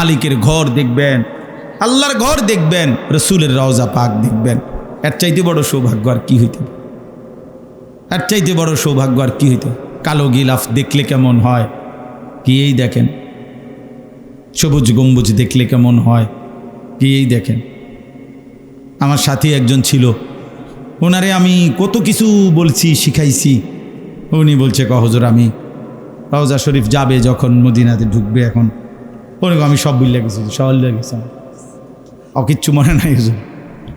মালিকের ঘর দেখবেন, আল্লাহর ঘর দেখবেন, রসুলের রওজা পাক দেখবেন। এর চাইতে বড় সৌভাগ্য আর কি হইতে, এর চাইতে বড় সৌভাগ্য আর কি হইতে। কালো গিলাফ দেখলে কেমন হয় কি এই দেখেন, সবুজ গম্বুজ দেখলে কেমন হয় কি এই দেখেন। আমার সাথী একজন ছিল, ওনারে আমি কত কিছু বলছি, শিখাইছি। উনি বলছে হুজুর আমি রওজা শরীফ যাবে যখন মদিনাতে ঢুকবে, এখন উনি আমি সব ভুলে গেছি, সব ভুলে গেছি, কিচ্ছু মনে নাই হুজুর।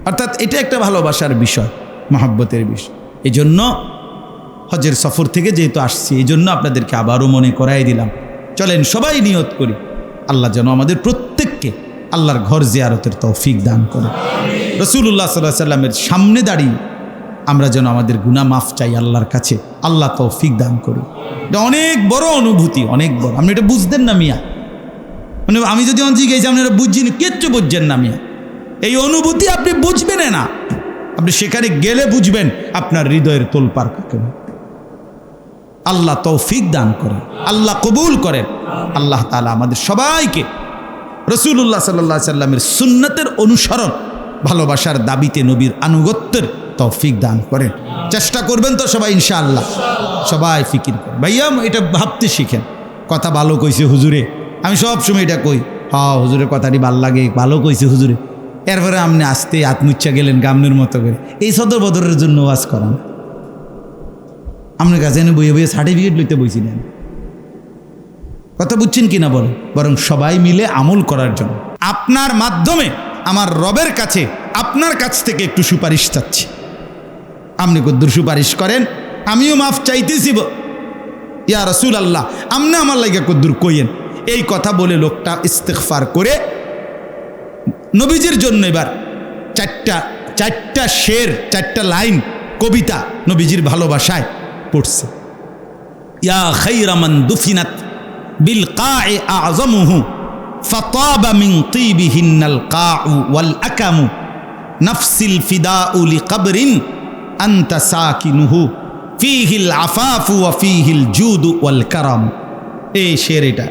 অর্থাৎ এটা একটা ভালোবাসার বিষয়, মহব্বতের বিষয়। এই জন্য হজের সফর থেকে যেহেতু আসছি, এই জন্য আপনাদেরকে আবারও মনে করাই দিলাম। চলেন সবাই নিয়ত করি, আল্লাহ যেন আমাদের প্রত্যেককে আল্লাহর ঘর জিয়ারতের তৌফিক দান করে। রাসূলুল্লাহ সাল্লাল্লাহু আলাইহি ওয়াসাল্লামের সামনে দাঁড়িয়ে আমরা যেন আমাদের গুনাহ মাফ চাই আল্লাহর কাছে, আল্লাহ তৌফিক দান করে। এটা অনেক বড় অনুভূতি, অনেক বড়। আপনি এটা বুঝতেন না মিয়া, মানে আমি যদি অঞ্চি গেছি আপনারা বুঝছেন, কিচ্ছু বুঝছেন না মিয়া। এই অনুভূতি আপনি বুঝবেন না, আপনি সেখানে গেলে বুঝবেন আপনার হৃদয়ের তোলপাড় কাকে। আল্লাহ তৌফিক দান করেন, আল্লাহ কবুল করেন। আল্লাহ তাআলা আমাদের সবাইকে রাসূলুল্লাহ সাল্লাল্লাহু আলাইহি সাল্লামের সুন্নতের অনুসরণ, ভালোবাসার দাবিতে নবীর আনুগত্যের তৌফিক দান করেন। চেষ্টা করবেন তো সবাই ইনশাআল্লাহ। সবাই ফিকির করেন, ভাইয়া এটা ভাবতে শিখেন। কথা ভালো কইছে হুজুরে, আমি সব সময় এটা কই, হ্যাঁ হুজুরের কথাটি ভাল লাগে, ভালো কইছে হুজুরে। এরপরে আপনি আসতে আত্মুচ্ছা গেলেন গামনের মতো করে, এই সদর বদরের জন্য ওয়াজ করান। আপনার কাছে এনে বইয়ে বইয়ে সার্টিফিকেট লইতে বইছিলেন, কথা বুঝছেন কিনা বলেন। বরং সবাই মিলে আমল করার জন্য, আপনার মাধ্যমে আমার রবের কাছে আপনার কাছ থেকে একটু সুপারিশ চাচ্ছি। আপনি কদ্দুর সুপারিশ করেন, আমিও মাফ চাইতেছি ইয়া রাসূলুল্লাহ, আপনি আমার লাগা কদ্দুর কইয়েন। এই কথা বলে লোকটা ইস্তেগফার করে নবীজির জন্য এবার চারটা শের, চারটা লাইন কবিতা নবীজির ভালোবাসায় পড়ছে। ইয়া খায়রা মান দুফিনাত বিল কা'i আ'যামুহু ফাতাবা মিন তিবিহিন্নাল কা'উ ওয়াল আকামু নাফসিল ফিদাউ লিকবরিন আনতা সাকিনুহু ফীহিল আফাফু ওয়া ফীহিল জুদু ওয়াল কারাম। এই শের, এটা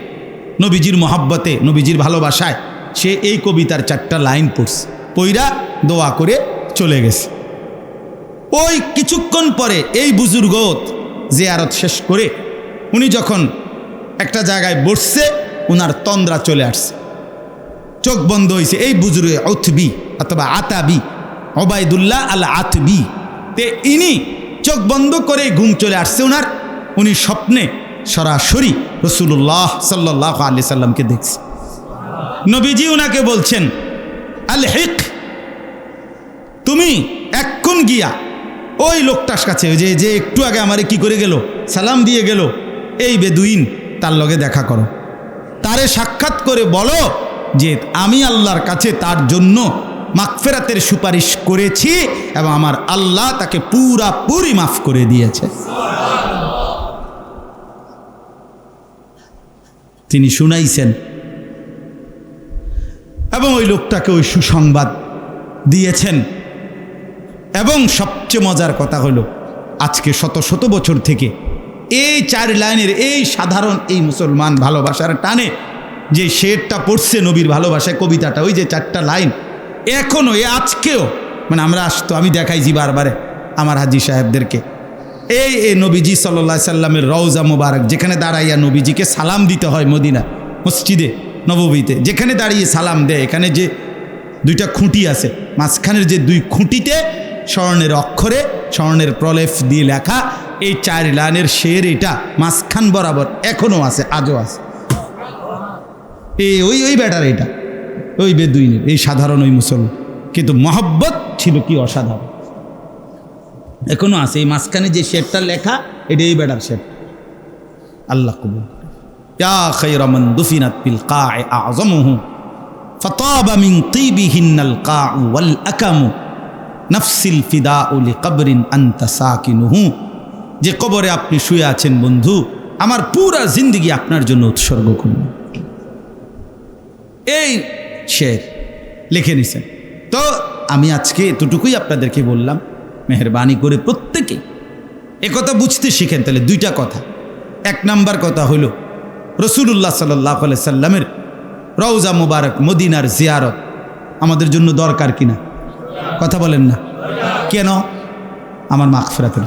নবীজির মহব্বতে, নবীজির ভালোবাসায় সে এই কবিতার চারটা লাইন পড়ছে, পইরা দোয়া করে চলে গেছে। ওই কিছুক্ষণ পরে এই বুজুর্গ জিয়ারত শেষ করে উনি যখন একটা জায়গায় বসছে, উনার তন্দ্রা চলে আসছে, চোখ বন্ধ হয়েছে। এই বুজুর্গ উতবি অথবা আতাবি, ওবায়দুল্লাহ আল আতবি, তে ইনি চোখ বন্ধ করে ঘুম চলে আসছে উনার। উনি স্বপ্নে সরাসরি রাসূলুল্লাহ সাল্লাল্লাহু আলাইহি সাল্লামকে দেখছে। নবীজি উনাকে বলছেন, আল হিক, তুমি এক্ষুন গিয়া ওই লোকটার কাছে, যে একটু আগে আমারে কি করে গেল, সালাম দিয়ে গেল, এই বেদুইন, তার লগে দেখা করো, তারে সাক্ষাৎ করে বলো যে আমি আল্লাহর কাছে তার জন্য মাগফিরাতের সুপারিশ করেছি এবং আমার আল্লাহ তাকে পুরাপুরি মাফ করে দিয়েছে। তিনি শুনাইছেন এবং ওই লোকটাকে ওই সুসংবাদ দিয়েছেন। এবং সবচেয়ে মজার কথা হলো, আজকে শত শত বছর থেকে এই চার লাইনের এই সাধারণ এই মুসলমান ভালোবাসার টানে যে শেরটা পড়ছে নবীর ভালোবাসায়, কবিতাটা, ওই যে চারটা লাইন, এখনও আজকেও, মানে আমরা আসতো, আমি দেখাইছি বারবারে আমার হাজি সাহেবদেরকে, এই নবীজি সাল্লাল্লাহু আলাইহি সাল্লামের রওজা মুবারক, যেখানে দাঁড়াইয়া নবীজিকে সালাম দিতে হয় মদিনা মসজিদে নববীতে, যেখানে দাঁড়িয়ে সালাম দেয়, এখানে যে দুইটা খুঁটি আছে, মাঝখানের যে দুই খুঁটিতে স্বর্ণের অক্ষরে, স্বর্ণের প্রলেপ দিয়ে লেখা এই চার লাইনের শের, এটা মাঝখান বরাবর এখনও আছে, আজও আছে। ওই ব্যাটার, এটা ওই বেদুইনের, এই সাধারণ ওই মুসলমান, কিন্তু মহব্বত ছিল কি অসাধারণ, এখনো আছে। এই মাঝখানে যে শেরটা লেখা, এটা এই ব্যাটার শের। আল্লাহ কবুল। ইয়া খায়রা মান দুফিনাত বিল কা'i আ'যামুহু ফাতাবা মিন তিবিহিন্নাল কা'উ ওয়াল আকামু নাফসিল ফিদাউ লিকবরিন আনতা সাকিনুহু। যে কবরে আপনি শুয়ে আছেন বন্ধু, আমার পুরা জিন্দেগি আপনার জন্য উৎসর্গ করুন। এই শের লিখে নিছেন। তো আমি আজকে এতটুকুই আপনাদেরকে বললাম, মেহেরবানি করে প্রত্যেকে একথা বুঝতে শিখেন। তাহলে দুইটা কথা, এক নাম্বার কথা হলো রাসূলুল্লাহ সাল্লাল্লাহু আলাইহি সাল্লামের রওজা মুবারক মদিনার জিয়ারত আমাদের জন্য দরকার কিনা? কথা বলেন না কেন? আমার মাগফিরাতের।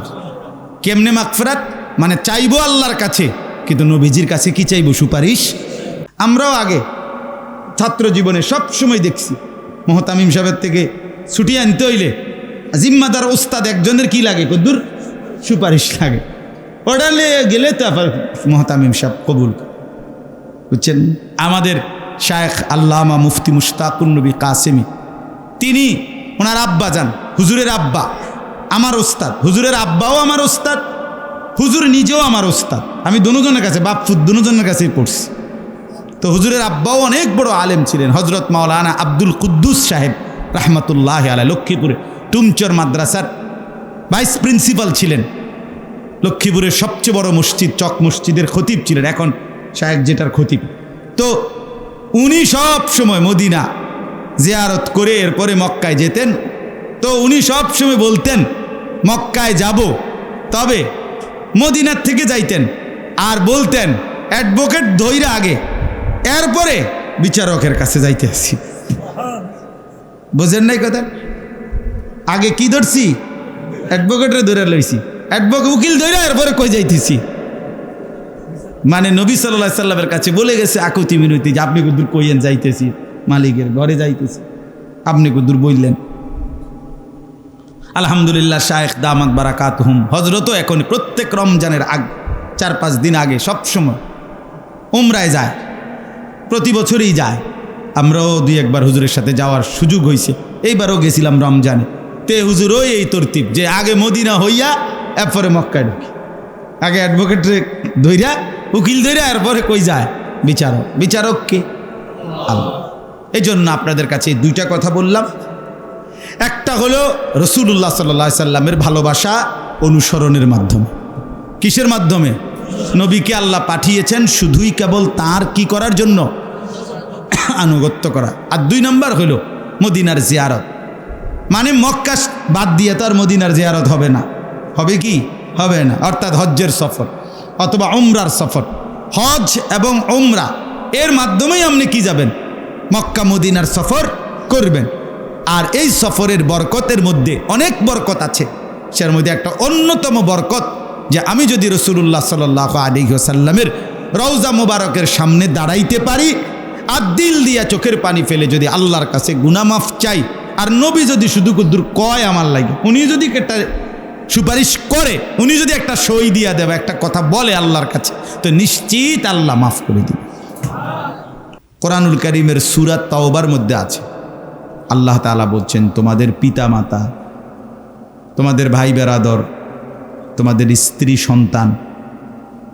কেমনে মাগফিরাত? মানে চাইবো আল্লাহর কাছে, কিন্তু নবীজির কাছে কি চাইবো? সুপারিশ। আমরাও আগে ছাত্র জীবনে সব সময় দেখছি মোহতামিম সাহেবের থেকে ছুটি আনতে হইলে জিম্মাদার ওস্তাদ একজনের কি লাগে? কদ্দুর সুপারিশ লাগে। ওটা গেলে তো আবার মোহতামিম সাহেব কবুল, বুঝছেন? আমাদের শায়েখ আল্লামা মুফতি মুশতাকুন নবী কাসেমি, তিনি ওনার আব্বা যান, হুজুরের আব্বা আমার ওস্তাদ, হুজুরের আব্বাও আমার ওস্তাদ, হুজুর নিজেও আমার ওস্তাদ। আমি দুজনের কাছে বাপফুদ দুজনের কাছেই পড়ছি। তো হুজুরের আব্বাও অনেক বড় আলেম ছিলেন, হজরত মাওলানা আব্দুল কুদ্দুস সাহেব রহমতুল্লাহ আলাইহি, লক্ষ্মীপুরে টুমচর মাদ্রাসার ভাইস প্রিন্সিপাল ছিলেন। লক্ষ্মীপুরের সবচেয়ে বড় মসজিদ চক মসজিদের খতিব ছিলেন, এখন শায়েখ যেটার খতিব। তো উনি সব সময় মদিনা জিয়ারত করে এরপরে মক্কায় যেতেন। তো উনি সব সময় বলতেন মক্কায় যাব, তবে মদিনার থেকে যাইতেন আর বলতেন অ্যাডভোকেট ধইরা আগে, এরপরে বিচারকের কাছে যাইতে আসি। বোঝেন নাই কথা? আগে কি ধরছি? অ্যাডভোকেটের ধরে লইছি, অ্যাডভোকেট উকিল ধইরা এরপরে কই যাইতেছি। মানে নবী সাল্লাল্লাহু আলাইহি সাল্লামের কাছে বলে গেছে আকুতি মিনতি যে আপনি কুদুর কইয়েন যাইতেছি, মালিকের ঘরে যাইতেছি, আপনি কুদুর বললেন। আলহামদুলিল্লাহ, শায়েখ দামাত বারাকাতুহুম হজরতও এখন প্রত্যেক রমজানের আগে 4-5 দিন আগে সবসময় উমরায় যায়, প্রতি বছরই যায়। আমরাও 2-1 বার হুজুরের সাথে যাওয়ার সুযোগ হয়েছে, এইবারও গেছিলাম রমজানে। তে হুজুরও এই তরতিব যে আগে মদিনা হইয়া এরপরে মক্কায় ঢুকি, আগে অ্যাডভোকেট ধইরা উকিল ধইরা এরপরে কই যায় বিচারক। বিচারক কে? আল্লাহ। এই জন্য আপনাদের কাছে 2টা কথা বললাম। একটা হলো রাসূলুল্লাহ সাল্লাল্লাহু আলাইহি সাল্লামের ভালোবাসা অনুসরণের মাধ্যমে। কিসের মাধ্যমে? নবীকে আল্লাহ পাঠিয়েছেন শুধুই কেবল তার কি করার জন্য? আনুগত্য করা। আর 2 নম্বর হলো মদিনার জিয়ারত। মানে মক্কা বাদ দিয়ে তো আর মদিনার জিয়ারত হবে না। হবে কি? হবে না। অর্থাৎ হজ্জের সফর অথবা উমরার সফর, হজ এবং উমরা এর মাধ্যমেই আপনি কি যাবেন? মক্কা মদিনার সফর করবেন। আর এই সফরের বরকতের মধ্যে অনেক বরকত আছে। সের মধ্যে একটা অন্যতম বরকত যে আমি যদি রাসূলুল্লাহ সাল্লাল্লাহু আলাইহি ওয়াসাল্লামের রওজা মুবারকের সামনে দাঁড়াইতে পারি আর দিল দিয়া চোখের পানি ফেলে যদি আল্লাহর কাছে গুনাহ মাফ চাই, আর নবী যদি শুধু কুদুর কয় আমার লাগে, উনি যদি একটা সুপারিশ করে, উনি যদি একটা সই দিয়া দেবে, একটা কথা বলে আল্লাহর কাছে, তো নিশ্চিত আল্লাহ মাফ করে দিবে। কোরআনুল কারীমের সূরা তাওবার মধ্যে আছে, আল্লাহ তাআলা বলছেন তোমাদের পিতা মাতা, তোমাদের ভাই বেরাদর, তোমাদের স্ত্রী সন্তান,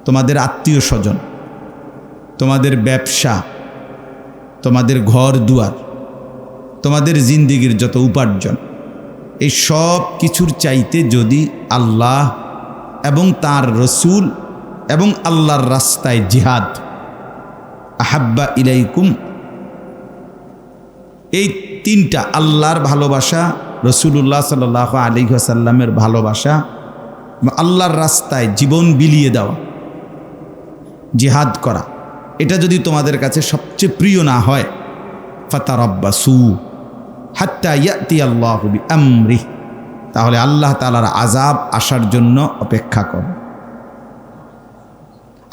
তোমাদের আত্মীয় স্বজন, তোমাদের ব্যবসা, তোমাদের ঘর দুয়ার, তোমাদের জিন্দিগির যত উপার্জন, এই সব কিছুর চাইতে যদি আল্লাহ এবং তার রসুল এবং আল্লাহর রাস্তায় জিহাদ, আহাব্বা ইলাইকুম, এই 3টা আল্লাহর ভালোবাসা, রাসূলুল্লাহ সাল্লাল্লাহু আলাইহি ওয়াসাল্লামের ভালোবাসা, আল্লাহর রাস্তায় জীবন বিলিয়ে দেওয়া, জিহাদ করা, এটা যদি তোমাদের কাছে সবচেয়ে প্রিয় না হয়, ফাতারাব্বাসু হাত্তা ইয়াতি আল্লাহু বিআমরিহি, তাহলে আল্লাহ তাআলার আযাব আসার জন্য অপেক্ষা করো।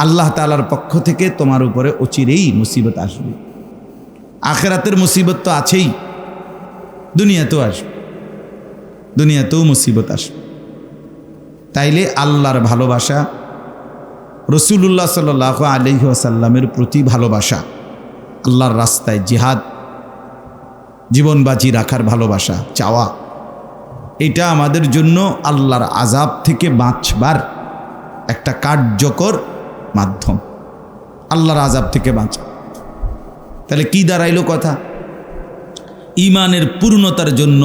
আল্লাহ তাআলার পক্ষ থেকে তোমার উপরে অচিরেই মুসিবত আসবে। আখিরাতের মুসিবত তো আছেই, দুনিয়াতেও আসবে, দুনিয়াতেও মুসিবত আসবে। তাইলে আল্লাহর ভালোবাসা, রাসূলুল্লাহ সাল্লাল্লাহু আলাইহি ওয়াসাল্লামের প্রতি ভালোবাসা, আল্লাহর রাস্তায় জিহাদ, জীবন বাজি রাখার ভালোবাসা চাওয়া, এটা আমাদের জন্য আল্লাহর আযাব থেকে বাঁচবার একটা কার্যকর মাধ্যম, আল্লাহর আযাব থেকে বাঁচা। তাহলে কি দাঁড়াইলো কথা? ঈমানের পূর্ণতার জন্য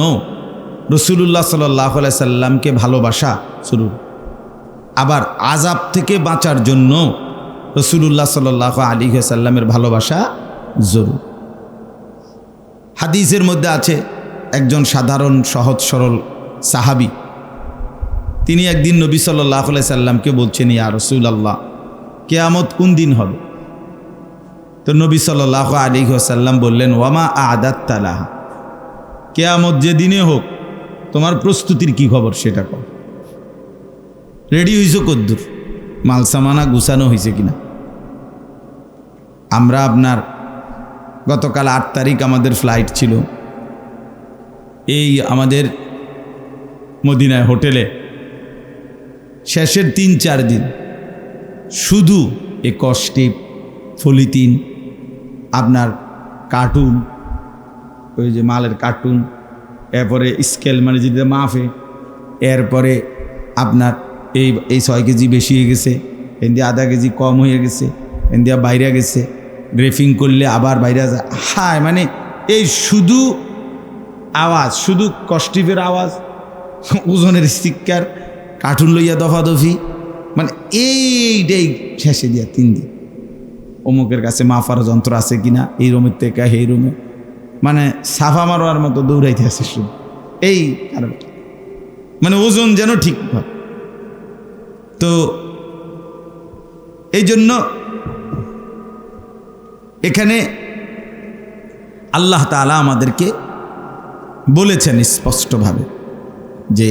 রাসূলুল্লাহ সাল্লাল্লাহু আলাইহি সাল্লামকে ভালোবাসা শুরু, আবার আযাব থেকে বাঁচার জন্য রাসূলুল্লাহ সাল্লাল্লাহু আলাইহি ওয়াসাল্লামের ভালোবাসা জরুরি। হাদিসের মধ্যে আছে একজন সাধারণ সহজ সরল সাহাবী, তিনি একদিন নবী সাল্লাল্লাহু আলাইহি সাল্লামকে বলছেন, ইয়া রাসূলুল্লাহ, কিয়ামত কোন দিন হবে? তো নবী সাল্লাল্লাহু আলাইহি ওয়াসাল্লাম বললেন, ওয়ামা আদাত্তা লাহা, কিয়ামত যেদিনে হোক তোমার প্রস্তুতির কি খবর সেটা কর। রেডি হইছো কদ্দুর, মাল সামানা গুছানো হয়েছে কিনা। আমরা আপনার গতকাল 8 তারিখ আমাদের ফ্লাইট ছিল, এই আমাদের মদিনায় হোটেলে শেষের 3-4 দিন শুধু এ কষ্টিপ, পলিথিন, আপনার কার্টুন, ওই যে মালের কার্টুন, এরপরে স্কেল মানে যেটা মাফে, এরপরে আপনার এই 6 কেজি বেশি হয়ে গেছে, এদিকে আধা কেজি কম হয়ে গেছে, এদিকে বাইরে গেছে, গ্রেফিং করলে আবার বাইরে যায়। হায় মানে এই শুধু আওয়াজ, শুধু কষ্টিপের আওয়াজ, ওজনের শিক্ষার, কার্টুন লইয়া দফাদফি, মানে এইটাই শেষে দিয়া 3 দিন। অমুকের কাছে মাফার যন্ত্র আছে কিনা, এই রুমের থেকে এই রুমে, মানে সাফা মারোয়ার মতো দৌড়াইতে আছে শুধু এই কারণ, মানে ওজন যেন ঠিক হয়। তো এই জন্য এখানে আল্লাহ তাআলা আমাদেরকে বলেছেন স্পষ্টভাবে যে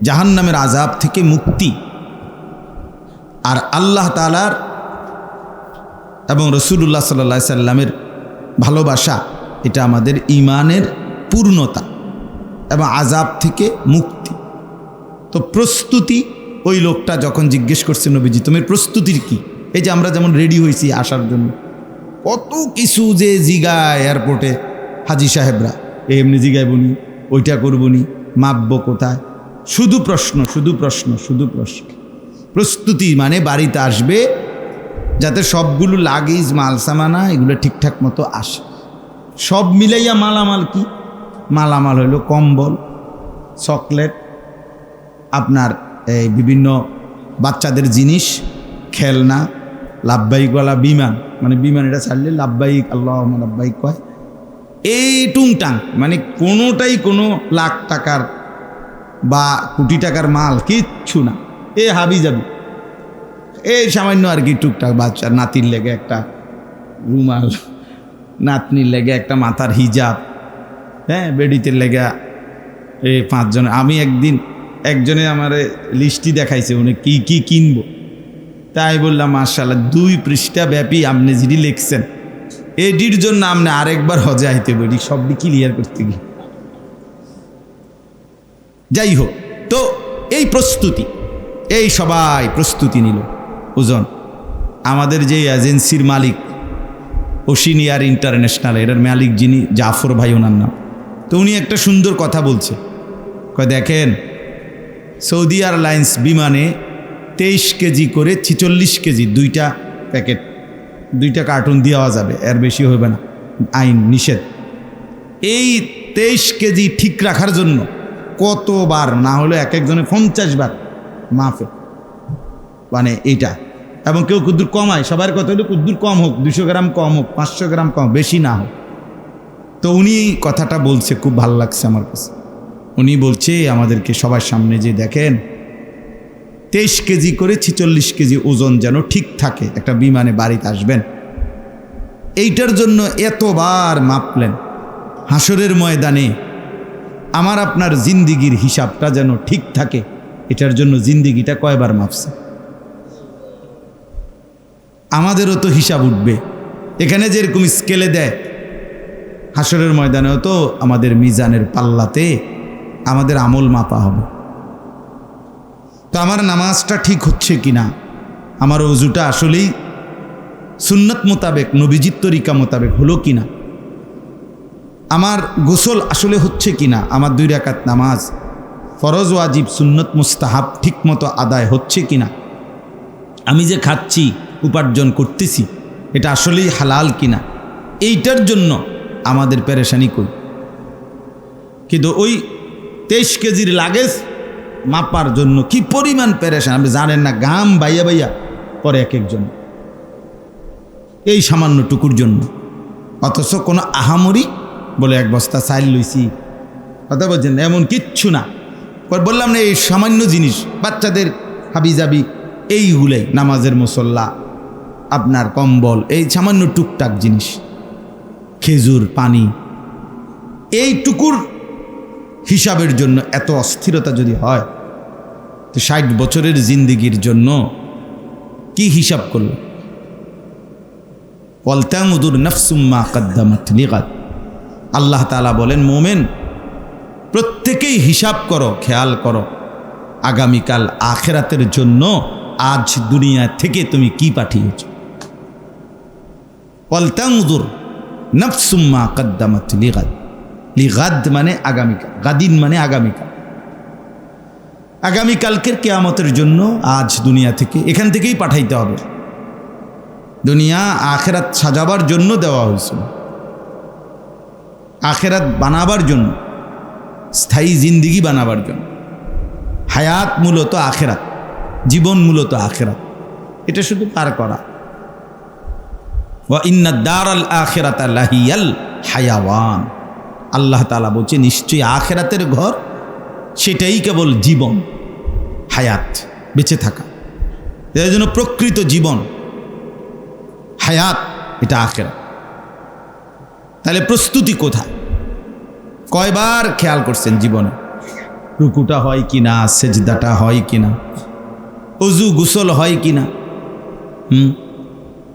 জাহান্নামের আযাব থেকে মুক্তি আর আল্লাহ তাআলার এবং রাসূলুল্লাহ সাল্লাল্লাহু আলাইহি সাল্লামের ভালোবাসা, এটা আমাদের ঈমানের পূর্ণতা এবং আযাব থেকে মুক্তি। তো প্রস্তুতি, ওই লোকটা যখন জিজ্ঞেস করছে, নবীজি তোমার প্রস্তুতির কি? এই যে আমরা যেমন রেডি হয়েছি আসার জন্য, কত কিছু যে জিগায় এয়ারপোর্টে হাজি সাহেবরা, এমনি জিগাইবনি, ওইটা করবনি, মাপবো কোথায়, শুধু প্রশ্ন, শুধু প্রশ্ন, শুধু প্রশ্ন। প্রস্তুতি মানে বাড়িতে আসবে যাতে সবগুলো লাগেজ, মাল সামানা এগুলো ঠিকঠাক মতো আসে। সব মিলাইয়া মালামাল কি? মালামাল হইল কম্বল, চকলেট, আপনার এই বিভিন্ন বাচ্চাদের জিনিস, খেলনা, লাব্বাইকওয়ালা বিমান, মানে বিমান এটা ছাড়লে লাব্বাইক আল্লাহুম্মা লাব্বাইক কয়, এই টুংটাং, মানে কোনোটাই কোনো লাখ টাকার বা কোটি টাকার মাল কিচ্ছু না। এ হাবি যাবি, এই সামান্য আর কি টুকটাক বাচ্চার নাতির লেগে একটা রুমাল, নাতনির লেগে একটা মাথার হিজাব, হ্যাঁ, বেডিতে লেগা এই 5 জন। আমি একদিন একজনে আমার লিস্টই দেখাইছে উনি কি কি কিনবো, তাই বললাম মাশাআল্লাহ 2 পৃষ্ঠা ব্যাপী আপনি যিনি লিখছেন, এডির জন্য আপনি আরেকবার হজে আইতে বলি সবই ক্লিয়ার করতে গিয়ে। যাই হোক, তো এই প্রস্তুতি, এই সবাই প্রস্তুতি নিল। ওজন আমাদের যে এজেন্সির মালিক ওশিনিয়ার ইন্টারন্যাশনাল, এটার মালিক যিনি জাফর ভাই ওনার নাম, তো উনি একটা সুন্দর কথা বলছে, কয় দেখেন সৌদি এয়ারলাইন্স বিমানে 23 কেজি করে 46 কেজি 2টা প্যাকেট, 2টা কার্টুন দেওয়া যাবে, এর বেশি হবে না, আইন নিষেধ। এই 23 কেজি ঠিক রাখার জন্য কতবার না হলে এক একজনে 50 বার মাফে, মানে এইটা। এবং কেউ কুদ্দুর কমায়, সবার কথা হলো কুদ্দুর কম হোক, 200 গ্রাম কম হোক, 500 গ্রাম কম, বেশি না হোক। তো উনি কথাটা বলছে, খুব ভালো লাগছে আমার কাছে। উনি বলছে আমাদেরকে সবার সামনে যে দেখেন 23 কেজি করে 46 কেজি ওজন যেন ঠিক থাকে, একটা বিমানে বাড়িতে আসবেন, এইটার জন্য এতবার মাপলেন। হাসরের ময়দানে আমার আপনার জিন্দিগির হিসাবটা যেন ঠিক থাকে, এটার জন্য জিন্দিগিটা কয়বার মাপছে। আমাদেরও তো হিসাব উঠবে, এখানে যেরকম স্কেলে দেয়, হাসরের ময়দানেও তো আমাদের মিজানের পাল্লাতে আমাদের আমল মাপা হবে। তো আমার নামাজটা ঠিক হচ্ছে কিনা, আমার ওযুটা আসলেই সুন্নত মোতাবেক, নবীজির তরিকা মোতাবেক হলো কিনা, আমার গোসল আসলে হচ্ছে কিনা, আমার 2 রাকাত নামাজ ফরজ, ওয়াজিব, সুন্নত, মুস্তাহাব ঠিক মতো আদায় হচ্ছে কিনা, আমি যে খাচ্ছি, উপার্জন করতেছি, এটা আসলেই হালাল কিনা, এইটার জন্য আমাদের পেরেশানি করি। কিন্তু ওই 23 কেজির লাগেজ মাপার জন্য কি পরিমাণ পেরেশান আপনি জানেন না, গাম বাইয়া বাইয়া পরে এক একজন এই সামান্য টুকুর জন্য। অথচ কোনো আহামরি বলে 1 বস্তা চাইল লইছি, কথা বলছেন, এমন কিচ্ছু না। বললাম না, এই সামান্য জিনিস, বাচ্চাদের হাবিজাবি এইগুলাই, নামাজের মুসল্লা, আপনার কম্বল, এই সামান্য টুকটাক জিনিস, খেজুর, পানি, এইটুকুর হিসাবের জন্য এত অস্থিরতা যদি হয়, তো 60 বছরের জিন্দিগির জন্য কি হিসাব করল? ওয়ালতানজুর নাফসুম মা কদ্দামাত লিগাদ। আল্লাহ তাআলা বলেন, মোমেন প্রত্যেকেই হিসাব করো, খেয়াল করো আগামীকাল আখিরাতের জন্য আজ দুনিয়া থেকে তুমি কি পাঠিয়েছ। ওয়ালতানজুর নাফসুম মা কদ্দামাত লিগাদ। লিগাদ মানে আগামীকাল, গাদিন মানে আগামীকাল। আগামীকালকের কিয়ামতের জন্য আজ দুনিয়া থেকে, এখান থেকেই পাঠাইতে হবে। দুনিয়া আখিরাত সাজাবার জন্য দেওয়া হয়েছিল, আখিরাত বানাবার জন্য, স্থায়ী জিন্দিগি বানাবার জন্য। হায়াত মূলত আখিরাত, জীবন মূলত আখিরাত, এটা শুধু পার করা। ওয়া ইন্না দারাল আখিরাতা লাহিয়াল হায়াওয়ান। আল্লাহ তাআলা বলছে, নিশ্চয়ই আখিরাতের ঘর সেটাই কেবল জীবন, হায়াত, বেঁচে থাকা। এর জন্য প্রকৃত জীবন, হায়াত, এটা আখিরাত। তাহলে প্রস্তুতি কোথায়? কয়বার খেয়াল করছেন জীবনে? রুকুটা হয় কিনা, সেজদাটা হয় কিনা, অজু গোসল হয় কিনা?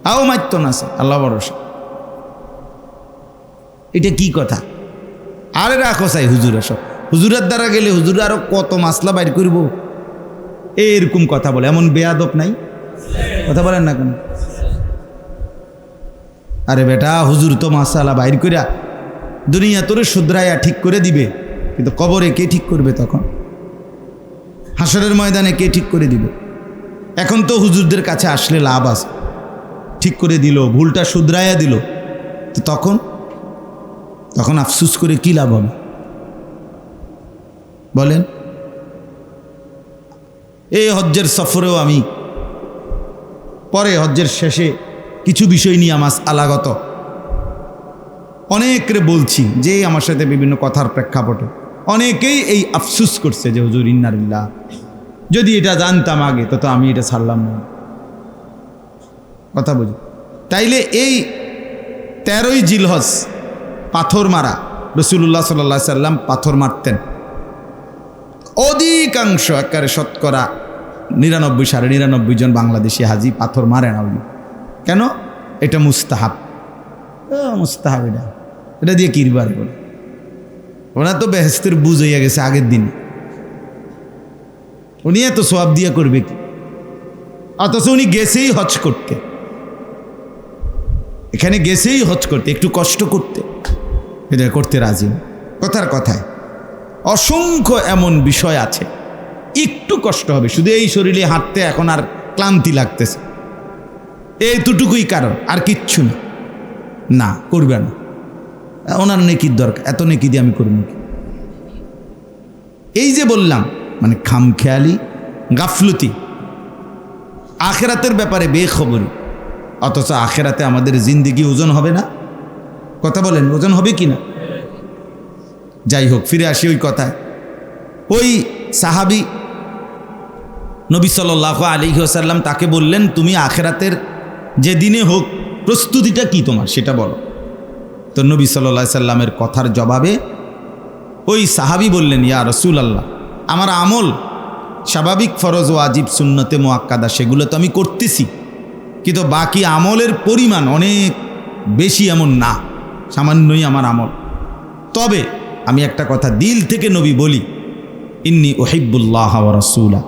তাও মাত্র না স্যার, আল্লাহ ভরসা। এটা কি কথা? আরে রাখো চাই হুজুর, সব হুজুরের দ্বারা গেলে হুজুর আরো কত মাসলা বাইর করব, এরকম কথা বলে। এমন বেয়াদব নাই? কথা বলেন না কেন? আরে বেটা, হুজুর তো মাসালা বাইর করিয়া দুনিয়া তোরে শুধরাইয়া ঠিক করে দিবে, কিন্তু কবরে কে ঠিক করবে? তখন হাসরের ময়দানে কে ঠিক করে দিবে? এখন তো হুজুরদের কাছে আসলে লাভ আছে, ঠিক করে দিল, ভুলটা শুধরাইয়া দিল, তো তখন আফসুস করে কি লাভ হবে বলেন? এই হজ্জের সফরেও আমি পরে হজ্জের শেষে কিছু বিষয় নিয়ে আমার আলাগত অনেকরে বলছি, যে আমার সাথে বিভিন্ন কথার প্রেক্ষাপটে অনেকেই এই আফসুস করছে যে হুজুর ইন্নালিল্লাহ, যদি এটা জানতাম আগে তো আমি এটা ছাড়লাম না। কথা বুঝি? তাইলে এই 13ই জিলহজ পাথর মারা, রাসূলুল্লাহ সাল্লাল্লাহু আলাইহি সাল্লাম পাথর মারতেন। অধিকাংশ একেবারে শতকরা 99, 99.5 জন বাংলাদেশি হাজি পাথর মারে না। কেন? এটা মুস্তাহাব। মুস্তাহাব, এটা দিয়ে কিরবার করে। ওরা তো বেহেস্তের বুঝ হইয়া গেছে আগের দিন, উনি এত সওয়াব দিয়ে করবে কি? অথচ উনি গেছেই হজ করতে, এখানে গেছেই হজ করতে, একটু কষ্ট করতে, এটা করতে রাজি না। কথার কথায় অসংখ্য এমন বিষয় আছে, একটু কষ্ট হবে, শুধু এই শরীরে হাঁটতে এখন আর ক্লান্তি লাগতেছে, এইটুকুই কারণ, আর কিচ্ছু না। না, করবে না। ওনার নেকির দরকার, এত নেকি দিয়ে আমি করব কি? এই যে বললাম, মানে খামখেয়ালি, গাফলতি, আখেরাতের ব্যাপারে বেখবরি। অথচ আখেরাতে আমাদের জিন্দিগি ওজন হবে না? কথা বলেন, ওজন হবে কি না? যাই হোক, ফিরে আসি ওই কথায়। ওই সাহাবী নবী সাল্লাল্লাহু আলাইহি ওয়াসাল্লাম তাকে বললেন, তুমি আখেরাতের যে দিনে হোক প্রস্তুতিটা কি তোমার সেটা বলো। তো নবী সাল্লাল্লাহু আলাইহি সাল্লামের কথার জবাবে ওই সাহাবী বললেন, ইয়া রাসূলুল্লাহ, আমার আমল স্বাভাবিক ফরজ ওয়াজিব সুন্নতে মুআক্কাদা সেগুলো তো আমি করতেছি, কিন্তু বাকি আমলের পরিমাণ অনেক বেশি এমন না, সামান্যই আমার আমল। তবে আমি একটা কথা দিল থেকে নবী বলি, ইন্নী উহিব্বুল্লাহ ওয়া রাসূলা,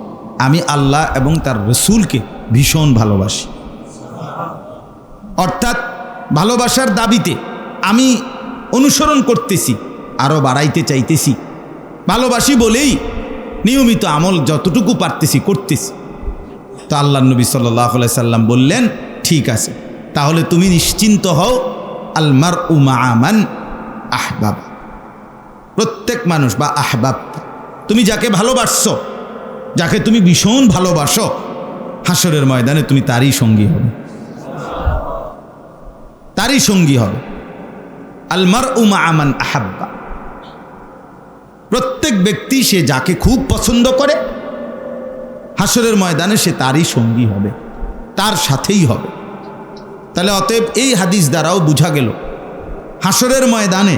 আমি আল্লাহ এবং তার রসুলকে ভীষণ ভালোবাসি। অর্থাৎ ভালোবাসার দাবিতে আমি অনুসরণ করতেছি, আরও বাড়াইতে চাইতেছি। ভালোবাসি বলেই নিয়মিত আমল যতটুকু পারতেছি করতেছি। তো আল্লাহ নবী সাল্লাল্লাহু আলাইহি সাল্লাম বললেন, ঠিক আছে, তাহলে তুমি নিশ্চিন্ত হও, আল মারউ মাআ মান আহবাব, প্রত্যেক মানুষ বা আহবাব, তুমি যাকে ভালোবাসছো, যাকে তুমি ভীষণ ভালোবাসো, হাসরের ময়দানে তুমি তারই সঙ্গী হবে, তারই সঙ্গী হবে। আল মারউ মাআ মান আহাব্বা, প্রত্যেক ব্যক্তি সে যাকে খুব পছন্দ করে হাসরের ময়দানে সে তারই সঙ্গী হবে, তার সাথেই হবে। তাহলে অতএব এই হাদিস দ্বারাও বোঝা গেল হাসরের ময়দানে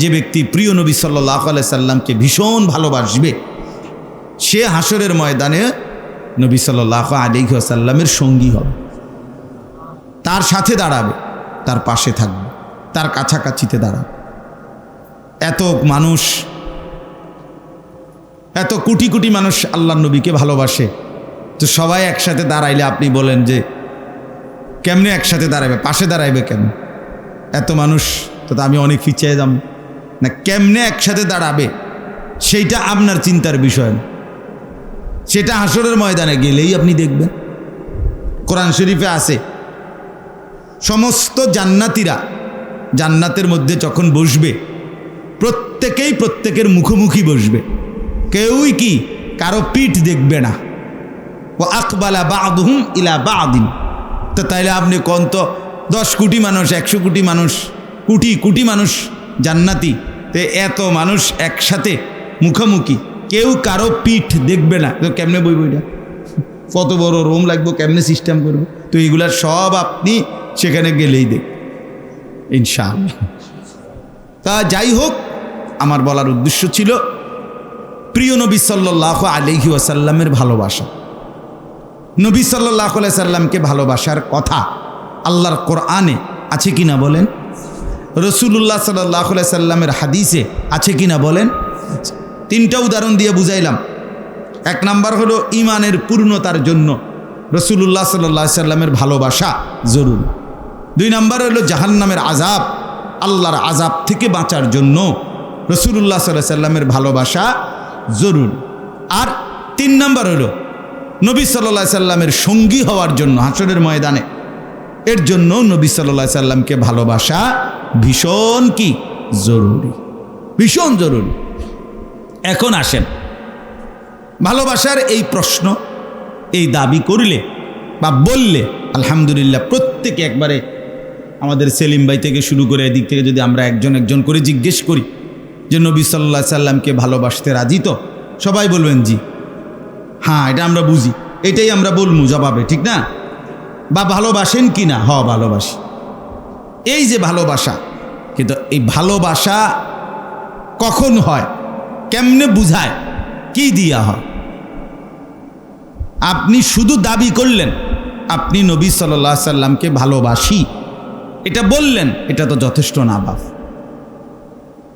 যে ব্যক্তি প্রিয় নবী সাল্লাল্লাহু আলাইহি সাল্লামকে ভীষণ ভালোবাসবে সে হাসরের ময়দানে নবী সাল্লাল্লাহু আলাইহি ওয়াসাল্লামের সঙ্গী হবে, তার সাথে দাঁড়াবে, তার পাশে থাকবে, তার কাছাকাছিতে দাঁড়াবে। এত মানুষ, এত কোটি কোটি মানুষ আল্লাহর নবীকে ভালোবাসে, তো সবাই একসাথে দাঁড়াইলে আপনি বলেন যে কেমনে একসাথে দাঁড়াবে, পাশে দাঁড়াইবে কেমন? এত মানুষ তো আমি অনেক পিছিয়ে যাব না, কেমনে একসাথে দাঁড়াবে সেইটা আপনার চিন্তার বিষয় না, সেটা হাসরের ময়দানে গেলেই আপনি দেখবেন। কোরআন শরীফে আছে সমস্ত জান্নাতীরা জান্নাতের মধ্যে যখন বসবে প্রত্যেকেই প্রত্যেকের মুখোমুখি বসবে, কেউই কি কারো পিঠ দেখবে না। ও আকবালা বা'দুহুম ইলা বা'দিন, তো তাইলে আপনি কোন তো 10 কোটি মানুষ, 100 কোটি মানুষ, কোটি কোটি মানুষ জান্নাতি, তো এত মানুষ একসাথে মুখোমুখি, কেউ কারো পিঠ দেখবে না, তো কেমনে বই বইটা কত বড় রুম লাগবে, কেমনে সিস্টেম করবে? তো এইগুলা সব আপনি সেখানে গেলেই দেখ ইনশাআল্লাহ। তা যাই হোক, আমার বলার উদ্দেশ্য ছিল প্রিয় নবী সাল্লাল্লাহু আলাইহি ওয়াসাল্লামের ভালোবাসা। নবী সাল্লাল্লাহু আলাইহি সাল্লামকে ভালোবাসার কথা আল্লাহর কোরআনে আছে কিনা বলেন? রাসূলুল্লাহ সাল্লাল্লাহু আলাইহি সাল্লামের হাদিসে আছে কিনা বলেন? 3টা উদাহরণ দিয়ে বুঝাইলাম। 1 নাম্বার হলো ঈমানের পূর্ণতার জন্য রাসূলুল্লাহ সাল্লাল্লাহু আলাইহি সাল্লামের ভালোবাসা জরুরি। 2 নাম্বার হলো জাহান্নামের আযাব, আল্লাহর আযাব থেকে বাঁচার জন্য রাসূলুল্লাহ সাল্লাল্লাহু আলাইহি সাল্লামের ভালোবাসা জরুরি। আর 3 নাম্বার হলো নবী সাল্লাল্লাহু আলাইহি সাল্লামের সঙ্গী হওয়ার জন্য হাসরের ময়দানে, এর জন্য নবী সাল্লাল্লাহু আলাইহি সাল্লামকে ভালোবাসা ভীষণ কি জরুরি, ভীষণ জরুরি। এখন আসেন, ভালোবাসার এই প্রশ্ন, এই দাবি করলে বা বললে আলহামদুলিল্লাহ প্রত্যেকে একবারে, আমাদের সেলিম ভাই থেকে শুরু করে এদিক থেকে যদি আমরা একজন একজন করে জিজ্ঞেস করি যে নবী সাল্লাল্লাহু আলাইহি সাল্লামকে ভালোবাসতে রাজি তো, সবাই বলবেন জি, হ্যাঁ এটা আমরা বুঝি, এটাই আমরা বলবো জবাবে, ঠিক না? বা ভালোবাসেন কি না? হ ভালোবাসি। এই যে ভালোবাসা, কিন্তু এই ভালোবাসা কখন হয়, কেমনে বুঝায়, কি দিয়া হয়? আপনি শুধু দাবি করলেন আপনি নবী সাল্লাল্লাহু আলাইহি সাল্লামকে ভালোবাসি, এটা বললেন, এটা তো যথেষ্ট না বাপ,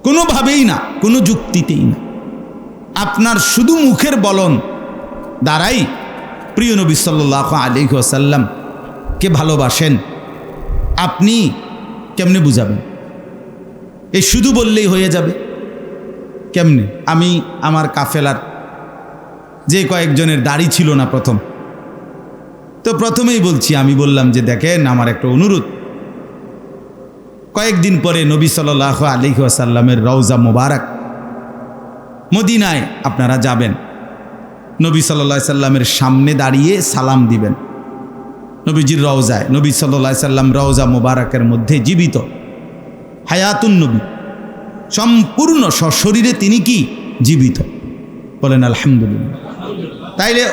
কোনোভাবেই না, কোনো যুক্তিতেই না। আপনার শুধু মুখের বলন দ্বারাই প্রিয় নবী সাল্লাল্লাহু আলাইহি ওয়াসাল্লামকে ভালোবাসেন আপনি কেমনে বুঝাবেন? এই শুধু বললেই হয়ে যাবে কেমনে? আমি আমার কাফেলার যে কয়েকজনের দাড়ি ছিল না প্রথম, তো প্রথমেই বলছি, আমি বললাম যে দেখেন আমার একটা অনুরোধ, কয়েকদিন পরে নবী সাল্লাল্লাহু আলাইহি ওয়াসাল্লামের রওজা মোবারক মদিনায় আপনারা যাবেন, নবী সাল্লাল্লাহু আলাইহি সাল্লামের সামনে দাঁড়িয়ে সালাম দিবেন। নবীজির রওজায়, নবী সাল্লাল্লাহু আলাইহি সাল্লাম রওজা মোবারকের মধ্যে জীবিত, হায়াতুন নবী, সম্পূর্ণ সশরীরে তিনি কি জীবিত? বলেন আলহামদুলিল্লাহ। তাইলে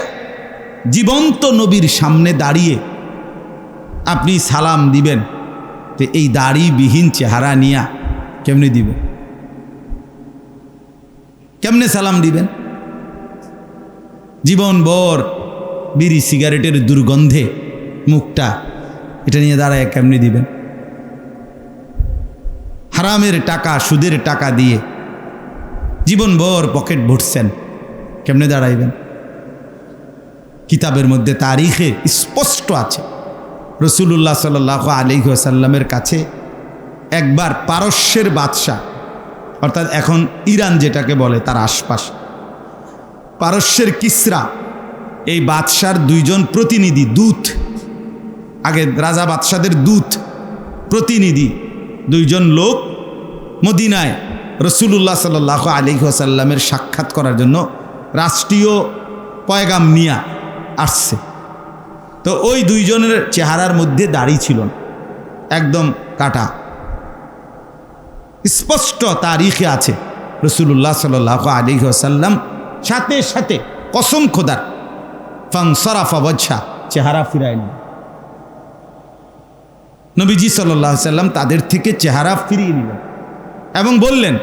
জীবন্ত নবীর সামনে দাঁড়িয়ে আপনি সালাম দিবেন, তো এই দাড়িবিহীন চেহারা নিয়া কেমনে দিবেন? কেমনে সালাম দিবেন? জীবনভর বিড়ি সিগারেটের দুর্গন্ধে মুখটা এটা নিয়ে দাঁড়ায় কেমনে দিবেন? হারামের টাকা, সুদের টাকা দিয়ে জীবনভর পকেট ভরছেন, কেমনে দাঁড়াইবেন? কিতাবের মধ্যে তারিখে স্পষ্ট আছে, রাসূলুল্লাহ সাল্লাল্লাহু আলাইহি ওয়াসাল্লামের কাছে একবার পারস্যের বাদশাহ, অর্থাৎ এখন ইরান যেটাকে বলে তার আশপাশ, পারস্যের কিসরা, এই বাদশার 2 জন প্রতিনিধি, দূত, আগে রাজা বাদশাদের দূত, প্রতিনিধি 2 জন লোক মদিনায় রাসূলুল্লাহ সাল্লাল্লাহু আলাইহি ওয়াসাল্লামের সাক্ষাৎ করার জন্য রাষ্ট্রীয় পয়গাম নিয়ে আসছে। তো ওই 2 জনের চেহারার মধ্যে দাড়ি ছিল না, একদম কাটা, স্পষ্ট তারিখে আছে। রাসূলুল্লাহ সাল্লাল্লাহু আলাইহি ওয়াসাল্লাম সাথে সাথে কসম খোদার ফানসারাফা ওয়াজহা, চেহারা ফিরায় না। নবীজি সাল্লাল্লাহু আলাইহি সাল্লাম তাদের থেকে চেহারা ফিরিয়ে নিলেন এবং বললেন,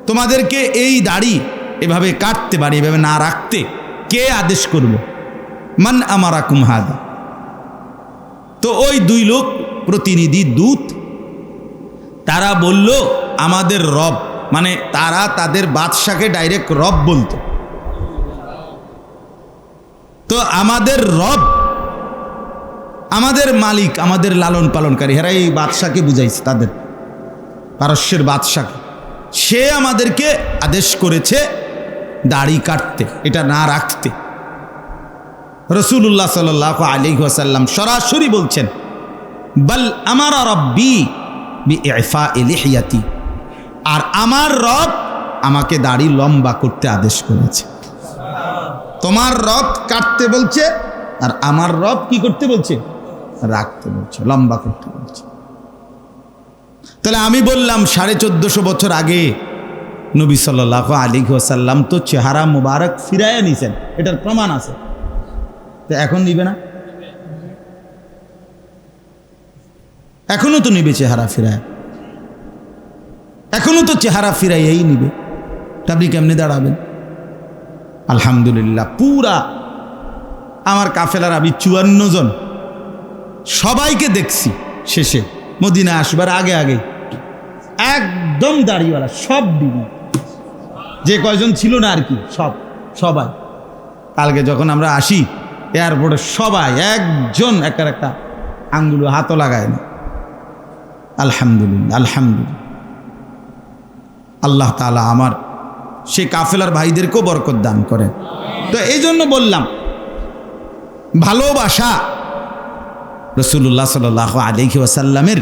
তোমাদেরকে এই দাড়ি এভাবে কাটতে পারি, এভাবে না রাখতে কে আদেশ করবে? মান আমারাকুম হাদা। তো ওই দুই লোক প্রতিনিধি দূত, তারা বলল আমাদের রব, মানে তারা তাদের বাদশাকে ডাইরেক্ট রব বলতো। তো আমাদের রব, আমাদের মালিক, আমাদের লালন পালনকারী, এরা এই বাদশাকে বুঝাইছে, তাদের পারস্যের বাদশাকে। সে আমাদেরকে আদেশ করেছে দাড়ি কাটতে, এটা না রাখতে। রাসূলুল্লাহ সাল্লাল্লাহু আলাইহি ওয়াসাল্লাম সরাসরি বলছেন, বাল আমারা রাব্বি বিইফা'i লিহিয়াতি, আর আমার রব আমাকে দাড়ি লম্বা করতে আদেশ করেছে। তোমার রব কাটতে বলছে, আর আমার রব কি করতে বলছে? রাখতে বলছে, লম্বা করতে বলছে। তাহলে আমি বললাম 1450 বছর আগে নবী সাল্লাল্লাহু আলাইহি ওয়াসাল্লাম তো চেহারা মুবারক ফিরাইয়া নিছেন, এটার প্রমাণ আছে। তো এখন নিবে না? এখনো তো নিবে চেহারা ফিরায়, এখনো তো চেহারা ফিরাইয়াই নিবে। আপনি কেমনে দাঁড়াবেন? আলহামদুলিল্লাহ, পুরা আমার কাফেলার আমি 54 জন, সবাইকে দেখছি শেষে মদিনা আসবার আগে আগে একদম দাড়িওয়ালা, সব দিবি, যে কয়জন ছিল না আর কি, সবাই। কালকে যখন আমরা আসি এয়ারপোর্টে, সবাই একজন একটা আঙ্গুল হাতও লাগায় না। আলহামদুলিল্লাহ, আলহামদুলিল্লাহ। আল্লাহ তাআলা আমার সেই কাফেলার ভাইদেরকেও বরকত দান করেন। তো এই জন্য বললাম, ভালোবাসা রাসূলুল্লাহ সাল্লাল্লাহু আলাইহি ওয়াসাল্লামের,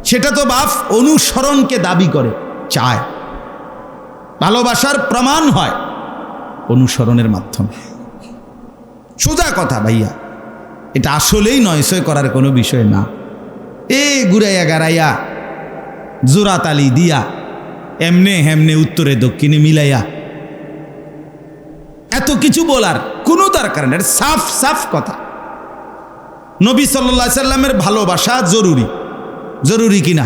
সেটা তো বাপ অনুসরণকে দাবি করে, চায়। ভালোবাসার প্রমাণ হয় অনুসরণের মাধ্যমে। সোজা কথা ভাইয়া, এটা আসলেই নয়সয় করার কোনো বিষয় না। ঘুরাইয়া গাড়াইয়া জোরাতালি দিয়া এমনে হেমনে উত্তরে দক্ষিণে মিলাইয়া এত কিছু বলার কোনো দরকার নেই। সাফ সাফ কথা। নবী সাল্লাল্লাহু আলাইহি সাল্লামের ভালোবাসা জরুরি, জরুরি কিনা?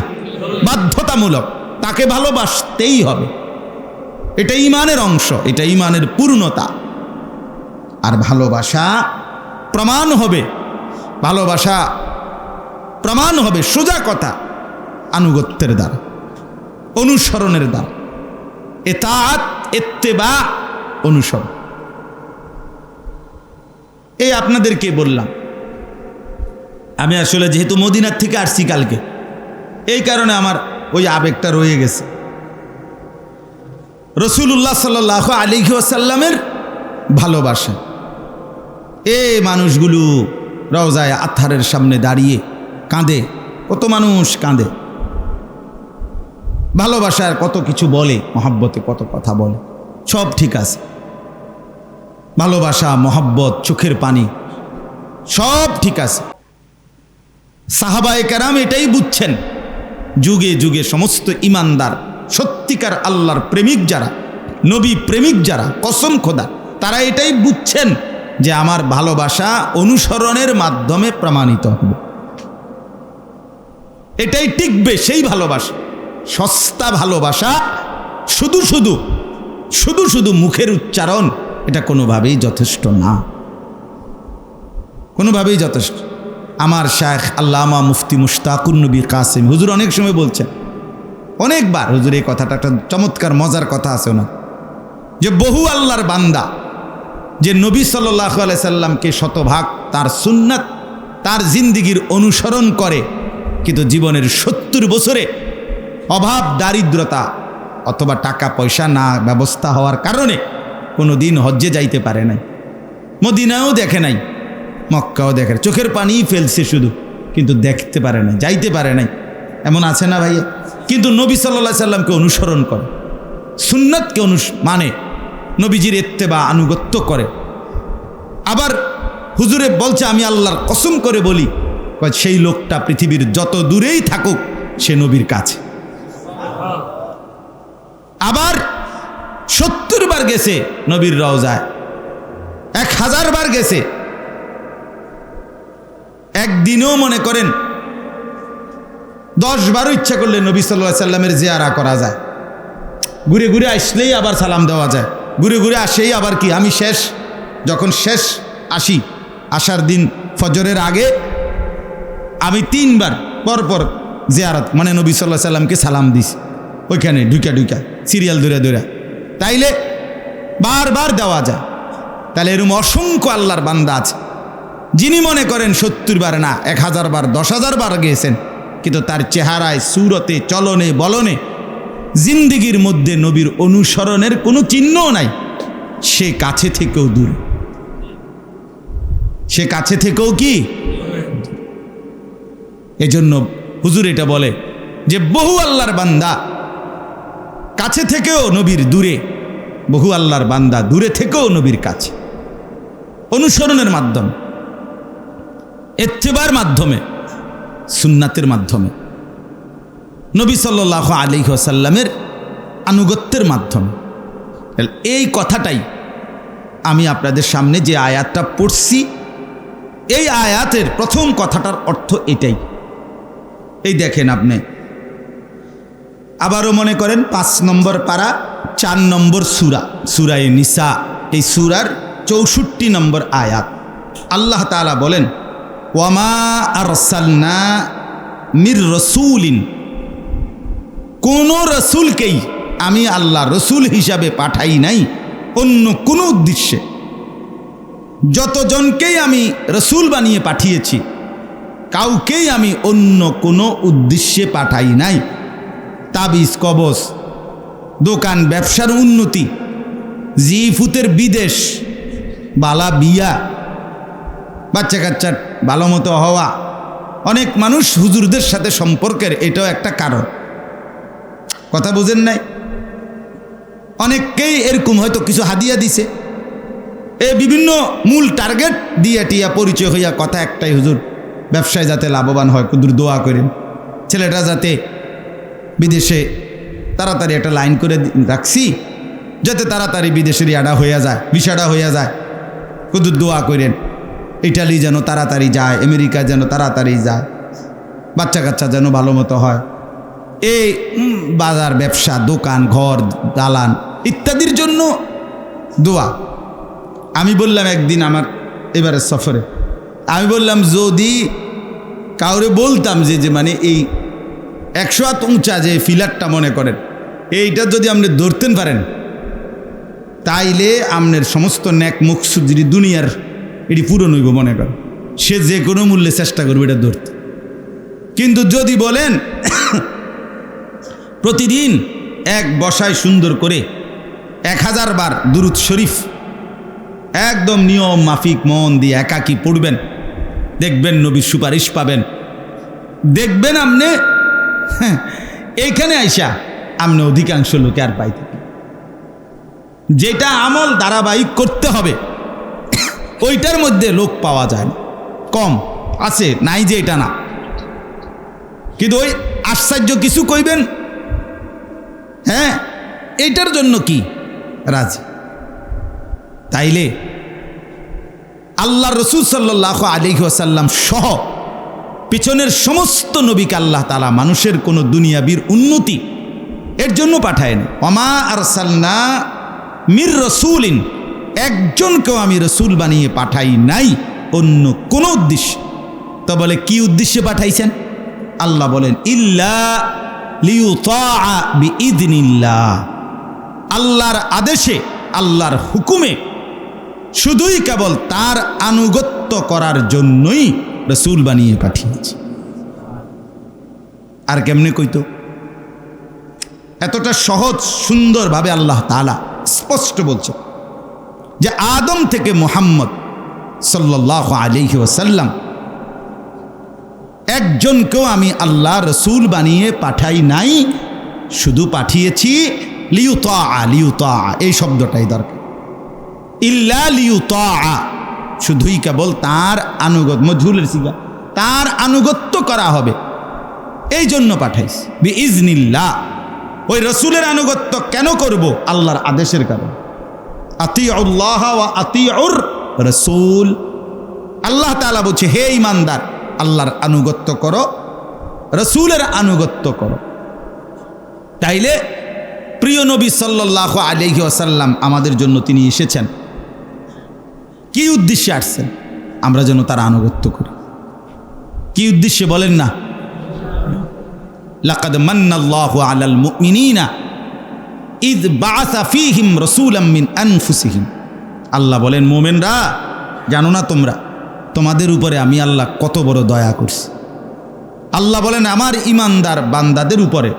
বাধ্যতামূলক, তাকে ভালোবাসতেই হবে। এটা ঈমানের অংশ, এটা ঈমানের পূর্ণতা। আর ভালোবাসা প্রমাণ হবে, ভালোবাসা প্রমাণ হবে, সোজা কথা, আনুগত্যের দ্বারা, অনুসরণের দ্বারা। ইতাআত, ইত্তেবা, অনুসরণ। এই আপনাদেরকে বললাম, আমি আসলে যেহেতু মদিনার থেকে আসছি কালকে, এই কারণে আমার ওই আবেগটা রয়ে গেছে। রাসূলুল্লাহ সাল্লাল্লাহু আলাইহি ওয়াসাল্লামের ভালোবাসা, মানুষগুলো রওজায়ে আতহারের সামনে দাঁড়িয়ে কাঁদে, কত মানুষ কাঁদে। ভালোবাসার কত কিছু বলে, মহব্বতে কত কথা বলে, সব ঠিক আছে। ভালোবাসা, মহব্বত, চোখের পানি, সব ঠিক আছে। সাহাবায়ে কেরাম এটাই বুঝছেন। যুগে যুগে সমস্ত ইমানদার, সত্যিকার আল্লাহর প্রেমিক যারা, নবী প্রেমিক যারা, কসম খোদা, তারা এটাই বুঝছেন যে আমার ভালোবাসা অনুসরণের মাধ্যমে প্রমাণিত হবে, এটাই টিকবে। সেই ভালোবাসা, সস্তা ভালোবাসা, শুধু শুধু শুধু শুধু মুখের উচ্চারণ, এটা কোনোভাবেই যথেষ্ট না, কোনোভাবেই যথেষ্ট। আমার শায়েখ আল্লামা মুফতি মুশতাকুন নবী কাসেম হুজুর অনেক সময় বলছেন, অনেকবার হুজুর এই কথাটা, একটা চমৎকার মজার কথা আছে না, যে বহু আল্লাহর বান্দা যে নবী সাল্লাল্লাহু আলাইহি সাল্লামকে শতভাগ তার সুন্নাত, তার জিন্দিগির অনুসরণ করে, কিন্তু জীবনের 70 বছরে অভাব, দারিদ্রতা অথবা টাকা পয়সা না ব্যবস্থা হওয়ার কারণে কোনো দিন হজ্জে যাইতে পারে নাই, মদিনাও দেখে নাই, মক্কাও দেখে, চোখের পানি ফেলছে শুধু, কিন্তু দেখতে পারে নাই, যাইতে পারে নাই। এমন আছে না ভাইয়া? কিন্তু নবী সাল্লাল্লাহু আলাইহি সাল্লামকে অনুসরণ করে, সুন্নাতকে মানে নবীজির ইত্তেবা, আনুগত্য করে। আবার হুজুরে বলছে, আমি আল্লাহর কসম করে বলি, সেই লোকটা পৃথিবীর যত দূরেই থাকুক, সে নবীর কাছে। আবার 70 বার গেছে নবীর রওজায়, 1000 বার গেছে, একদিনেও মনে করেন 10-12 ইচ্ছা করলে নবী সাল্লাল্লাহু আলাইহি সাল্লামের জিয়ারা করা যায়। ঘুরে ঘুরে আসলেই আবার সালাম দেওয়া যায়, ঘুরে ঘুরে আসেই আবার কি আমি শেষ, যখন শেষ আসি আসার দিন ফজরের আগে আমি 3 বার পরপর জিয়ারত মানে নবী সাল্লাল্লাহু আলাইহি সাল্লামকে সালাম দিছি, ওইখানে ঢুকা সিরিয়াল ধরে। তাইলে বারবার দেওয়া যায়। তাহলে এরকম অসংখ্য আল্লাহর বান্দা আছে যিনি মনে করেন 70 বার না 1000 বার 10,000 বার গিয়েছেন, কিন্তু তার চেহারায়, সুরতে, চলনে, বলনে, জিন্দিগির মধ্যে নবীর অনুসরণের কোনো চিহ্নও নাই। সে কাছে থেকেও দূর, সে কাছে থেকেও কি। এজন্য হুজুর এটা বলে যে বহু আল্লাহর বান্দা কাছে থেকেও নবীর দূরে, বহু আল্লাহর বান্দা দূরে থেকেও নবীর কাছে। অনুসরণের মাধ্যমে, ইত্তেবার মাধ্যমে, সুন্নাতের মাধ্যমে, নবী সাল্লাল্লাহু আলাইহি ওয়াসাল্লামের আনুগত্যের মাধ্যমে। এই কথাটাই আমি আপনাদের সামনে যে আয়াতটা পড়ছি, এই আয়াতের প্রথম কথাটার অর্থ এটাই। এই দেখেন আপনি আবারও মনে করেন 5 নম্বর পারা 4 নম্বর সূরা, সূরায়ে নিসা, এই সূরার 64 নম্বর আয়াত। আল্লাহ তাআলা বলেন, ওয়ামা আরসালনা মির রাসূলিন, কোন রসুলকেই আমি আল্লাহ রসুল হিসাবে পাঠাই নাই অন্য কোনো উদ্দেশ্যে। যতজনকেই আমি রসুল বানিয়ে পাঠিয়েছি কাউকেই আমি অন্য কোনো উদ্দেশ্যে পাঠাই নাই। তাবিজ কবজ, দোকান ব্যবসার উন্নতি, জিফুতের বিদেশ, বালা বিয়া, বাচ্চা কাচ্চার ভালো মতো হওয়া, অনেক মানুষ হুজুরদের সাথে সম্পর্কের এটাও একটা কারণ। কথা বুঝেন নাই? অনেককেই এরকম হয়তো কিছু হাদিয়া দিছে, বিভিন্ন মূল টার্গেট দিয়ে টিয়া পরিচয় হইয়া কথা একটাই, হুজুর ব্যবসায় যাতে লাভবান হয় কুদুর দোয়া করেন, ছেলেটা যাতে বিদেশে তাড়াতাড়ি একটা লাইন করে রাখছি যাতে তাড়াতাড়ি বিদেশের ইয়াটা হইয়া যায়, ভিসাটা হইয়া যায়, কুদুর দোয়া করেন, ইটালি যেন তাড়াতাড়ি যায়, আমেরিকা যেন তাড়াতাড়ি যায়, বাচ্চা কাচ্চা যেন ভালো মতো হয়। এই বাজার ব্যবসা, দোকান, ঘর, দালান ইত্যাদির জন্য দোয়া। আমি বললাম একদিন আমার এবারের সফরে, আমি বললাম যদি কাউরে বলতাম যে মানে এই 100 হাত উঁচা যে ফিলারটা মনে করেন এইটা যদি আপনি ধরতেন পারেন তাইলে আপনার সমস্ত ন্যাক মকসুদ যদি দুনিয়ার এটি পূরণ হইব মনে করেন, সে যে কোনো মূল্যে চেষ্টা করবে এটা ধরতে। কিন্তু যদি বলেন প্রতিদিন এক বসায় সুন্দর করে 1000 বার দুরূদ শরীফ একদম নিয়ম মাফিক মন দিয়ে একাকী পড়বেন, দেখবেন নবীর সুপারিশ পাবেন। দেখবেন আপনি এইখানে আইসা আপনি অধিকাংশ লোকে আর পাইতে, যেটা আমল ধারাবাহিক করতে হবে ওইটার মধ্যে লোক পাওয়া যায় না, কম আছে, নাই যে এটা না। কিন্তু ওই আশ্চর্য কিছু কইবেন, হ্যাঁ এইটার জন্য কি রাজি। তাইলে আল্লাহ রসুল সাল্লাল্লাহু আলাইহি ওয়াসাল্লাম সহ পিছনের সমস্ত নবীকে আল্লাহ তাআলা মানুষের কোনো দুনিয়াবির উন্নতি এর জন্য পাঠায়নি। ওমা আরসালনা মির রাসূলিন, একজনকেও আমি রসুল বানিয়ে পাঠাই নাই অন্য কোনো উদ্দেশ্যে। তো বলে কি উদ্দেশ্যে পাঠাইছেন? আল্লাহ বলেন ইল্লা লিইউতাআ বিইذনিল্লাহ, আল্লাহর আদেশে, আল্লাহর হুকুমে, শুধুই কেবল তার আনুগত্য করার জন্যই রসুল বানিয়ে পাঠিয়েছি। আর কেমনে কইতো? এতটা সহজ সুন্দরভাবে আল্লাহ তাআলা স্পষ্ট বলছে যে আদম থেকে মুহাম্মদ সাল্লাল্লাহু আলাইহি ওয়াসাল্লাম একজনকেও আমি আল্লাহ রসুল বানিয়ে পাঠাই নাই, শুধু পাঠিয়েছি লিইউতাআ, লিইউতাআ এই শব্দটাই দরকার। ইল্লা লিইউতাআ, শুধুই কেবল তার আনুগত্য, মজহুলের সিগা, তার আনুগত্য করা হবে এই জন্য পাঠাইছি। বিইজনিল্লাহ, ওই রসুলের আনুগত্য কেন করব? আল্লাহর আদেশের কারণে। আতিউল্লাহ ওয়া আতিউর রাসূল, আল্লাহ তাআলা বলছে হে ঈমানদার আল্লাহর আনুগত্য করো, রসুলের আনুগত্য করো। তাইলে প্রিয় নবী সাল্লাল্লাহু আলাইহি ওয়াসাল্লাম আমাদের জন্য তিনি এসেছেন, কি উদ্দেশ্যে আসছেন? আমরা যেন তার আনুগত্য করি। কি উদ্দেশ্যে বলেন না? লাকাদ মান্নাল্লাহু আলাল মুমিনিনা ইয বাআসা ফীহিম রাসূলাম মিন আনফুসিহিম। আল্লাহ বলেন, মুমিনরা জানো না তোমরা, তোমাদের উপরে আমি আল্লাহ কত বড় দয়া করছি। আল্লাহ বলেন, আমার ইমানদার বান্দাদের উপরে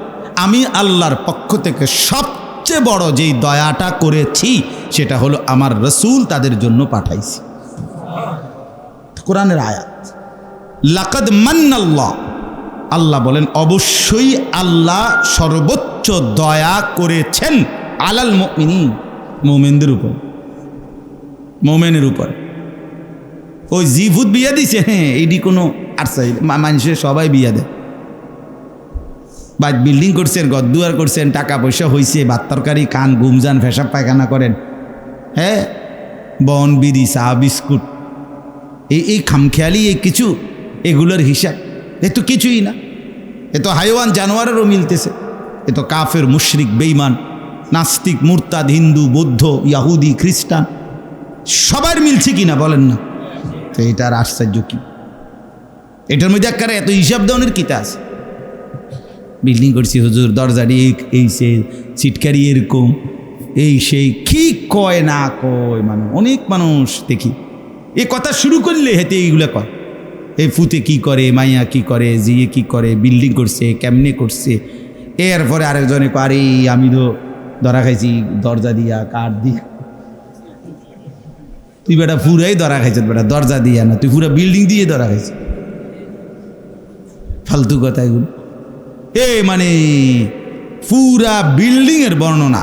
আমি আল্লাহর পক্ষ থেকে সবচেয়ে বড় যেই দয়াটা করেছি সেটা হলো আমার রসুল তাদের জন্য পাঠাইছি। কোরআনের আয়াত। লাকাদ মান্নাল্লাহ, আল্লাহ বলেন অবশ্যই আল্লাহ সর্বোচ্চ দয়া করেছেন আলাল মুমিনিন, মুমিনদের উপর, মুমিনের উপর। ওই জিভুত বিয়া দিছে, হ্যাঁ এইটি কোনো আর চাই মানুষের সবাই বিয়া দেয়। বা বিল্ডিং করছেন, ঘরদুয়ার করছেন, টাকা পয়সা হয়েছে, ভাত তরকারি খান, ঘুমজান, পেশাব পায়খানা করেন, হ্যাঁ বন বিড়ি চা বিস্কুট, এই খামখেয়ালি এই কিছু, এগুলোর হিসাব এ তো কিছুই না। এ তো হাইওয়ান জানোয়ারেরও মিলতেছে। এ তো কাফের, মুশরিক, বেঈমান, নাস্তিক, মুরতাদ, হিন্দু, বৌদ্ধ, ইয়াহুদি, খ্রিস্টান সবার মিলছে কিনা বলেন না? তো এটার আশ্চর্য কি? এটার মধ্যে একটা এত হিসাব দেওয়ানের কিতা আছে? বিল্ডিং করছি হুজুর, দরজারি এই সে সিটকারি এরকম, এই সেই কি কয় না কয় মানুষ, অনেক মানুষ দেখি এ কথা শুরু করলে হেতে এইগুলো কয়। এই ফুতে কি করে, মাইয়া কি করে, জিয়ে কি করে, বিল্ডিং করছে কেমনে করছে। এরপরে আরেকজনে পারে আমি তো ধরা খাইছি দরজা দিয়া, কাঠ দিয়া। তুই বেটা পুরাই ধরা খাইছ বেটা, দরজা দিয়া না, তুই পুরা বিল্ডিং দিয়ে ধরা খাইছ। ফালতু কথা এগুলো। মানে পুরা বিল্ডিংয়ের বর্ণনা,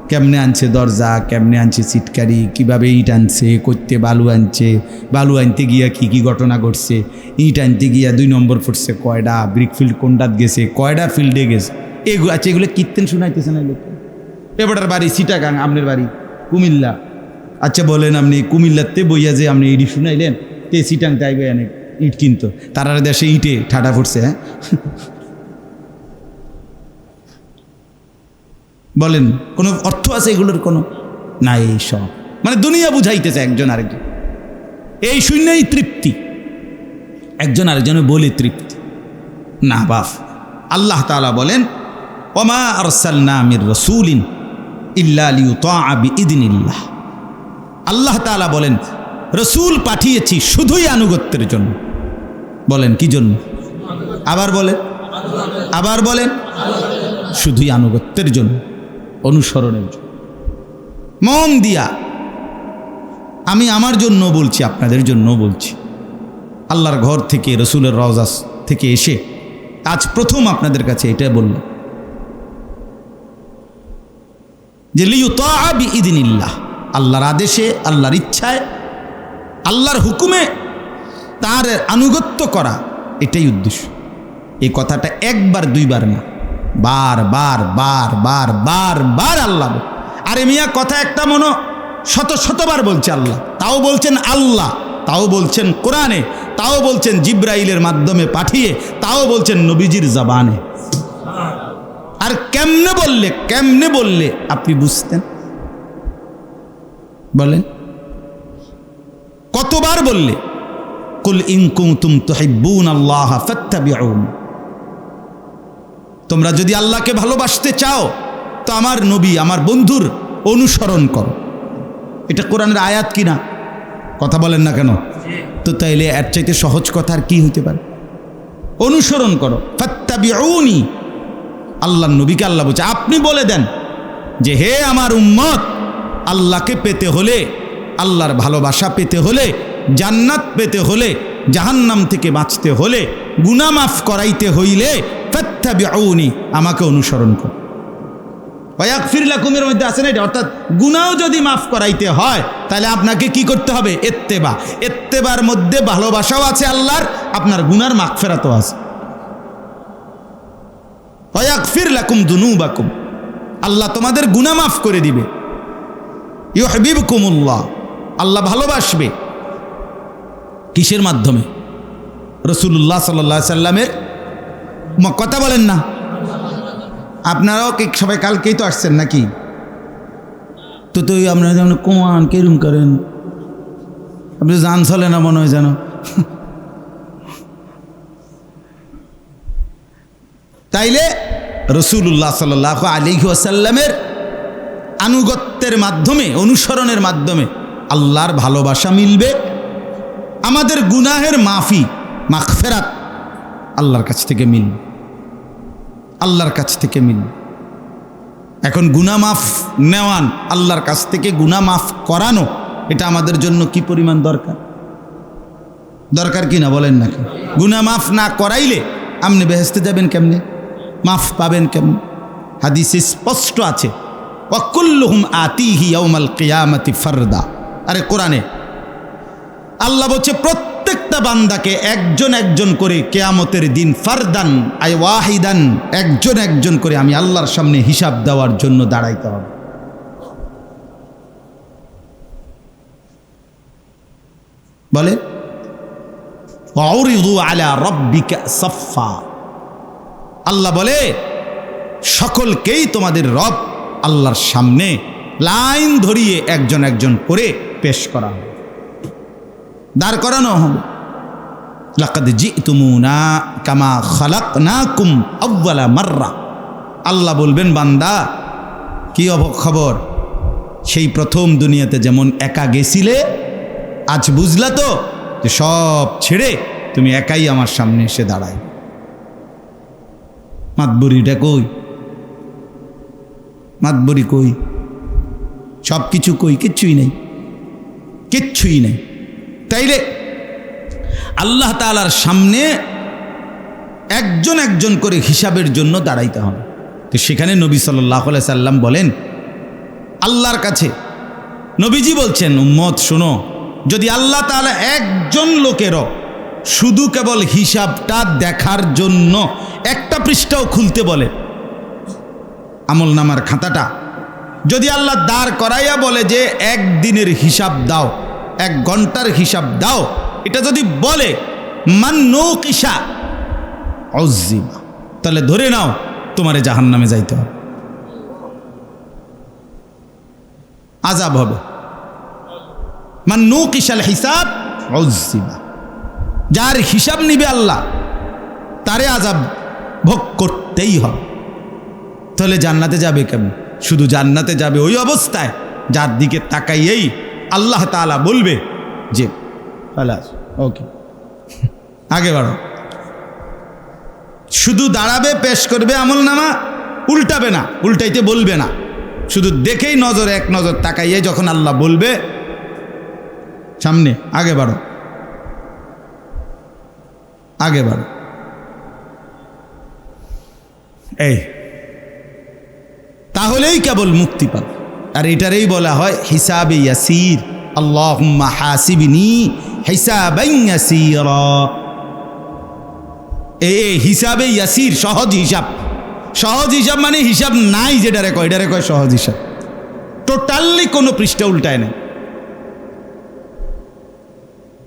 কেমনে আনছে দরজা, কেমনে আনছে সিটকারি, কিভাবে ইট আনছে, করতে বালু আনছে, বালু আনতে গিয়া কি কি ঘটনা ঘটছে, ইট আনতে গিয়া 2 নম্বর ফুটছে কয়টা, ব্রিকফিল্ড কোনটাত গেছে, কয়টা ফিল্ডে গেছে, এগুলো আচ্ছা এগুলো কীর্তেন শোনাইতেছে না লোক। এবারটার বাড়ি চিটাগাং, আপনার বাড়ি কুমিল্লা। আচ্ছা বলেন, আপনি কুমিল্লাতে বইয়া যে আপনি ইডি শুনাইলেন, তে চিটাং তাইবে অনেক ইট কিনতো, তারা দেশে ইটে ঠাটা ফুটছে। হ্যাঁ বলেন, কোনো অর্থ আছে এগুলোর? কোনো নাই। এই সব মানে দুনিয়া বুঝাইতেছে একজন আরেকজন, এই শূন্যই তৃপ্তি, একজন আরেকজনে বলে তৃপ্তি না। বাফ আল্লাহ তাআলা বলেন, ওমা আরসালনা মির রাসূলিন ইল্লা লিইউতাআ বিইذনিল্লাহ। আল্লাহ তাআলা বলেন রসুল পাঠিয়েছি শুধুই আনুগত্যের জন্য। বলেন কি জন্য? আবার বলেন, আবার বলেন, শুধুই আনুগত্যের জন্য, অনুসরণের জন্য। মন দিয়া আমি আমার জন্য বলছি, আপনাদের জন্য বলছি। আল্লাহর ঘর থেকে, রসুলের রওজা থেকে এসে আজ প্রথম আপনাদের কাছে এটা বললাম যে লিইউতাআ বিইذনিল্লাহ, আল্লাহর আদেশে, আল্লাহর ইচ্ছায়, আল্লাহর হুকুমে তার আনুগত্য করা, এটাই উদ্দেশ্য। এই কথাটা একবার দুইবার না, বার বার বার বার বার বার আল্লাহ। আরে মিয়া কথা একটা মনো শত শতবার বলছে আল্লাহ, তাও বলছেন আল্লাহ, তাও বলছেন কোরআনে, তাও বলছেন জিব্রাইলের মাধ্যমে পাঠিয়ে, তাও বলছেন নবীজির জবানে। আর কেমনে বললে আপনি বুঝতেন? বলেন কতবার বললে? কুল ইন কুনতুম তুহিব্বুনাল্লাহ ফাত্তাবিউন। তোমরা যদি আল্লাহকে ভালোবাসতে চাও তো আমার নবী, আমার বন্ধুর অনুসরণ করো। এটা কোরআনের আয়াত কিনা? কথা বলেন না কেন? তো তাইলে এর চাইতে সহজ কথা আর কি হতে পারে? অনুসরণ করো, ফাত্তাবিউনি। আল্লাহর নবীকে আল্লাহ বলছে, আপনি বলে দেন যে হে আমার উম্মত, আল্লাহকে পেতে হলে, আল্লাহর ভালোবাসা পেতে হলে, জান্নাত পেতে হলে, জাহান্নাম থেকে বাঁচতে হলে, গুনাহ মাফ করাইতে হইলে ফাত্তাবিউনি, আমাকে অনুসরণ করো। ওয়াগফির লাকুমের মধ্যে আছে না এটা, অর্থাৎ গুনাহও যদি মাফ করাইতে হয় তাহলে আপনাকে কি করতে হবে? ইত্তেবা। ইত্তেবার মধ্যে ভালোবাসাও আছে আল্লাহর, আপনার গুনার মাগফিরাতও আছে। ওয়াগফির লাকুম যুনুবাকুম, আল্লাহ তোমাদের গুনাহ মাফ করে দিবে। ইউহিব্বুকুমুল্লাহ, আল্লাহ ভালোবাসবে। কিসের মাধ্যমে? রাসূলুল্লাহ সাল্লাল্লাহু আলাইহি সাল্লামের কথা বলেন না। আপনারাও কি সবাই কালকেই তো আসছেন নাকি? তো আপনারা যেমন কোমান কেরম করেন, আপনি জান চলে না মনে হয় যেন। তাইলে রাসূলুল্লাহ সাল্লাল্লাহু আলাইহি ওয়াসাল্লামের আনুগত্যের মাধ্যমে, অনুসরণের মাধ্যমে আল্লাহর ভালোবাসা মিলবে, আমাদের গুনাহের মাগফিরাত আল্লাহর কাছ থেকে মিলবে, আল্লাহর কাছ থেকে মিলবে। এখন গুনাহ মাফ নেওয়ান, আল্লাহর কাছ থেকে গুনাহ মাফ করানো, এটা আমাদের জন্য কি পরিমাণ দরকার, দরকার কি না বলেন নাকি? গুনাহ মাফ না করাইলে আপনি বেহেশতে যাবেন কেমনে, মাফ পাবেন কেমনে? হাদিসে স্পষ্ট আছে, ওয়াকুল্লুহুম আতিহি ইয়াউমাল কিয়ামাতি ফারদা। আরে কোরআনে আল্লাহ বলছে প্রত্যেকটা বান্দাকে একজন একজন করে কিয়ামতের দিন ফারদান আই ওয়াহিদান, একজন একজন করে আমি আল্লাহর সামনে হিসাব দেওয়ার জন্য দাঁড়াইতে হবে। বলে ওয়াউরিদু আলা রাব্বিকা সাফফা, আল্লাহ বলে সকলকেই তোমাদের রব আল্লাহর সামনে লাইন ধরিয়ে একজন একজন করে পেশ করা হবে, দাঁড় করানো হবে। লাকাদ জিতুমুনা কামা খালাকনাকুম আউয়ালা মাররা, আল্লাহ বলবেন বান্দা কি খবর, সেই প্রথম দুনিয়াতে যেমন একা গেছিলে, আজ বুঝলা তো যে সব ছেড়ে তুমি একাই আমার সামনে এসে দাঁড়াই। মাতবরিটা কই, মাতবরি কই, সব কিছু কই, কিচ্ছুই নেই, কিচ্ছুই নেই। তাইলে আল্লাহ তাআলার সামনে একজন একজন করে হিসাবের জন্য দাঁড়াইতে হবে। তো সেখানে নবী সাল্লাল্লাহু আলাইহি সাল্লাম বলেন আল্লাহর কাছে, নবীজি বলছেন উম্মত শোনো, যদি আল্লাহ তাআলা একজন লোকেরও শুধু কেবল হিসাবটা দেখার জন্য একটা পৃষ্ঠাও খুলতে বলে, আমল নামার খাতাটা যদি আল্লাহ দাঁড় করাইয়া বলে যে একদিনের হিসাব দাও, 1 ঘন্টার হিসাব দাও, এটা যদি বলে মান নুকিশা উযিবা, তাহলে ধরে নাও তোমারে জাহান্নামে যাইতে হবে, আযাব হবে। মান নুকিশাল হিসাব উযিবা, যার হিসাব নিবে আল্লাহ তারে আযাব ভোগ করতেই হবে। তাহলে জান্নাতে যাবে কেমন? শুধু জান্নাতে যাবে ওই অবস্থায় যার দিকে তাকাইয়েই আল্লাহ তাআলা বলবে যে ওকে আগে বাড়ো, শুধু দাঁড়াবে, পেশ করবে আমল নামা, উল্টাবে না, উল্টাইতে বলবে না, শুধু দেখেই নজর এক নজর তাকাইয়ে যখন আল্লাহ বলবে সামনে আগে বাড়ো, আগে বাড়ো, এই তাহলেই কেবল মুক্তি পাবে। আর এটারই বলা হয় হিসাবে ইয়াসির, আল্লাহুম্মা হাসিবনি হিসাবান ইয়াসিরা। এই হিসাবে ইয়াসির, সহজ হিসাব। সহজ হিসাব মানে হিসাব নাই যেটারে কয়, এটারে কয় সহজ হিসাব। টোটালি কোনো পৃষ্ঠা উল্টায় নাই।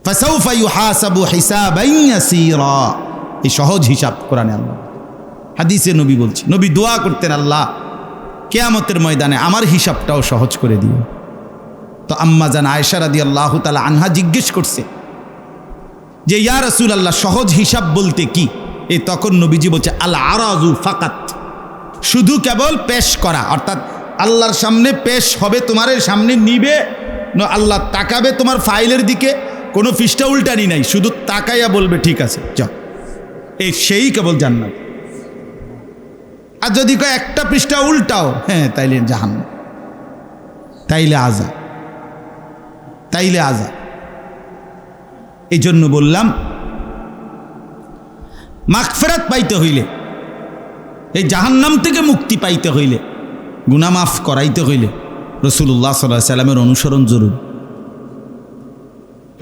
ফাসাউফা ইউহাসাবু হিসাবান ইয়াসিরা, এই সহজ হিসাব কোরআনে আল্লাহ, হাদিসে নবী বলছে, নবী দোয়া করতেন আল্লাহ কিয়ামতের ময়দানে আমার হিসাবটাও সহজ করে দিও। তো আম্মা জান আয়েশা রাদিয়াল্লাহু তাআলা আনহা জিজ্ঞেস করছে যে ইয়া রাসূলুল্লাহ সহজ হিসাব বলতে কি? এই তখন নবীজি বলছে আল আরাজু ফাকাত, শুধু কেবল পেশ করা, অর্থাৎ আল্লাহর সামনে পেশ হবে, তোমার সামনে নিবে, আল্লাহ তাকাবে তোমার ফাইলের দিকে, কোনো পৃষ্ঠা উল্টানি নাই, শুধু তাকাইয়া বলবে ঠিক আছে যাও, এই সেই কেবল জান্নাত। আর যদি কয় একটা পৃষ্ঠা উল্টাও, হ্যাঁ তাইলে জাহান্নাম, তাইলে আযাব, তাইলে আযাব। এই জন্য বললাম মাগফিরাত পাইতে হইলে, এই জাহান্নাম থেকে মুক্তি পাইতে হইলে, গুনাহ মাফ করাইতে হইলে রাসূলুল্লাহ সাল্লাল্লাহু আলাইহি সাল্লামের অনুসরণ জরুরি,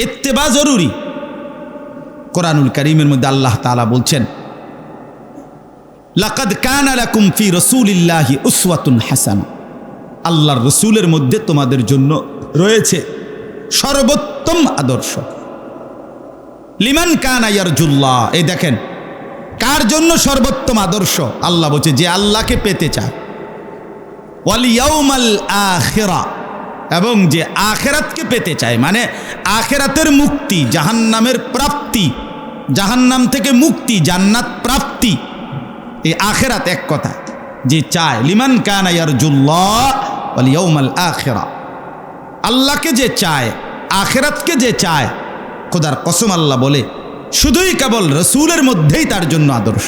ইত্তেবা জরুরি। কোরআনুল কারীমের মধ্যে আল্লাহ তাআলা বলছেন লাকাদ কানা লাকুম ফি রাসূলিল্লাহি উসওয়াতুন হাসানা, আল্লাহর রসুলের মধ্যে তোমাদের জন্য রয়েছে সর্বোত্তম আদর্শ। লিমান কানা ইয়ারজুল্লাহ, এই দেখেন কার জন্য সর্বোত্তম আদর্শ। আল্লাহ বলছে যে আল্লাহকে পেতে চায়, ওয়াল ইয়াউমাল আখিরা, এবং যে আখেরাতকে পেতে চায়, মানে আখেরাতের মুক্তি, জাহান্নামের প্রাপ্তি, জাহান্নাম থেকে মুক্তি, জান্নাত প্রাপ্তি, এই আখেরাত এক কথা যে চায়। লিমান কানা ইয়ারজুল্লাহ ওয়াল ইয়াউমাল আখিরা, আল্লাহকে যে চায়, আখেরাতকে যে চায়, খোদার কসম আল্লাহ বলে শুধুই কেবল রসুলের মধ্যেই তার জন্য আদর্শ।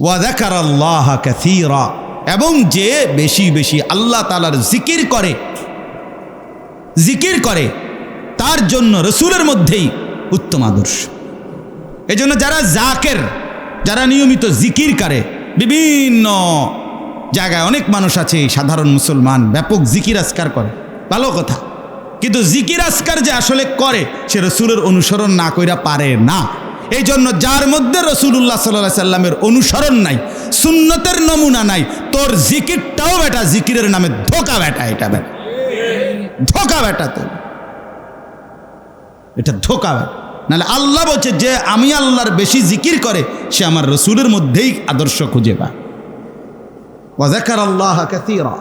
ওয়া যাকারাল্লাহ কাসীরা, এবং যে বেশি বেশি আল্লাহ তাআলার জিকির করে তার জন্য রসুলের মধ্যেই উত্তম আদর্শ। এজন্য যারা জাকের, যারা নিয়মিত জিকির করে, বিভিন্ন জায়গায় অনেক মানুষ আছে সাধারণ মুসলমান ব্যাপক জিকির আজকার করে, ভালো কথা, কিন্তু জিকির আজকার যে আসলে করে সে রসুলের অনুসরণ না কইরা পারে না। এই জন্য যার মধ্যে রসুল্লাহ সাল্লাল্লাহু আলাইহি সাল্লামের অনুসরণ নাই, সুন্নতের নমুনা নাই, তোর জিকিরটাও বেটা জিকিরের নামে ধোকা বেটা, এটা বেটা ধোকা বেটা, তো এটা ধোকা বেটা। নাহলে আল্লাহ বলছে যে আমি আল্লাহর বেশি জিকির করে সে আমার রসুলের মধ্যেই আদর্শ খুঁজে পায়। ওয়া যাকারাল্লাহ কাসীরা,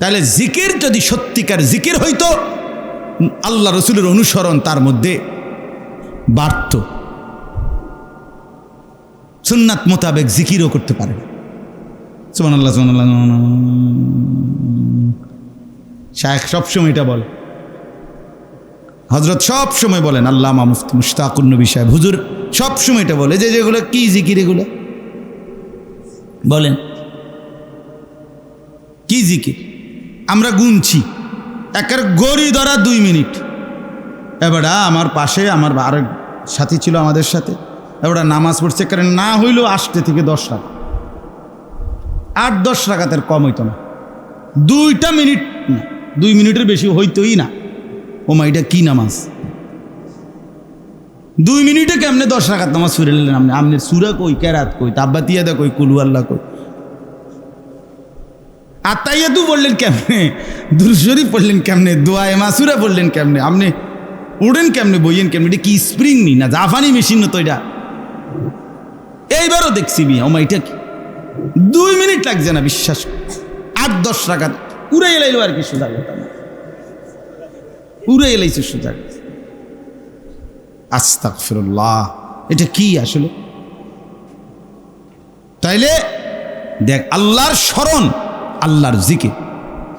তাহলে জিকির যদি সত্যিকার জিকির হইতো, আল্লাহ রসুলের অনুসরণ তার মধ্যে বাড়ত, সুন্নাত মোতাবেক জিকিরও করতে পারে। সুবহানাল্লাহ, সুবহানাল্লাহ। শায়েখ সবসময় এটা বলে, হযরত সব সময় বলেন, আল্লামা মুফতি মুশতাকুন নবী সাহেব হুজুর সব সময় এটা বলে যে যেগুলো কি জিকির, এগুলো বলেন কি জিকির। আমরা গুনছি, একের গড়ি ধরা 2 মিনিট। এবারে আমার পাশে আমার আরেক সাথী ছিল আমাদের সাথে, এবারে নামাজ পড়ছে, কারণ না হইলেও 8 থেকে 10 রাকাত, 8-10 রাকাতের কম হইতো না, 2 মিনিট না, 2 মিনিটের বেশি হইতোই না। ও মা, এটা কি নামাজ? 2 মিনিটে কেমনে 10 রাকাত নামাজ পড়ে নিলেন আপনি? আপনার সূরা কই, কেরাত কই, তাব্বাতিয়াদা কই, কুল আল্লাহ কই, আতাইয়াতু পড়লেন কেমনে, দুরূদ শরীফ পড়লেন কেমনে, দোয়ায়ে মাসুরা পড়লেন কেমনে, আপনি উড়েন কেমনে, বইয়েন কেমনে? এটা কি স্প্রিং নি না জাপানি মেশিন? তো এটা এইবারও দেখছি মিয়া, ওমা এটা কি 2 মিনিট লাগছে না, বিশ্বাস 8-10 রাকাত উড়ে এলাইলো আর কি, সোজা কথা না, উড়ে এলাইছে সোজা। আস্তাগফিরুল্লাহ, এটা কি আসলে? তাইলে দেখ, আল্লাহর স্মরণ, আল্লাহর জিকির,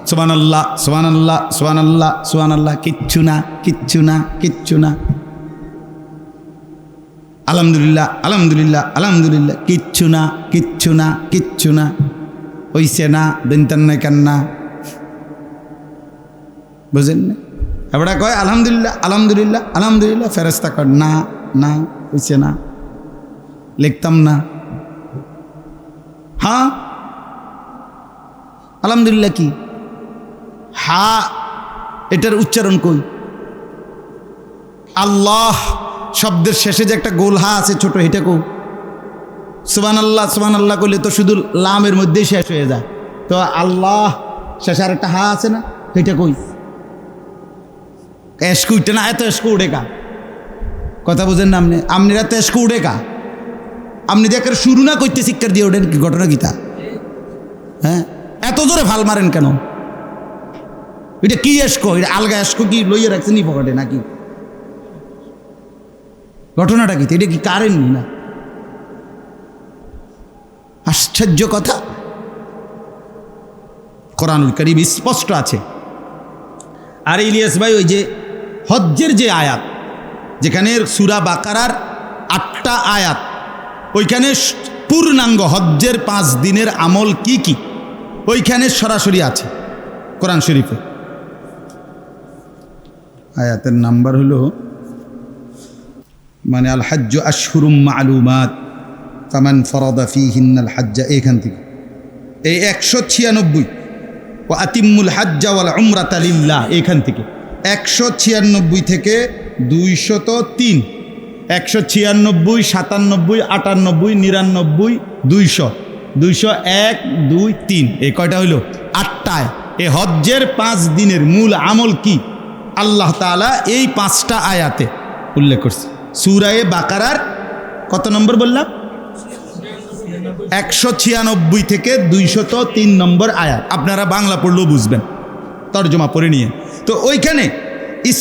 সুবহানাল্লাহ সুবহানাল্লাহ সুবহানাল্লাহ সুবহানাল্লাহ, কিচ্ছু না, কিচ্ছু না, কিচ্ছু না, আলহামদুলিল্লাহ আলহামদুলিল্লাহ আলহামদুলিল্লাহ, কিচ্ছু না, কিচ্ছু না, কিচ্ছু না, হইছে না, দিনতান নাই কান্না, বুঝেন না? এবার কয় আলহামদুলিল্লাহ আলহামদুলিল্লাহ আলহামদুলিল্লাহ, ফেরেশতা কয় না না, হইছে না, লিখতাম না। হ্যাঁ, আলহামদুলিল্লাহ কি? হা, এটার উচ্চারণ কই? আল্লাহ শব্দের শেষে যে একটা গোল হা আছে ছোট, এটা কই? সুবহানাল্লাহ সুবহানাল্লাহ কইলে তো শুধু লামের মধ্যেই শেষ হয়ে যায়, তো আল্লাহ শেষে আর একটা হা আছে না, এটা কই? এসকু উঠে না, এত এসকু উঠে কা? কথা বুঝেন না আপনি? আপনিরা তো এসকু উঠে কা? আপনি দেখার শুরু না করতে শিক্ষার দিয়ে ওঠেন, ঘটনা গীতা। হ্যাঁ, এত জোরে ফাল মারেন কেন? এটা কি এসকো? এটা আলগা এসকো কি লইয়ে রাখছেন নি পকেটে নাকি? ঘটনাটা কি? এটা কি কারেন্ট না? আশ্চর্য কথা, কোরআনুল কারীম স্পষ্ট আছে। আর ইলিয়াস ভাই, ওই যে হজ্জের যে আয়াত, যেখানে সূরা বাকারার 8টা আয়াত, ওইখানে পূর্ণাঙ্গ হজ্জের 5 দিনের আমল কি কি ওইখানে সরাসরি আছে কোরআন শরীফে। আয়াতের নাম্বার হলো, মানে আল হজ্জ আশহুরুম মা'লুমাত ফামান ফারাদা ফীহিন্নাল হজ্জ, এইখান থেকে এই 196, ও আতিম্মুল হজ্জ ওয়াল উমরাতা লিল্লাহ, এইখান থেকে 196 থেকে 203, 196, 97, 98, 99, 200, 201, 2, 3, এই কয়টা হইল? 8টায়। এই হজ্জের 5 দিনের মূল আমল কি আল্লাহ তাআলা এই 5টা আয়াতে উল্লেখ করছে। সূরা বাকারার কত নম্বর বললাম? 196 থেকে 203 নম্বর আয়াত। আপনারা বাংলা পড়লেও বুঝবেন, তর্জমা পড়ে নিয়ে। তো ওইখানে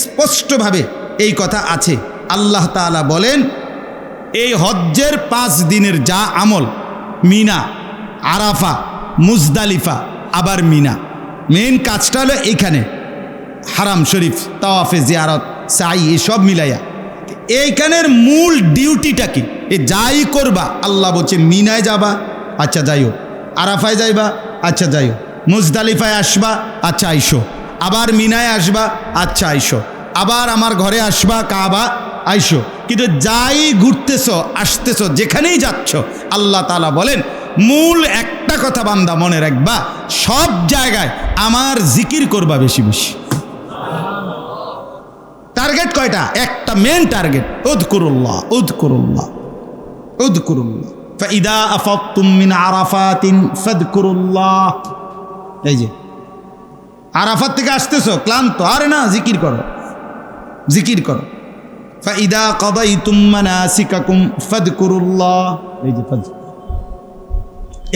স্পষ্টভাবে এই কথা আছে। আল্লাহ তাআলা বলেন এই হজ্জের 5 দিনের যা আমল, মিনা, আরাফা, মুজদালিফা, আবার মিনা, মেন কাজটা হলো এইখানে হারাম শরীফ, তাওয়াফে জিয়ারত, সাই, এসব মিলাইয়া এইখানের মূল ডিউটিটা কি? এ যাই করবা আল্লাহ বলছে মিনায় যাবা, আচ্ছা যাইও, আরাফায় যাইবা, আচ্ছা যাইও, মুজদালিফায় আসবা, আচ্ছা আইসো, আবার মিনায় আসবা, আচ্ছা আইসো, আবার আমার ঘরে আসবা, কাবা আইসো। কিন্তু যাই ঘুরতেছো আসতেছো যেখানেই যাচ্ছ আল্লাহ তাআলা বলেন মূল একটা কথা বান্দা মনে রাখবা, সব জায়গায় আমার জিকির করবা বেশি বেশি। টার্গেট কয়টা? একটা মেন টার্গেট, উযকুরুল্লাহ উযকুরুল্লাহ উযকুরুল্লাহ ফাইদা আফাদতুম মিন আরাফাতিন ফাযকুরুল্লাহ। এই যে আরাফাত থেকে আসতেছো ক্লান্ত, আরে না, জিকির করো, জিকির করো। ফাইদা কাদাইতুম মানাসিকাকুম ফাযকুরুল্লাহ। এই যে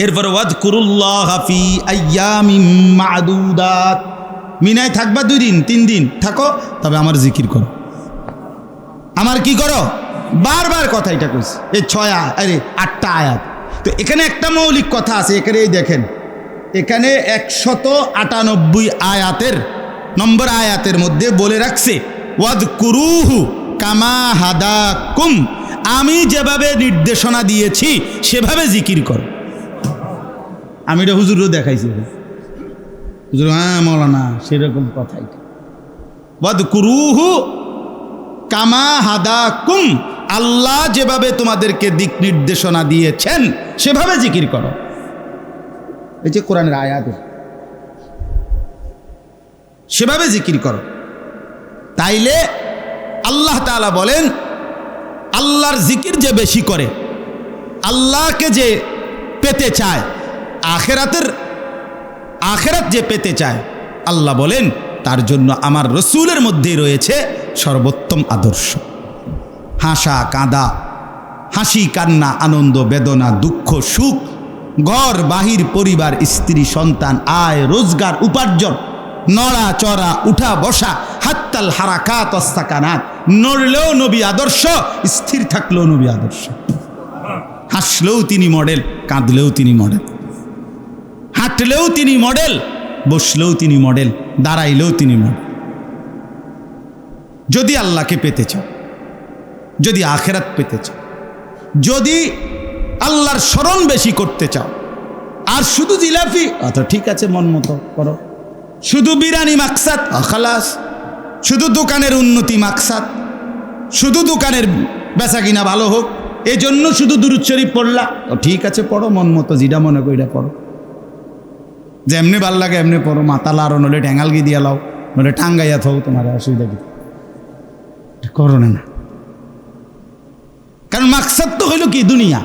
এরপর ওয়াযকুরুল্লাহ ফি আইয়ামিম মা'দুদাত। মিনায় থাকবা 2 দিন 3 দিন থাকো, তবে আমার জিকির করো, আমার কি করো, বারবার কথা এটা কইছি। এই 8টা আয়াত। তো এখানে একটা মৌলিক কথা আছে, এখানে এই দেখেন, এখানে 198 আয়াতের নম্বর আয়াতের মধ্যে বলে রাখছে ওয়াযকুরুহু কামা হাদাকুম, আমি যেভাবে নির্দেশনা দিয়েছি সেভাবে জিকির করো। আমি এটা হুজুরও দেখাইছি, হুজুর হ্যাঁ মৌলানা সেরকম কথাই। ওয়াযকুরুহু কামা হাদাকুম, আল্লাহ যেভাবে তোমাদেরকে দিক নির্দেশনা দিয়েছেন সেভাবে জিকির করো। এই যে কোরআনের আয়াত, সেভাবে জিকির করো। তাইলে আল্লাহ তাআলা বলেন আল্লাহর জিকির যে বেশি করে, আল্লাহকে যে পেতে চায়, আখেরাত যে পেতে চায়, আল্লাহ বলেন তার জন্য আমার রসুলের মধ্যে রয়েছে সর্বোত্তম আদর্শ। হাসা কাঁদা, হাসি কান্না, আনন্দ বেদনা, দুঃখ সুখ, ঘর বাহির, পরিবার, স্ত্রী সন্তান, আয় রোজগার, উপার্জন, নড়া চড়া, উঠা বসা, হাত্তাল হারাকাত ওয়াসসাকানাত, নড়লেও নবী আদর্শ, স্থির থাকলেও নবী আদর্শ। হাসলেও তিনি মডেল, কাঁদলেও তিনি মডেল, হাঁটলেও তিনি মডেল, বসলেও তিনি মডেল, দাঁড়াইলেও তিনি মডেল। যদি আল্লাহকে পেতে চাও, যদি আখেরাত পেতে চাও, যদি আল্লাহর স্মরণ বেশি করতে চাও, আর শুধু জিলাপি অত ঠিক আছে মন মতো করো, শুধু বিরানি মাকসাদ খালাস, শুধু দোকানের উন্নতি মাকসাদ, শুধু দোকানের বেচা কিনা ভালো হোক, এই জন্য শুধু দুরূদ শরীফ পড়লা, ও ঠিক আছে পড়ো, মন মতো যেটা মনে কইরা পড়ো, যেমনি ভাল লাগে এমনি পড়ো, মাথা লাড়ো, নলে ঠ্যাঙ্গালগি দিয়া লাও, নলে টাঙ্গাইয়া থাও, তোমার অসুবিধা কি? করো না। কারণ মাকসাদ তো হইল কি দুনিয়া,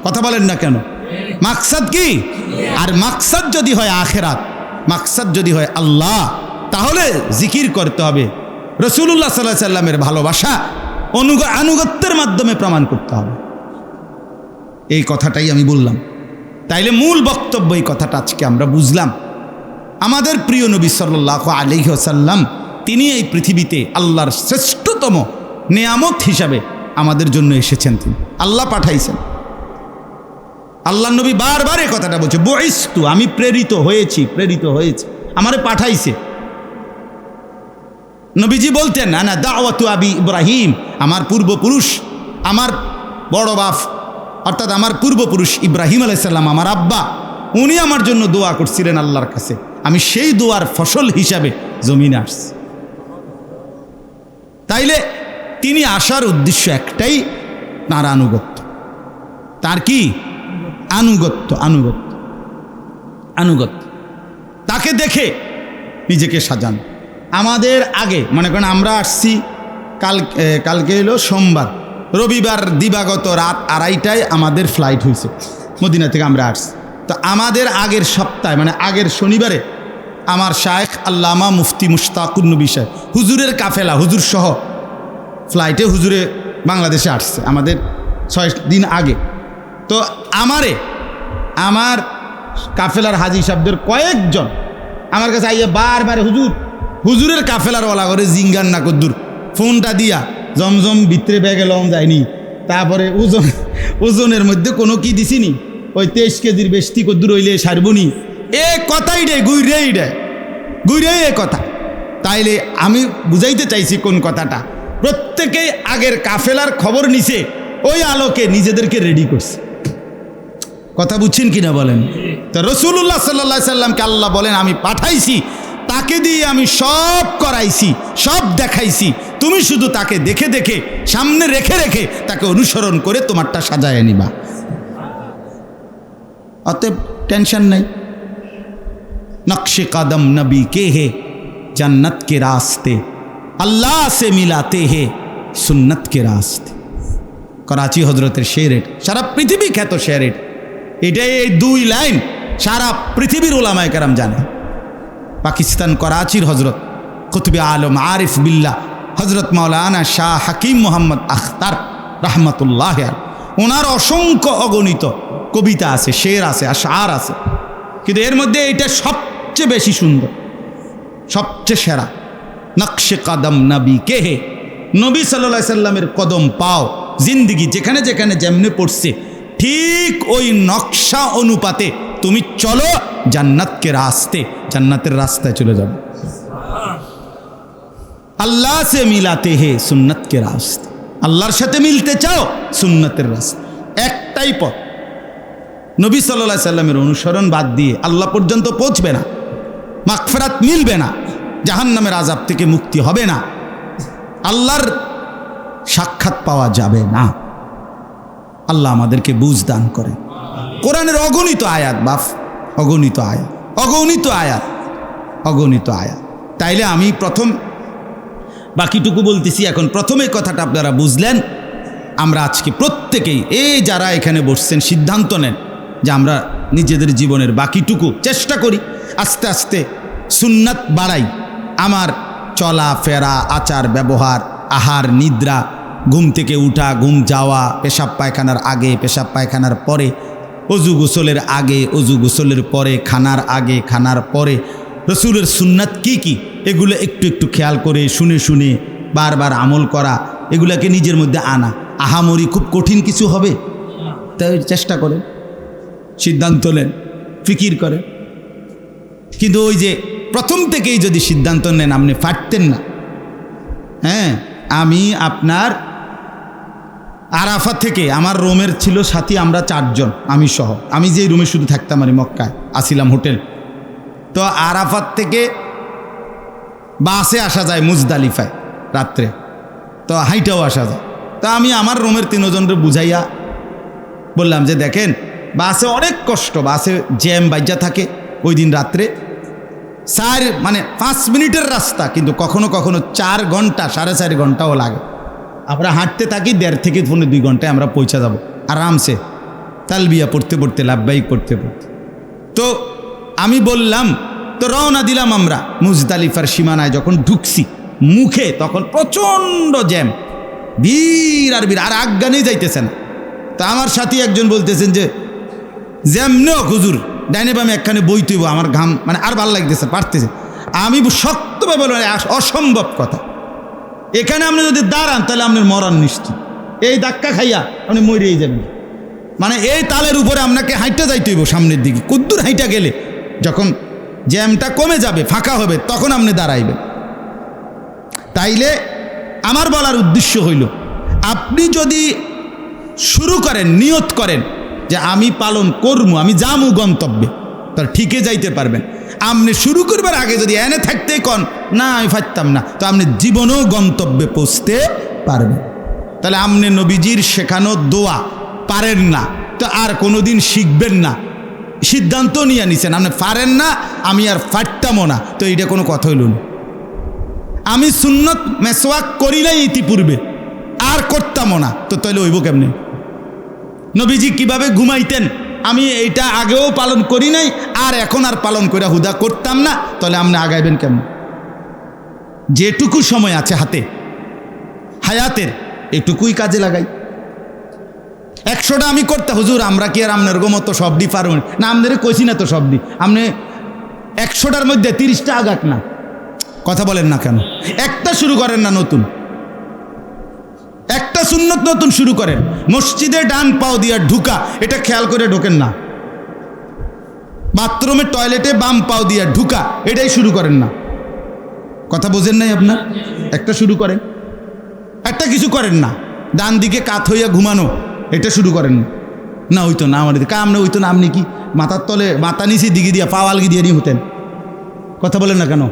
কথা বলেন না কেন? মাকসাদ কি? আর মাকসাদ যদি হয় আখেরাত, মাকসাদ যদি হয় আল্লাহ, তাহলে জিকির করতে হবে, রাসূলুল্লাহ সাল্লাল্লাহু আলাইহি সাল্লামের ভালোবাসা আনুগত্যের মাধ্যমে প্রমাণ করতে হবে। এই কথাটাই আমি বললাম। তাইলে মূল বক্তব্য এই কথাটা আজকে আমরা বুঝলাম। আমাদের প্রিয় নবী সাল্লাল্লাহু আলাইহি ওয়াসাল্লাম তিনি এই পৃথিবীতে আল্লাহর শ্রেষ্ঠতম নেয়ামত হিসাবে আমাদের জন্য এসেছেন, তিনি আল্লাহ পাঠাইছেন। আল্লাহ নবী বারবার এই কথাটা বলছে, বুইস্তু, আমি প্রেরিত হয়েছি, প্রেরিত হয়েছে, আমারে পাঠাইছে। নবীজি বলতেন আনা দাওয়াতু আবি ইব্রাহিম, আমার পূর্বপুরুষ, আমার বড় বাপ অর্থাৎ আমার পূর্বপুরুষ ইব্রাহিম আলাইহিস সালাম, আমার আব্বা, উনি আমার জন্য দোয়া করছিলেন আল্লাহর কাছে, আমি সেই দোয়ার ফসল হিসাবে জমিনে আসছি। তাইলে তিনি আসার উদ্দেশ্য একটাই, তার আনুগত্য। তার কি? আনুগত্য, আনুগত্য, আনুগত্য। তাকে দেখে নিজেকে সাজান। আমাদের আগে মনে করেন আমরা আসছি কালকে হলো সোমবার, রবিবার দিবাগত রাত 2:30টায় আমাদের ফ্লাইট হয়েছে মদিনা থেকে, আমরা আসছি। তো আমাদের আগের সপ্তাহে মানে আগের শনিবারে আমার শায়েখ আল্লামা মুফতি মুশতাকুর নবী সাহেব, হুজুরের কাফেলা, হুজুর সহ ফ্লাইটে হুজুরে বাংলাদেশে আসছে আমাদের 6 দিন আগে। তো আমার কাফেলার হাজি সাহেবদের কয়েকজন আমার কাছে আইয়া বারবার হুজুরের কাফেলার ওলা করে জিঙ্গান না কদ্দুর ফোনটা দিয়া জমজম ভিতরে ব্যাগে লম যায়নি, তারপরে ওজনের মধ্যে কোনো কি দিছিনি, ওই 23 কেজির বেশি কদ্দুর হইলে সারবনি, এ কথাই রে গুইরে এ কথা। তাইলে আমি বুঝাইতে চাইছি কোন কথাটা, প্রত্যেকেই আগের কাফেলার খবর নিছে, ওই আলোকে নিজেদেরকে রেডি করছে। কথা বুঝছেন কিনা বলেন? তো রাসূলুল্লাহ সাল্লাল্লাহু আলাইহি সাল্লামকে আল্লাহ বলেন আমি পাঠাইছি, তাকে দিয়ে আমি সব করাইছি, সব দেখাইছি, তুমি শুধু তাকে দেখে দেখে সামনে রেখে রেখে তাকে অনুসরণ করে তোমারটা সাজায় নিবা। অতএব টেনশন নাই। নকশে কদম নবী কে হে जन्नत के रास्ते, अल्लाह से मिलाते हैं सुन्नत के रास्ते। कराची हजरतेर शेर, सारा पृथिवी ख्यात शेर, एटाई এই 2 লাইন সারা পৃথিবীর উলামায়ে কেরাম জানে। পাকিস্তান कराचीर हजरत कुतुब आलम आरिफ बिल्ला हजरत मौलाना शाह हकीम मोहम्मद अख्तर रहमतुल्लाह ওনার অসংখ্য অগণিত কবিতা আছে, শের আছে, আশআর আছে, কিন্তু এর মধ্যে এটা সবচেয়ে বেশি সুন্দর, সবচেয়ে সেরা। নকশে কদম নবী কে হে, নবী সাল্লাল্লাহু আলাইহি সাল্লামের কদম পাও, জিন্দেগি যেখানে যেখানে যেমনে পড়ছে ঠিক ওই নকশা অনুপাতে তুমি চলো, জান্নাতকে রাস্তে, জান্নাতের রাস্তায় চলে যাবে। আল্লাহ সে মিলাতে হে সুন্নত কে রাস্তে, আল্লাহর সাথে মিলতে চাও, সুন্নতের রাস্তা। একটাই পথ, নবী সাল্লাল্লাহু আলাইহি সাল্লামের অনুসরণ বাদ দিয়ে আল্লাহ পর্যন্ত পৌঁছবে না, মাগফিরাত মিলবে না, জাহান্নামের আযাব থেকে মুক্তি হবে না, আল্লাহর সাক্ষাৎ পাওয়া যাবে না। আল্লাহ আমাদেরকে বুঝ দান করে। কোরআনের অগণিত আয়াত, বাপ অগণিত আয়াত, অগণিত আয়াত, অগণিত আয়াত। তাইলে আমি প্রথম বাকিটুকু বলতেছি, এখন প্রথমে কথাটা আপনারা বুঝলেন। আমরা আজকে প্রত্যেকেই এই যারা এখানে বসছেন সিদ্ধান্ত নেন যে আমরা নিজেদের জীবনের বাকিটুকু চেষ্টা করি আস্তে আস্তে সুন্নাত বাড়াই। আমার চলা ফেরা, আচার ব্যবহার, আহার নিদ্রা, ঘুম থেকে উঠা, ঘুম যাওয়া, পেশাব পায়খানার আগে, পেশাব পায়খানার পরে, অজু গোসলের আগে, অজু গোসলের পরে, খানার আগে, খানার পরে, রসুলের সুন্নাত কি কি এগুলো একটু একটু খেয়াল করে শুনে শুনে বারবার আমল করা, এগুলাকে নিজের মধ্যে আনা। আহামরি খুব কঠিন কিছু হবে, তাই চেষ্টা করেন, সিদ্ধান্ত নেন, ফিকির করেন। কিন্তু ওই যে প্রথম থেকেই যদি সিদ্ধান্ত নেন আপনি পারতেন না। হ্যাঁ, আমি আপনার আরাফাত থেকে, আমার রুমের ছিল সাথী, আমরা 4 জন, আমি সহ, আমি যেই রুমে শুধু থাকতাম আর মক্কায় আসিলাম হোটেল, তো আরাফাত থেকে বাসে আসা যায় মুজদালিফায় রাত্রে, তো হাইটাও আসা যায়। তো আমি আমার রুমের 3 জনকে বুঝাইয়া বললাম যে দেখেন বাসে অনেক কষ্ট, বাসে জ্যাম বাজ্যা থাকে, ওই দিন রাত্রে 5 মিনিটের রাস্তা, কিন্তু কখনো কখনো 4 ঘন্টা 4.5 ঘন্টাও লাগে। আমরা হাঁটতে থাকি 1.5 থেকে 2 ঘন্টায় আমরা পৌঁছে যাব আরামসে, তালবিয়া পড়তে পড়তে, লাব্বাইক পড়তে পড়তে। তো আমি বললাম, তো রওনা দিলাম আমরা মুজদালিফার সীমানায়। যখন ঢুকছি মুখে তখন প্রচণ্ড জ্যাম, ভিড় আর ভিড়, আর আজ্ঞানেই যাইতেছে না। তা আমার সাথী একজন বলতেছেন যে জ্যামনে হুজুর ডাইনে বামে একখানে বই তুইব, আমার ঘাম আর ভাল লাগতেছে, পারতেছে। আমি শক্তভাবে বললাম অসম্ভব কথা, এখানে আপনি যদি দাঁড়ান তাহলে আপনার মরণ নিশ্চিত, এই ধাক্কা খাইয়া আপনি মরেই যাবেন। এই তালের উপরে আপনাকে হাইটা যাইতে হইব সামনের দিকে, কুদ্দুর হাইটা গেলে যখন জ্যামটা কমে যাবে, ফাঁকা হবে, তখন আপনি দাঁড়াইবেন। তাইলে আমার বলার উদ্দেশ্য হইল, আপনি যদি শুরু করেন, নিয়ত করেন যে আমি পালন করবো, আমি যামু গন্তব্যে, তার ঠিকই যাইতে পারবেন। আপনি শুরু করবার আগে যদি এনে থাকতে কন না আমি পারতাম না, তো আপনি জীবনেও গন্তব্যে পৌঁছতে পারবেন। তাহলে আপনি নবীজির শেখানো দোয়া পারেন না, তো আর কোনোদিন শিখবেন না। সিদ্ধান্ত নিয়ে নিছেন আপনি পারেন না, আমি আর পারতামও না, তো এইটা কোনো কথা হইল না। আমি সুন্নত মেসওয়াক করিলাই ইতিপূর্বে, আর করতামও না, তো তাহলে হইব কেমনে? নবীজি কিভাবে ঘুমাইতেন আমি এইটা আগেও পালন করি নাই আর এখন আর পালন করে হুদা করতাম না, তাহলে আপনি আগাইবেন কেন? যেটুকু সময় আছে হাতে হায়াতের এটুকুই কাজে লাগাই। 100টা আমি করতে, হুজুর আমরা কি আর আপনার মতো সবডি পারবেন না? আপনাদের কইছি না তো সবডি, আপনি 100টার মধ্যে 30টা আগাক না, কথা বলেন না কেন? একটা শুরু করেন না, নতুন একটা সুন্নত নতুন শুরু করেন। মসজিদে ডান পাও দিয়া ঢুকা, এটা খেয়াল করে ঢোকেন না। বাথরুমে টয়লেটে বাম পাও দিয়া ঢুকা, এটাই শুরু করেন না। কথা বোঝেন নাই আপনার? একটা শুরু করেন, একটা কিছু করেন না। ডান দিকে কাত হইয়া ঘুমানো, এটা শুরু করেন না। না হইতো না, আমার কামনে হইতো না। আপনি কি মাথার তলে মাথা নিচে দিকে দিয়া পাওয়ালগি দিয়ে নিয়ে হতেন? কথা বলেন না কেন?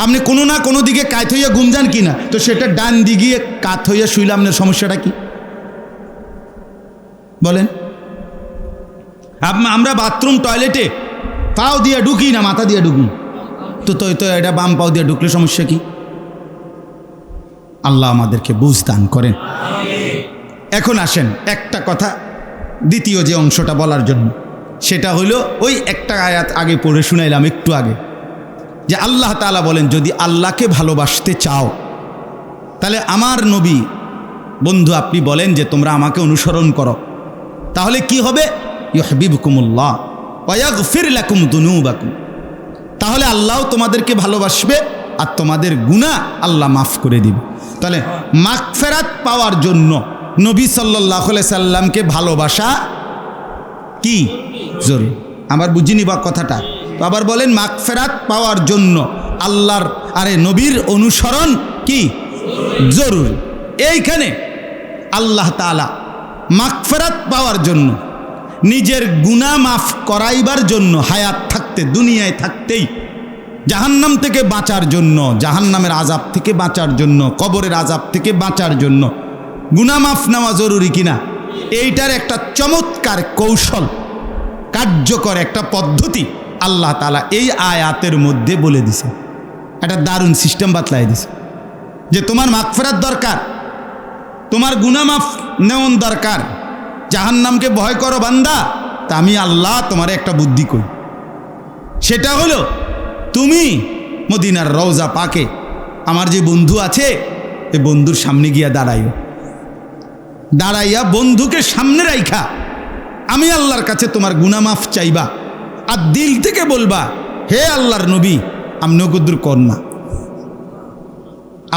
আপনি কোনো না কোনো দিকে কাত হইয়া ঘুম যান কি না, তো সেটা ডান দিকে কাত হইয়া শুইলে আপনার সমস্যাটা কি বলেন? আমরা বাথরুম টয়লেটে পাও দিয়া ঢুকি না মাথা দিয়া ঢুকি, তো এটা বাম পাও দিয়া ঢুকলে সমস্যা কি? আল্লাহ আমাদেরকে বুঝ দান করেন। এখন আসেন একটা কথা দ্বিতীয় যে অংশটা বলার জন্য, সেটা হইল ওই একটা আয়াত আগে পড়ে শুনাইলাম একটু আগে, যে আল্লাহ তাআলা বলেন যদি আল্লাহকে ভালোবাসতে চাও তাহলে আমার নবী বন্ধু আপনি বলেন যে তোমরা আমাকে অনুসরণ করো, তাহলে কি হবে? ইউহিব্বুকুমুল্লাহ ওয়া ইয়াগফির লাকুম যুনুবাকুম, তাহলে আল্লাহ তোমাদেরকে ভালোবাসবে আর তোমাদের গুনাহ আল্লাহ মাফ করে দিবে। তাহলে মাগফিরাত পাওয়ার জন্য নবী সাল্লাল্লাহু আলাইহি সাল্লামকে ভালোবাসা কি জরুরি? আমার বুঝিনি বা কথাটা, তো আবার বলেন মাগফিরাত পাওয়ার জন্য আল্লাহর নবীর অনুসরণ কি জরুরি। এইখানে আল্লাহ তাআলা মাগফিরাত পাওয়ার জন্য, নিজের গুনাহ মাফ করাইবার জন্য হায়াত থাকতে, দুনিয়ায় থাকতেই জাহান্নাম থেকে বাঁচার জন্য, জাহান্নামের আযাব থেকে বাঁচার জন্য, কবরের আযাব থেকে বাঁচার জন্য গুনাহ মাফ নেওয়া জরুরি কিনা, এইটার একটা চমৎকার কৌশল, কার্যকর একটা পদ্ধতি আল্লাহ তাআলা এই আয়াতের মধ্যে বলে দিছে। একটা দারুণ সিস্টেম বাতলাই দিছে যে তোমার মাগফিরাত দরকার, তোমার গুনাহ মাফ নেওয়ার দরকার, জাহান্নামকে ভয় করো বান্দা, তা আমি আল্লাহ তোমার একটা বুদ্ধি কই। সেটা হলো তুমি মদিনার রওজা পাকে আমার যে বন্ধু আছে, এই বন্ধুর সামনে গিয়া দাঁড়াইয়া বন্ধুকে সামনে রাইখা আমি আল্লাহর কাছে তোমার গুনাহ মাফ চাইবা, আর দিল থেকে বলবা হে আল্লাহর নবী আমনে কুদ্দুর কর না।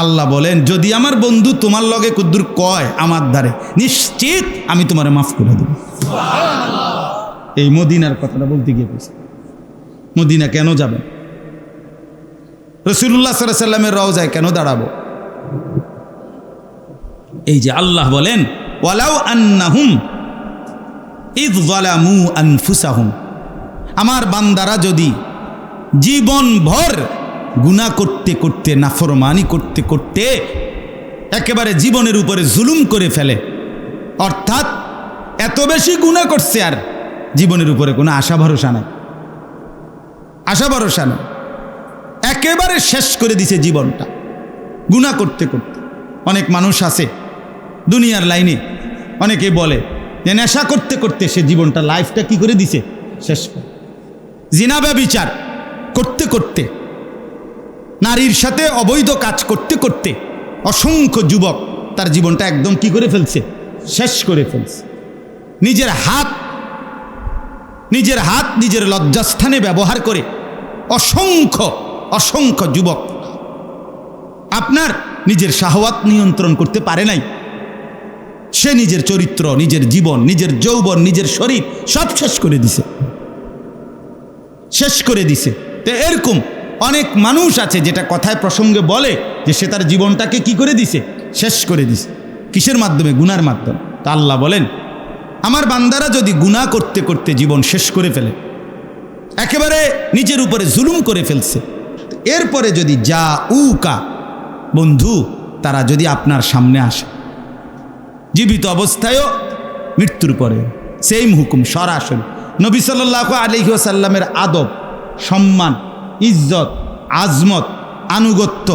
আল্লাহ বলেন যদি আমার বন্ধু তোমার লগে কুদ্দুর কয় আমার দ্বারে, নিশ্চিত আমি তোমারে মাফ করে দেব। এই মদিনার কথাটা বলতে গিয়ে বলছি। মদিনা কেন যাবেন? রাসূলুল্লাহ সাল্লাল্লাহু আলাইহি সাল্লামের রওজায় কেন দাঁড়াবো? এই যে আল্লাহ বলেন ওয়ালাউ আন্নাহুম ইয যালামু আনফুসাহুম, আমার বান্দারা যদি জীবনভর গুনাহ করতে করতে, নাফরমানি করতে করতে একেবারে জীবনের উপরে জুলুম করে ফেলে, অর্থাৎ এত বেশি গুনাহ করছে আর জীবনের উপরে কোনো আশা ভরসা নাই, আশা ভরসা নাই, একেবারে শেষ করে দিছে জীবনটা গুনাহ করতে করতে। অনেক মানুষ আছে দুনিয়ার লাইনে, অনেকে বলে যে নেশা করতে করতে সে জীবনটা, লাইফটা কি করে দিছে, শেষ করে। জিনা ব্যভিচার করতে করতে, নারীর সাথে অবৈধ কাজ করতে করতে অসংখ্য যুবক তার জীবনটা একদম কি করে ফেলছে, শেষ করে ফেলছে। নিজের হাত নিজের লজ্জাস্থানে ব্যবহার করে অসংখ্য যুবক আপনার নিজের শাহওয়াত নিয়ন্ত্রণ করতে পারে নাই, সে নিজের চরিত্র, নিজের জীবন, নিজের যৌবন, নিজের শরীর সব শেষ করে দিছে। তো এরকম অনেক মানুষ আছে যেটা কথায় প্রসঙ্গে বলে যে সে তার জীবনটাকে কি করে দিছে, শেষ করে দিছে। কিসের মাধ্যমে? গুনার মাধ্যমে। তা আল্লাহ বলেন আমার বান্দারা যদি গুনাহ করতে করতে জীবন শেষ করে ফেলে, একেবারে নিজের উপরে জুলুম করে ফেলছে, এরপরে যদি জাউকা বন্ধু তারা যদি আপনার সামনে আসে, জীবিত অবস্থায়ও মৃত্যুর পরে, সেম হুকুম সরাসরি। নবী সাল্লাল্লাহু আলাইহি ওয়াসাল্লামের আদব, সম্মান, ইজ্জত, আজমত, আনুগত্য,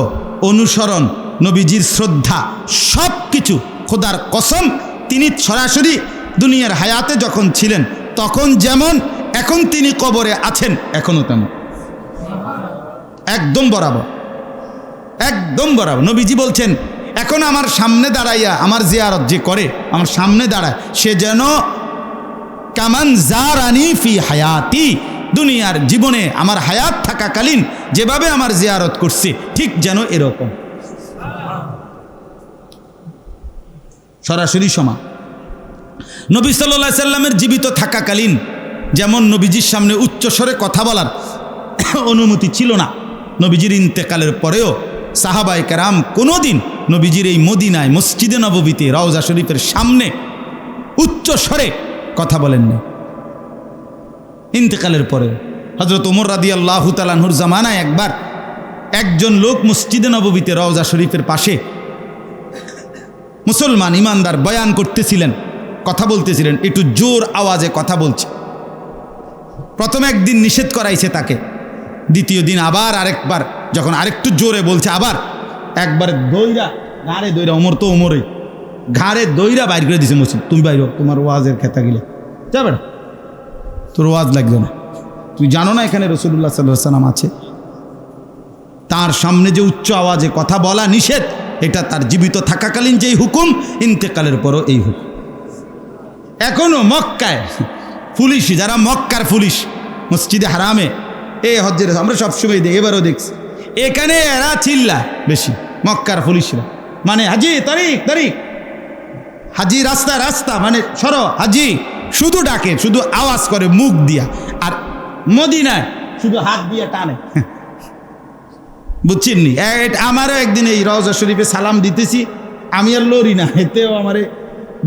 অনুসরণ, নবীজির শ্রদ্ধা, সব কিছু খোদার কসম তিনি সরাসরি দুনিয়ার হায়াতে যখন ছিলেন তখন যেমন এখন তিনি কবরে আছেন এখনো তেমন, একদম বরাবর, একদম বরাবর। নবীজি বলছেন এখন আমার সামনে দাঁড়াইয়া আমার জিয়ারত যে করে, আমার সামনে দাঁড়ায়, সে যেন কামান জারানি ফি হায়াতি, দুনিয়ার জীবনে আমার হায়াত থাকাকালীন যেভাবে আমার জিয়ারত করছে ঠিক যেন এরকম সরাসরি সমান। নবী সাল্লাল্লাহু আলাইহি সাল্লামের জীবিত থাকাকালীন যেমন নবীজির সামনে উচ্চস্বরে কথা বলার অনুমতি ছিল না, নবীজির ইন্তেকালের পরেও সাহাবায়ে কেরাম কোনোদিন নবীজির এই মদিনায় মসজিদে নববীতে রওজা শরীফের সামনে উচ্চস্বরে কথা বলেননি। ইন্তেকালের পরে হযরত ওমর রাদিয়াল্লাহু তাআলা আনহুর জামানায় একবার একজন লোক মসজিদে নববীতে রওজা শরীফের পাশে মুসলমান ইমানদার বয়ান করতেছিলেন, কথা বলতেছিলেন, একটু জোর আওয়াজে কথা বলছে। প্রথম একদিন নিষেধ করাইছে তাকে, দ্বিতীয় দিন আবার আরেকবার যখন আরেকটু জোরে বলছে, আবার একবার দইরা ঘাড়ে দইরা, ওমর তো ওমরই, ঘাড়ে দইরা বাইর করে দিছে মসজিদ, তুমি বাইর, তোমার ওয়াজের খেতা গেলে যাবে না, তোর ওয়াজ লাগবে না, তুই জানো না এখানে রাসূলুল্লাহ সাল্লাল্লাহু আলাইহি ওয়াসাল্লাম আছে। তার সামনে যে উচ্চ আওয়াজে কথা বলা নিষেধ, এটা তার জীবিত থাকাকালীন যেই হুকুম, ইন্তেকালের পরও এই হুকুম। এখনো মক্কায় পুলিশ, যারা মক্কার পুলিশ মসজিদে হারামে এই হজ্জের, আমরা সবসময় দেখি, এবারও দেখছি, এখানে এরা চিল্লা বেশি মক্কার পুলিশরা, মানে হাজি তারিক তারিক, হাজি রাস্তা রাস্তা, মানে সরো হাজি, শুধু ডাকে, শুধু আওয়াজ করে মুখ দিয়া, আর মদিনায় শুধু হাত দিয়ে টানে। বুঝছেন নি? আমারও একদিন এই রওজা শরীফে সালাম দিতেছি, আমি আর লড়ি না, এতেও আমারে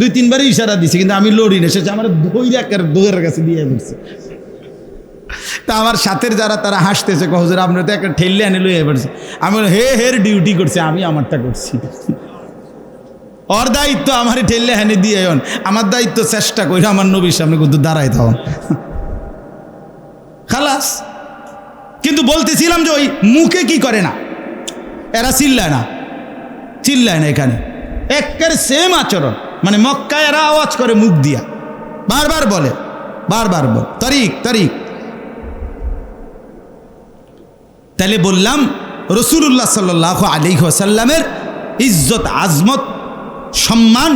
2-3বারই ইশারা দিছে, কিন্তু আমি লড়ি না, সেটা আমার দৌড়ের কাছে দিয়ে পড়ছে। তা আমার সাথের যারা তারা হাসতেছে, হুজুর আপনার তো একটা ঠেললে আনে লইয়া পড়ছে। আমি বলি হের ডিউটি করছে, আমি আমারটা করছি, ওর দায়িত্ব আমার ঠেললে হানে দিয়ে, আমার দায়িত্ব চেষ্টা করি আমার নবীর সামনে কিন্তু দাঁড়াই তখন খালাস। কিন্তু বলতেছিলাম যে ওই মুখে কি করে না, এরা চিল্লায় না, চিল্লায় না, এখানে একের সেম আচরণ, মানে মক্কায় এরা আওয়াজ করে মুখ দিয়া, বারবার বলে, বারবার বল তারিক তারিক। তাহলে বললাম রাসূলুল্লাহ সাল্লাল্লাহু আলাইহি ওয়াসাল্লামের ইজ্জত আজমত সম্মান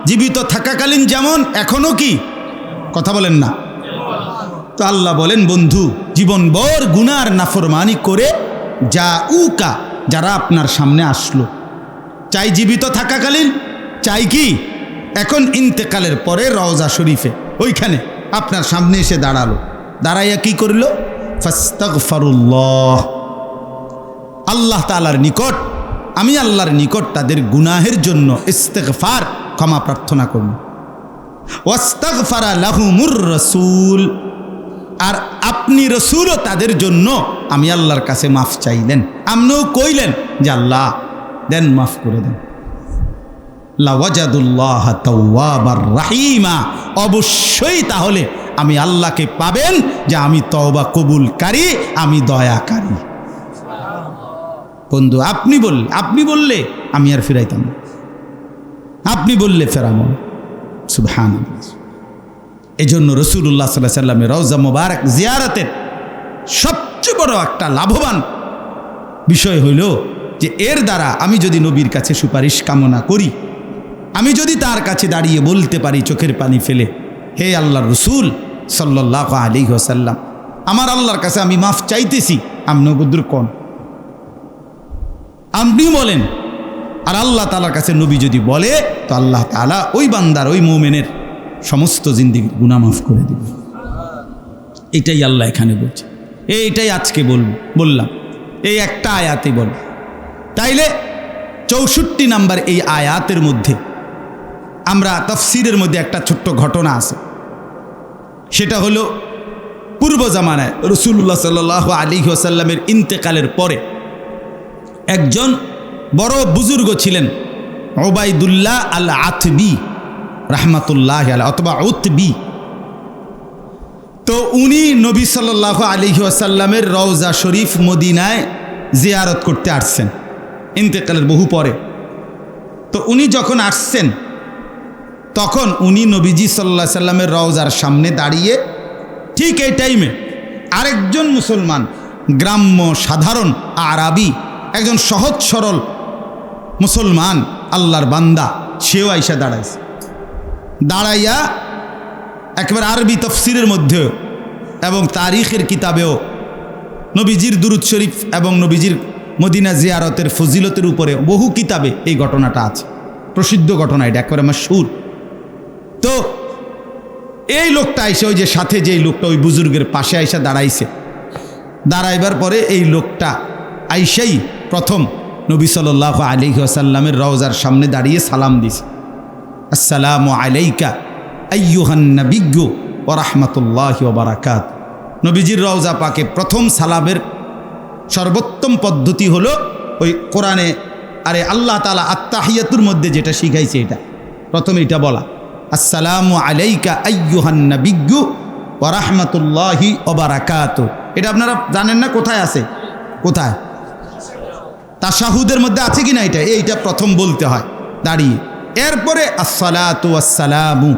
জীবিত থাকাকালীন যেমন এখনো কি, কথা বলেন না? তো আল্লাহ বলেন, বন্ধু জীবনভর গুনার নাফরমানি করে যা উকা, যারা আপনার সামনে আসলো, চাই জীবিত থাকাকালীন, চাই কি এখন ইন্তেকালের পরে রওজা শরীফে ওইখানে আপনার সামনে এসে দাঁড়ালো, দাঁড়াইয়া কি করল? ফাস্তাগফিরুল্লাহ, আল্লাহ তাআলার নিকট, আমি আল্লাহর নিকট তাদের গুনাহের জন্য ইস্তেগফার, ক্ষমা প্রার্থনা করব। ওয়াস্তাগফারা লাহুমুর রাসূল, আর আপনি রসুলও তাদের জন্য আমি আল্লাহর কাছে মাফ চাইলেন, আপনিও কইলেন যে আল্লাহ দেন, মাফ করে দেন। লাওয়াজাদুল্লাহ তাওয়াবার রাহিমা, অবশ্যই তাহলে আমি আল্লাহকে পাবেন যে আমি তওবা কবুলকারী, আমি দয়াকারী। বন্ধু আপনি বললে আমি আর ফিরাইতাম না, আপনি বললে ফেরাম। সুবহানাল্লাহ। এজন্য রাসূলুল্লাহ সাল্লাল্লাহু আলাইহি ওয়াসাল্লামের রওজা মুবারক জিয়ারতের সবচেয়ে বড় একটা লাভবান বিষয় হইল যে এর দ্বারা আমি যদি নবীর কাছে সুপারিশ কামনা করি, আমি যদি তার কাছে দাঁড়িয়ে বলতে পারি চোখের পানি ফেলে, হে আল্লাহর রাসূল সাল্লাল্লাহু আলাইহি ওয়াসাল্লাম, আমার আল্লাহর কাছে আমি মাফ চাইতেছি, আপনি বুদ্র কোন, আপনি বলেন, আর আল্লাহ তাআলার কাছে নবী যদি বলে, তো আল্লাহ তাআলা ওই বান্দার, ওই মুমিনের সমস্ত জিন্দেগির গুনাহ মাফ করে দিবে। এটাই আল্লাহ এখানে বলছে, এইটাই আজকে বললাম, এই একটা আয়াতে বল। তাইলে 64 নাম্বার এই আয়াতের মধ্যে আমরা তাফসীরের মধ্যে একটা ছোট্ট ঘটনা আছে, সেটা হলো পূর্ব জামানায় রাসূলুল্লাহ সাল্লাল্লাহু আলাইহি ওয়াসাল্লামের ইন্তেকালের পরে একজন বড় বুজুর্গ ছিলেন, উবাইদুল্লাহ আল আতবী রাহমাতুল্লাহ আলাইহি, অথবা উতবী। তো উনি নবী সাল্লাল্লাহু আলাইহি ওয়াসাল্লামের রওজা শরীফ মদিনায় জিয়ারত করতে আসছেন ইন্তেকালের বহু পরে। তো উনি যখন আসছেন তখন উনি নবীজি সাল্লাল্লাহু আলাইহি সাল্লামের রওজার সামনে দাঁড়িয়ে ঠিক এই টাইমে আরেকজন মুসলমান, গ্রাম্য সাধারণ আরাবি, একজন সহজ সরল মুসলমান আল্লাহর বান্দা, সেও আইসা দাঁড়াইছে। দাঁড়াইয়া একেবারে আরবি তফসিরের মধ্যেও এবং তারিখের কিতাবেও নবীজির দুরূদ শরীফ এবং নবীজির মদিনা জিয়ারতের ফজিলতের উপরে বহু কিতাবে এই ঘটনাটা আছে। প্রসিদ্ধ ঘটনা, এটা একেবারে মাশহুর। তো এই লোকটা আইসে, ওই যে সাথে যেই লোকটা ওই বুজুর্গের পাশে আইসা দাঁড়াইছে, দাঁড়াইবার পরে এই লোকটা আইসাই প্রথম নবী সাল্লাল্লাহু আলাইহি ওয়াসাল্লামের রওজার সামনে দাঁড়িয়ে সালাম দিছে, আসসালামু আলাইকা আইয়ুহান নাবিয়্যু ওয়া রাহমাতুল্লাহি ওয়া বারাকাতুহু। নবীজির রওজা পাকে প্রথম সালামের সর্বোত্তম পদ্ধতি হলো ওই কোরআনে আল্লাহ তাআলা আত্তাহিয়াতুর মধ্যে যেটা শিখাইছে, এটা প্রথমে এটা বলা, আসসালামু আলাইকা আইয়ুহান নাবিয়্যু ওয়া রাহমাতুল্লাহি ওয়া বারাকাতুহু। এটা আপনারা জানেন না কোথায় আছে? কোথায়? তাশাহুদের মধ্যে আছে কিনা? এইটা প্রথম বলতে হয় দাঁড়িয়ে। এরপরে আসসালাতু ওয়াসসালামু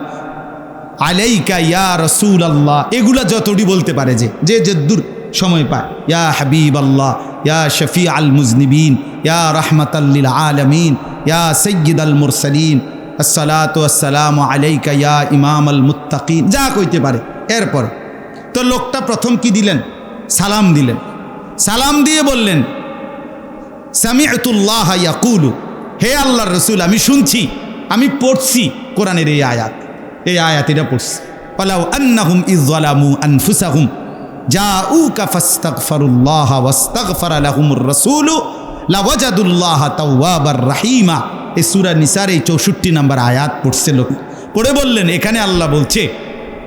আলাইকা ইয়া রাসূলুল্লাহ, এগুলা যতটি বলতে পারে যে যদ্দুর সময় পায়, ইয়া হাবিবাল্লাহ, ইয়া শফিআল মুজনিবিন, ইয়া রাহমাতাল লিল আলামিন, ইয়া সাইয়্যিদাল মুরসালিন, আসসালাতু ওয়াসসালামু আলাইকা ইয়া ইমামাল মুত্তাকিন, যা কইতে পারে। এরপরে তো লোকটা প্রথম কি দিলেন? সালাম দিলেন। সালাম দিয়ে বললেন, সামি'তুল্লাহ ইয়াকুলু, হে আল্লাহর রাসূল, আমি শুনছি, আমি পড়ছি কোরআনের এই আয়াত, এটা পড়ছি, ওয়ালাউ আন্নাহুম ইয যালামু আনফুসাহুম জাউকা ফাস্তাগফিরুল্লাহ ওয়াস্তাগফারা লাহুমুর রাসূলু লাওয়াজাদুল্লাহ তাওয়াবার রাহিমা। এই সূরা নিসার এই 64 নম্বর আয়াত পড়ছে লোক। পড়ে বললেন, এখানে আল্লাহ বলছে,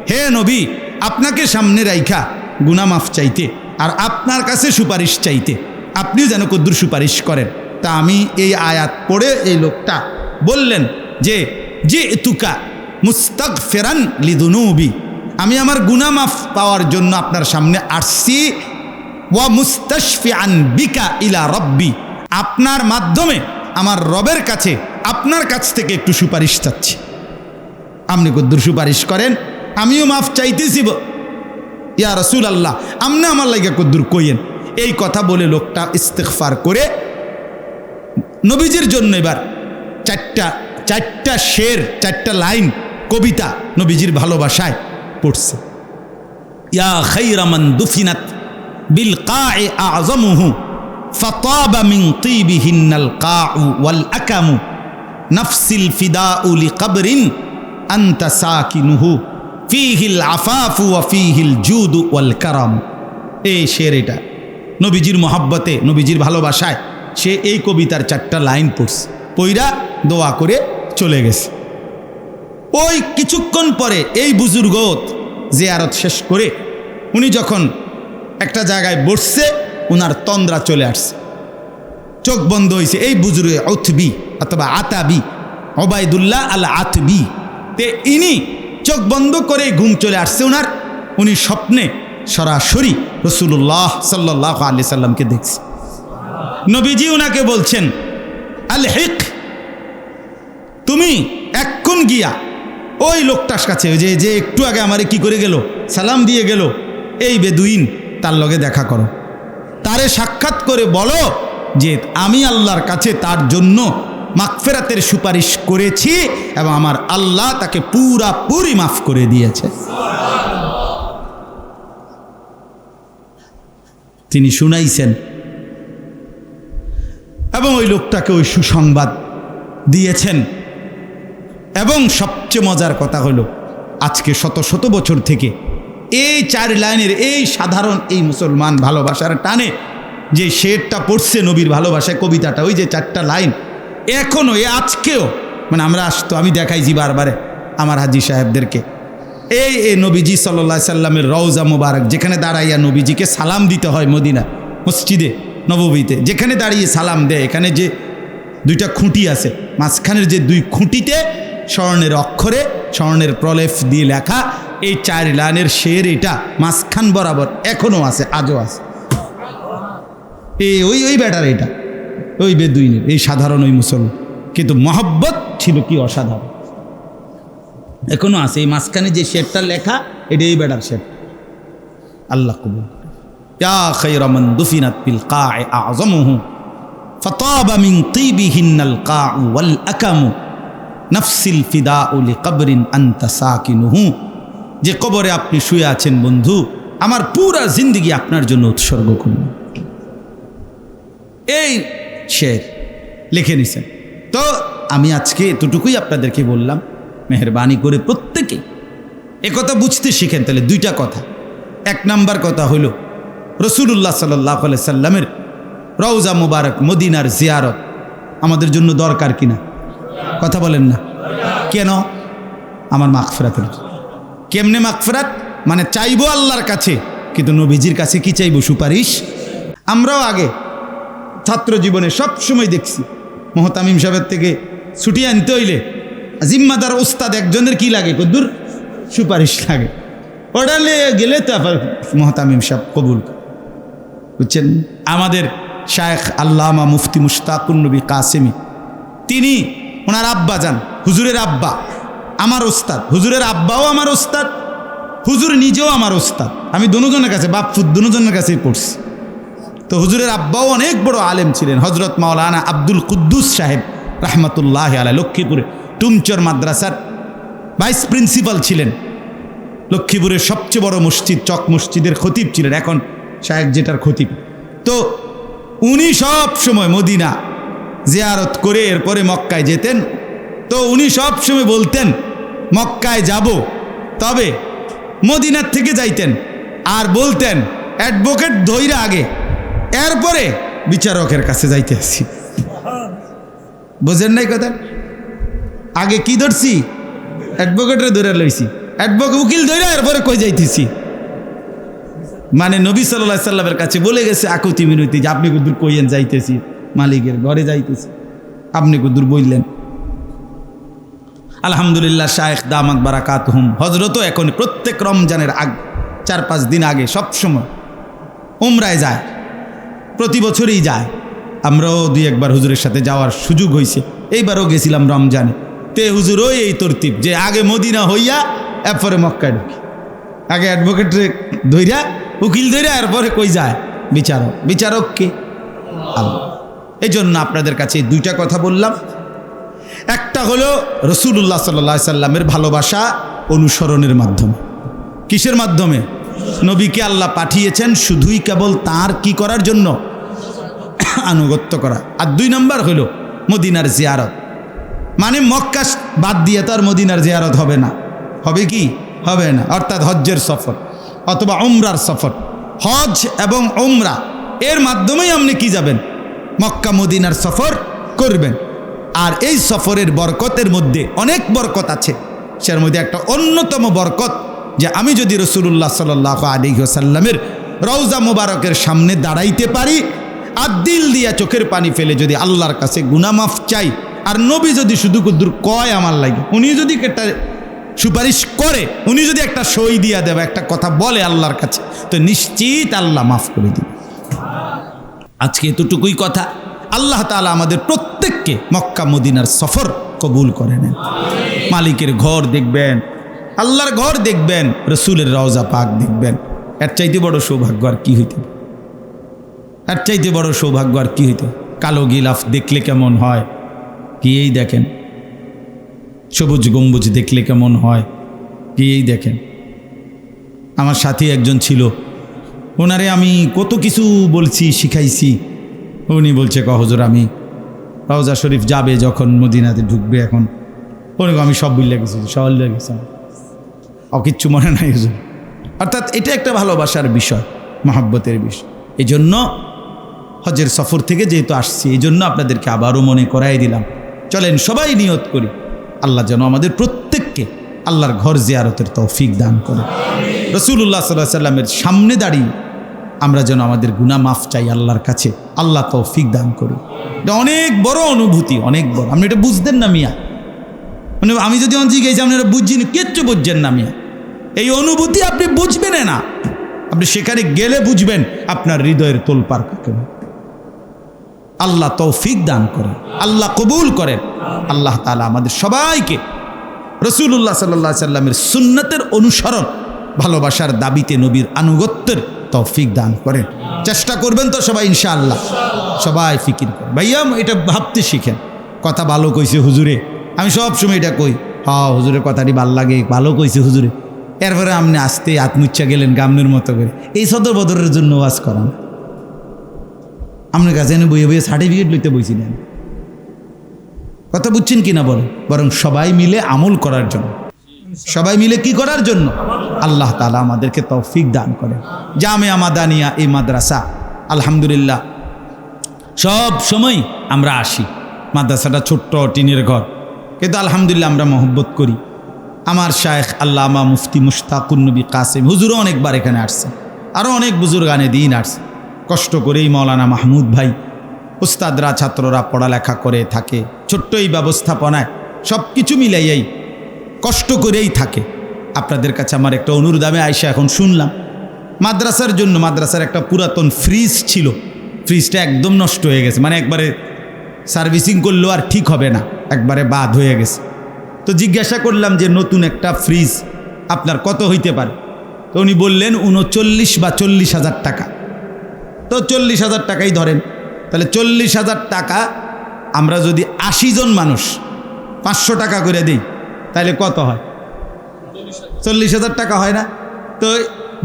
হে নবী, আপনাকে সামনে রাইখা গুনাহ মাফ চাইতে আর আপনার কাছে সুপারিশ চাইতে, আপনিও যেন কদ্দুর সুপারিশ করেন। তা আমি এই আয়াত পড়ে এই লোকটা বললেন যে জিতুকা মুস্তাগফিরান লিযুনুবি, আমি আমার গুনাহ মাফ পাওয়ার জন্য আপনার সামনে আসছি, ওয়া মুস্তাশফিআন বিকা ইলা রব্বি, আপনার মাধ্যমে আমার রবের কাছে, আপনার কাছ থেকে একটু সুপারিশ চাচ্ছি, আপনি কদ্দুর সুপারিশ করেন, আমিও মাফ চাইতেছি ইয়া রাসূলুল্লাহ, আপনি আমার লাগা কদ্দুর কইয়েন। এই কথা বলে লোকটা ইস্তিগফার করে নবীজির জন্য এবার চারটা শের, 4টা লাইন কবিতা নবীজির ভালোবাসায় পড়ছে। ইয়া খায়রা মান দুফিনাত বিল কা'i আ'যামুহু ফাতাবা মিন তিবিহিন্নাল কা'উ ওয়াল আকামু নাফসিল ফিদাউ লিকবরিন আনতা সাকিনুহু ফীহিল আফাফু ওয়া ফীহিল জুদু ওয়াল কারাম। এই শের, এটা নবীজির মহব্বতে, নবীজির ভালোবাসায় সে এই কবিতার 4টা লাইন পড়ছে, পইরা দোয়া করে চলে গেছে। ওই কিছুক্ষণ পরে এই বুজুর্গ জিয়ারত শেষ করে উনি যখন একটা জায়গায় বসছে, উনার তন্দ্রা চলে আসছে, চোখ বন্ধ হয়েছে। এই বুজুর্গ উতবি অথবা আতাবি, ওবায়দুল্লাহ আল আতবি, তে ইনি চোখ বন্ধ করে ঘুম চলে আসছে উনার। উনি স্বপ্নে সরাসরি রাসূলুল্লাহ সাল্লাল্লাহু আলাইহি সাল্লামকে দেখছে। নবীজি উনাকে বলছেন, আল হিক, তুমি এক্ষণ গিয়া ওই লোকটার কাছে, যে একটু আগে আমারে কি করে গেল, সালাম দিয়ে গেল, এই বেদুইন, তার লগে দেখা করো, তারে সাক্ষাৎ করে বলো যে আমি আল্লাহর কাছে তার জন্য মাগফিরাতের সুপারিশ করেছি এবং আমার আল্লাহ তাকে পুরাপুরি মাফ করে দিয়েছে। তিনি শুনাইছেন এবং ওই লোকটাকে ওই সুসংবাদ দিয়েছেন। এবং সবচেয়ে মজার কথা হলো, আজকে শত শত বছর থেকে এই 4 লাইনের এই সাধারণ এই মুসলমান ভালোবাসার টানে যে শেরটা পড়ছে নবীর ভালোবাসায়, কবিতাটা, ওই যে 4টা লাইন, এখনও আজকেও, মানে আমরা আসতো, আমি দেখাইছি বারবারে আমার হাজি সাহেবদেরকে, এই নবীজি সাল্লাল্লাহু আলাইহি সাল্লামের রওজা মুবারক, যেখানে দাঁড়াইয়া নবীজিকে সালাম দিতে হয় মদিনা মসজিদে নববীতে, যেখানে দাঁড়িয়ে সালাম দেয়, এখানে যে 2টা খুঁটি আছে, মাঝখানের যে 2 খুঁটিতে স্বর্ণের অক্ষরে, স্বর্ণের প্রলেপ দিয়ে লেখা এই 4 লাইনের শের, এটা মাঝখান বরাবর এখনও আছে, আজও আছে। ওই ব্যাটার, এটা ওই বেদুইনের, এই সাধারণ ওই মুসলমান, কিন্তু মহব্বত ছিল কি অসাধারণ। এখনো আছে। এই মাঝখানে যে শেরটা লেখা এটা এই বেড়ার শের। আল্লাহ কবুল। ইয়া খায়রা মান দুফিনাত বিল কা'i আ'যামুহু ফাতাবা মিন তিবিহিন্নাল কা'উ ওয়াল আকামু নাফসিল ফিদাউ লিকবরিন আনতা সাকিনুহু। যে কবরে আপনি শুয়ে আছেন বন্ধু, আমার পুরা জিন্দেগি আপনার জন্য উৎসর্গ করুন। এই শের লিখে নিছেন। তো আমি আজকে এতটুকুই আপনাদেরকে বললাম, মেহেরবানি করে প্রত্যেকে একথা বুঝতে শিখেন। তাহলে দুইটা কথা। এক নাম্বার কথা হলো রাসূলুল্লাহ সাল্লাল্লাহু আলাইহি সাল্লামের রওজা মুবারক মদিনার জিয়ারত আমাদের জন্য দরকার কিনা? কথা বলেন না কেন? আমার মাগফিরাতের। কেমনে মাগফিরাত? মানে চাইবো আল্লাহর কাছে, কিন্তু নবীজির কাছে কি চাইবো? সুপারিশ। আমরাও আগে ছাত্র জীবনে সব সময় দেখছি মোহতামিম সাহেবের থেকে ছুটি আনতে হইলে জিম্মাদার ওস্তাদ একজনের কি লাগে? কদ্দুর সুপারিশ লাগে। ওটা গেলে তো আবার মোহতামিম সাহেব কবুল, বুঝছেন? আমাদের শায়েখ আল্লামা মুফতি মুশতাকুন নবী কাসেমি, তিনি ওনার আব্বা যান, হুজুরের আব্বা আমার ওস্তাদ, হুজুরের আব্বাও আমার ওস্তাদ, হুজুর নিজেও আমার ওস্তাদ। আমি দুজনের কাছে বাপফুদ দুজনের কাছেই পড়ছি। তো হুজুরের আব্বাও অনেক বড় আলেম ছিলেন, হজরত মাওলানা আব্দুল কুদ্দুস সাহেব রহমতুল্লাহ আলাইহি, লক্ষ্মীপুরে টুমচর মাদ্রাসার ভাইস প্রিন্সিপাল ছিলেন। লক্ষ্মীপুরের সবচেয়ে বড় মসজিদ চক মসজিদের খতিব ছিলেন, এখন শায়েখ যেটার খতিব। তো উনি সব সময় মদিনা জিয়ারত করে এরপরে মক্কায় যেতেন। তো উনি সব সময় বলতেন মক্কায় যাব, তবে মদিনার থেকে যাইতেন আর বলতেন অ্যাডভোকেট ধইরা আগে, এরপরে বিচারকের কাছে যাইতে আসি। বোঝেন নাই কথা? আগে কি ধরছি? অ্যাডভোকেটের ধরে লইছি, অ্যাডভোকেট উকিল ধরে এরপরে কই যাইতেছি। মানে নবী সাল্লাল্লাহু আলাইহি সাল্লামের কাছে বলে গেছে আকুতি মিনতি যে আপনি কুদুর কইয়েন যাইতেছি, মালিকের ঘরে যাইতেছি, আপনি কুদুর বললেন। আলহামদুলিল্লাহ, শায়েখ দামাত বারাকাতুহুম হজরতও এখন প্রত্যেক রমজানের আগে 4-5 দিন আগে সবসময় উমরায় যায়, প্রতি বছরই যায়। আমরাও 2-1 বার হুজুরের সাথে যাওয়ার সুযোগ হয়েছে, এইবারও গেছিলাম রমজানে। তে হুজুরও এই তরতিব যে আগে মদিনা হইয়া এরপরে মক্কায় ঢুকি, আগে অ্যাডভোকেটরে ধইরা উকিল ধইরা এরপরে কই যায় বিচারক। বিচারক কে? আল্লাহ। এই জন্য আপনাদের কাছে দুইটা কথা বললাম। একটা হলো রাসূলুল্লাহ সাল্লাল্লাহু আলাইহি সাল্লামের ভালোবাসা অনুসরণের মাধ্যমে। কিসের মাধ্যমে? নবীকে আল্লাহ পাঠিয়েছেন শুধুই কেবল তার কি করার জন্য? আনুগত্য করা। আর 2 নাম্বার হলো মদিনার জিয়ারত। মানে মক্কা বাদ দিয়ে তো আর মদিনার জিয়ারত হবে না। হবে কি? হবে না। অর্থাৎ হজ্জের সফর অথবা উমরার সফর, হজ এবং উমরা এর মাধ্যমেই আপনি কি যাবেন? মক্কা মদিনার সফর করবেন। আর এই সফরের বরকতের মধ্যে অনেক বরকত আছে। সের মধ্যে একটা অন্যতম বরকত যে আমি যদি রাসূলুল্লাহ সাল্লাল্লাহু আলাইহি ওয়াসাল্লামের রওজা মুবারকের সামনে দাঁড়াইতে পারি আর দিল দিয়া চোখের পানি ফেলে যদি আল্লাহর কাছে গুনাহ মাফ চাই, আর নবী যদি শুধু কুদ্দুর কয় আমার লাগে, উনি যদি একটা সুপারিশ করে, উনি যদি একটা সই দিয়া দেবে, একটা কথা বলে আল্লাহর কাছে, তো নিশ্চিত আল্লাহ মাফ করে দিবে। আজকে এতটুকুই কথা। আল্লাহ তাআলা আমাদের প্রত্যেককে মক্কা মদিনার সফর কবুল করে নেন। মালিকের ঘর দেখবেন, আল্লাহর ঘর দেখবেন, রসুলের রওজা পাক দেখবেন। এর চাইতে বড় সৌভাগ্য আর কি হইতে? এর চাইতে বড় সৌভাগ্য আর কি হইতে? কালো গিলাফ দেখলে কেমন হয় কি এই দেখেন, সবুজ গম্বুজ দেখলে কেমন হয় কি এই দেখেন। আমার সাথী একজন ছিল, ওনারে আমি কত কিছু বলছি, শিখাইছি। উনি বলছে হুজুর আমি রওজা শরীফ যাবে যখন মদিনাতে ঢুকবে, এখন আমি সব বুঝলে গেছি, সব বুঝলে গেছি, কিচ্ছু মনে নাই হুজুর। অর্থাৎ এটা একটা ভালোবাসার বিষয়, মহব্বতের বিষয়। এই জন্য হজের সফর থেকে যেহেতু আসছি, এই জন্য আপনাদেরকে আবারও মনে করাই দিলাম। চলেন সবাই নিয়ত করি, আল্লাহ যেন আমাদের প্রত্যেককে আল্লাহর ঘর জিয়ারতের তৌফিক দান করে। রাসূলুল্লাহ সাল্লাল্লাহু আলাইহি সাল্লামের সামনে দাঁড়িয়ে আমরা যেন আমাদের গুনাহ মাফ চাই আল্লাহর কাছে, আল্লাহ তৌফিক দান করে। এটা অনেক বড় অনুভূতি, অনেক বড়। আপনি এটা বুঝতেন না মিয়া, মানে আমি যদি অঞ্চি গেছি আপনি এটা বুঝছেন, কিচ্ছু বুঝছেন না মিয়া। এই অনুভূতি আপনি বুঝবেন না, আপনি সেখানে গেলে বুঝবেন আপনার হৃদয়ের তোলপাড় কাকে। আল্লাহ তৌফিক দান করেন, আল্লাহ কবুল করেন। আল্লাহ তাআলা আমাদের সবাইকে রাসূলুল্লাহ সাল্লাল্লাহু আলাইহি সাল্লামের সুন্নতের অনুসরণ, ভালোবাসার দাবিতে নবীর আনুগত্যের তৌফিক দান করেন। চেষ্টা করবেন তো সবাই ইনশাআল্লাহ। সবাই ফিকির করে ভাইয়া এটা ভাবতে শিখেন। কথা ভালো কইছে হুজুরে, আমি সব সময় এটা কই, হ্যাঁ হুজুরের কথাটি ভাল লাগে, ভালো কইছে হুজুরে। এরপরে আপনি আসতে আত্মুচ্ছা গেলেন গামনের মতো করে, এই সদর বদরের জন্য ওয়াজ করান। আপনার কাছে এনে বইয়ে বইয়ে সার্টিফিকেট লইতে বইছিলেন, কথা বুঝছেন কিনা বলেন। বরং সবাই মিলে আমল করার জন্য, সবাই মিলে কি করার জন্য? আল্লাহ তাআলা আমাদেরকে তৌফিক দান করেন। জামিয়া মাদানিয়া এই মাদ্রাসা আলহামদুলিল্লাহ সব সময় আমরা আসি। মাদ্রাসাটা ছোট্ট টিনের ঘর, কিন্তু আলহামদুলিল্লাহ আমরা মহব্বত করি। আমার শায়েখ আল্লামা মুফতি মুশতাকুন নবী কাসেম হুজুরও অনেকবার এখানে আসছে, আরও অনেক বুজুর্গানে দিন আসছে। কষ্ট করেই মৌলানা মাহমুদ ভাই, উস্তাদরা ছাত্ররা পড়ালেখা করে থাকে, ছোট্ট এই ব্যবস্থাপনায় সব কিছু মিলাইয়াই কষ্ট করেই থাকে। আপনাদের কাছে আমার একটা অনুরোধ, আমি আইসা এখন শুনলাম মাদ্রাসার জন্য, মাদ্রাসার একটা পুরাতন ফ্রিজ ছিল, ফ্রিজটা একদম নষ্ট হয়ে গেছে, মানে একবারে সার্ভিসিং করলেও আর ঠিক হবে না, একবারে বাদ হয়ে গেছে। তো জিজ্ঞাসা করলাম যে নতুন একটা ফ্রিজ আপনার কত হইতে পারে? তো উনি বললেন 39 বা 40,000 টাকা। তো 40,000 টাকাই ধরেন, তাহলে 40,000 টাকা আমরা যদি 80 জন মানুষ 500 টাকা করে দিই তাহলে কত হয়? 40,000 টাকা হয় না? তো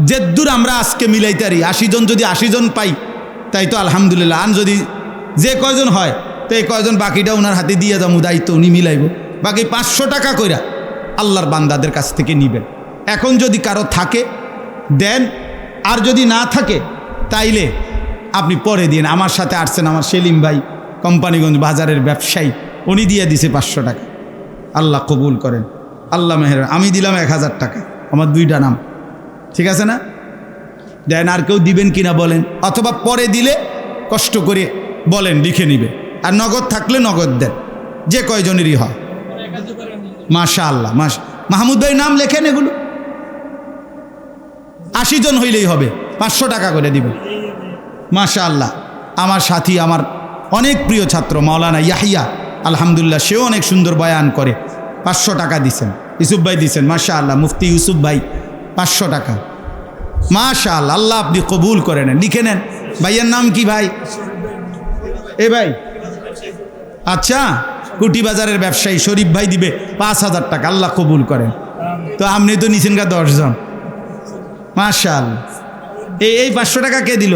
যে দূর আমরা আজকে মিলাইতে পারি, 80 জন যদি 80 জন পাই তাই তো আলহামদুলিল্লাহ। আন যদি যে কয়জন হয় তো এই কয়জন বাকিটা ওনার হাতে দিয়ে যাবো, দায়িত্ব উনি মিলাইব। বাকি 500 টাকা কইরা আল্লাহর বান্দাদের কাছ থেকে নিবেন। এখন যদি কারো থাকে দেন, আর যদি না থাকে তাইলে আপনি পরে দিন। আমার সাথে আসছেন আমার সেলিম ভাই, কোম্পানিগঞ্জ বাজারের ব্যবসায়ী, উনি দিয়ে দিছে 500 টাকা। আল্লাহ কবুল করেন, আল্লাহ মেহের। আমি দিলাম 1000 টাকা, আমার 2টা নাম, ঠিক আছে না? দেন আর কেউ দিবেন কিনা বলেন, অথবা পরে দিলে কষ্ট করে বলেন লিখে নিবে, আর নগদ থাকলে নগদ দেন, যে কয়জনেরই হয়। মাশাআল্লাহ, মাহমুদ ভাই নাম লেখেন, এগুলো 80 জন হইলেই হবে, 500 টাকা করে দিবেন। মাশাআল্লাহ, আমার সাথী, আমার অনেক প্রিয় ছাত্র মাওলানা ইয়াহিয়া, আলহামদুলিল্লাহ সেও অনেক সুন্দর বয়ান করে, 500 টাকা দিছেন। ইউসুফ ভাই দিছেন, মাশাআল্লাহ মুফতি ইউসুফ ভাই 500 টাকা। মাশাআল্লাহ, আল্লাহ আপনি কবুল করে নেন, লিখে নেন। ভাইয়ের নাম কি ভাই? এ ভাই, আচ্ছা, কুটি বাজারের ব্যবসায়ী শরীফ ভাই দিবে 5,000 টাকা, আল্লাহ কবুল করেন। তো আপনি তো নিছেন গা 10 জন, মাশাআল্লাহ। এই 500 টাকা কে দিল?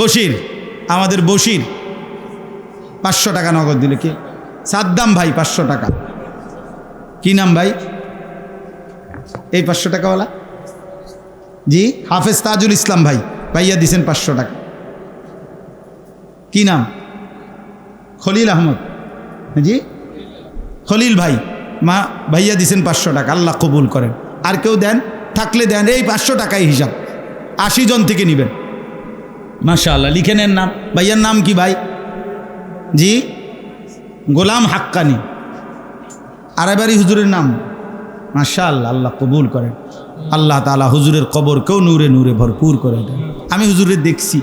বশির, আমাদের বশির 500 টাকা নগদ দিল। কে? সাদ্দাম ভাই 500 টাকা। কি নাম ভাই এই 500 টাকাওয়ালা? জি, হাফেজ তাজুল ইসলাম ভাই, ভাইয়া দিছেন 500 টাকা। কি নাম? খলিল আহমদ। জি, খলিল ভাই, মা ভাইয়া দিছেন 500 টাকা, আল্লাহ কবুল করেন। আর কেউ দেন থাকলে দেন, এই 500 টাকাই হিসাব, 80 জন থেকে নেবেন। মাশাআল্লাহ, লিখে নেন নাম। ভাইয়ার নাম কি ভাই? জি, গোলাম হাক্কানি। আড়াইবাড়ি হুজুরের নাম। মাশাআল্লাহ, আল্লাহ কবুল করেন। আল্লাহ তাআলা হুজুরের কবরকেও নূরে নূরে ভরপুর করে দেন। আমি হুজুরের দেখছি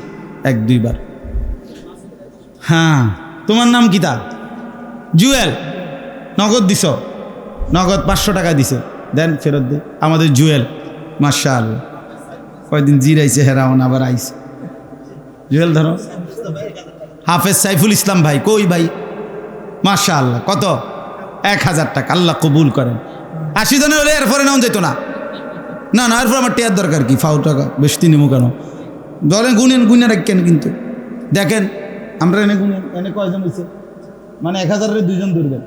1-2 বার। হ্যাঁ, তোমার নাম কি? তা জুয়েল। নগদ দিছ? নগদ 500 টাকা দিছে, দেন ফেরত দে। আমাদের জুয়েল, মাশাআল্লাহ, কয়দিন জিরাইছে, হেরাউন আবার আইছে। জুয়েল ধরো। হাফেজ সাইফুল ইসলাম ভাই, কই ভাই? মাশাআল্লাহ, কত? 1000 টাকা, আল্লাহ কবুল করেন। 80 জনের হলে এরপরে নাও যেত না, না না, এরপর আমার টেয়ার দরকার কি? ফাউ টাকা বেশি নেবো কেন? ধরেন গুনে রাখেন, কিন্তু দেখেন আমরা এনে গুনে, এনে কয়জন হয়েছে, মানে 1000-এর 2 জন ধরবেন।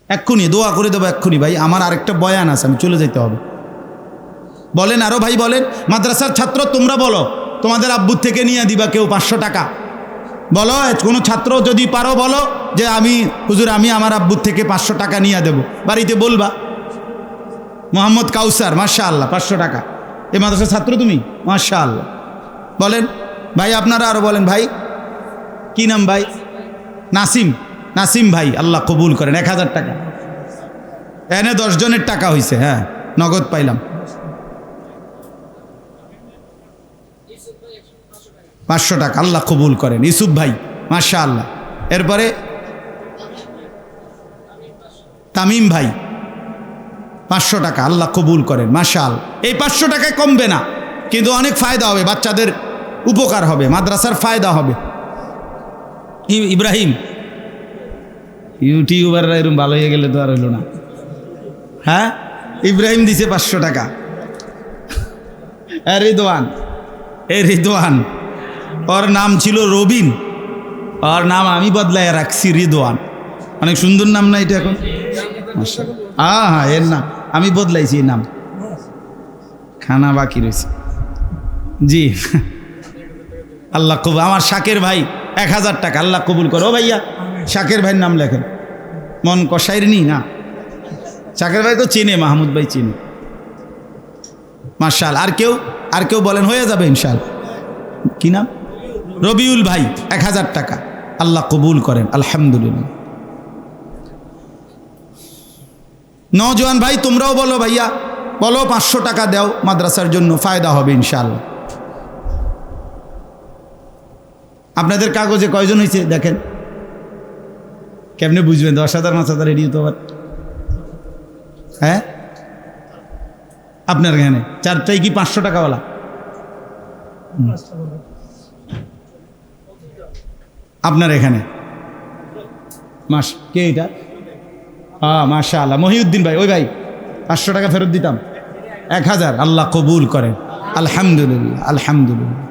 এক্ষুনি দোয়া করে দেবো, এক্ষুনি ভাই, আমার আরেকটা বয়ান আছে, আমি চলে যেতে হবে। বলেন আরো ভাই, বলেন। মাদ্রাসার ছাত্র তোমরা বলো, তোমাদের আব্বুর থেকে নিয়ে দিবা কেউ 500 টাকা। বলো, কোনো ছাত্র যদি পারো বলো যে আমি হুজুর, আমি আমার আব্বুর থেকে 500 টাকা নিয়ে দেবো, বাড়িতে বলবা। মোহাম্মদ কাউসার, মাশাআল্লাহ, 500 টাকা। এই মাদ্রাসার ছাত্র তুমি? মাশাআল্লাহ। বলেন ভাই, আপনারা আরো বলেন। ভাই কি নাম ভাই? নাসিম। নাসিম ভাই, আল্লাহ কবুল করেন, 1000 টাকা। এনে 10 জনের টাকা হয়েছে। হ্যাঁ, নগদ পাইলাম 500 টাকা, আল্লাহ কবুল করেন। ইউসুফ ভাই, মাশাআল্লাহ। এরপরে তামিম ভাই 500 টাকা, আল্লাহ কবুল করেন। মাশাআল্লাহ, এই 500 টাকায় কমবে না, কিন্তু অনেক ফায়দা হবে, বাচ্চাদের উপকার হবে, মাদ্রাসার ফায়দা হবে। ইব্রাহিম ইউটিউবাররা এরকম ভালো হয়ে গেলে তো আর হইল না। হ্যাঁ, ইব্রাহিম দিছে 500 টাকা। রিদওয়ান, ওর নাম ছিল রবিন, ওর নাম আমি বদলায় রাখছি রিদওয়ান। অনেক সুন্দর নাম না এটা এখন? হ্যাঁ হ্যাঁ, এর নাম আমি বদলাইছি, এই নাম। খানা বাকি রয়েছে। জি, আল্লাহ কবুল। আমার শাকের ভাই 1000 টাকা, আল্লাহ কবুল করো। ভাইয়া শাকের ভাইয়ের নাম লেখেন, মন কষাইর নি না, শাকের ভাই তো চিনে, মাহমুদ ভাই চিনে। মাশাআল্লাহ। আর কেউ বলেন, হয়ে যাবে ইনশাআল্লাহ। কি নাম? রবিউল ভাই 1000 টাকা, আল্লাহ কবুল করেন, আলহামদুলিল্লাহ। নওজোয়ান ভাই তোমরাও বলো, ভাইয়া বলো 500 টাকা দাও, মাদ্রাসার জন্য ফায়দা হবে ইনশাআল্লাহ। আপনাদের কাগজে কয়জন হয়েছে দেখেন, কেমনে বুঝবেন? 10,000 5,000 রেডি হতো আবার। হ্যাঁ, আপনার এখানে 4টাই কি 500 টাকাওয়ালা? আপনার এখানে কে এটা? হ্যাঁ মাশাআল্লাহ, মহিউদ্দিন ভাই। ওই ভাই 500 টাকা ফেরত দিতাম, 1000, আল্লাহ কবুল করেন, আলহামদুলিল্লাহ আলহামদুলিল্লাহ।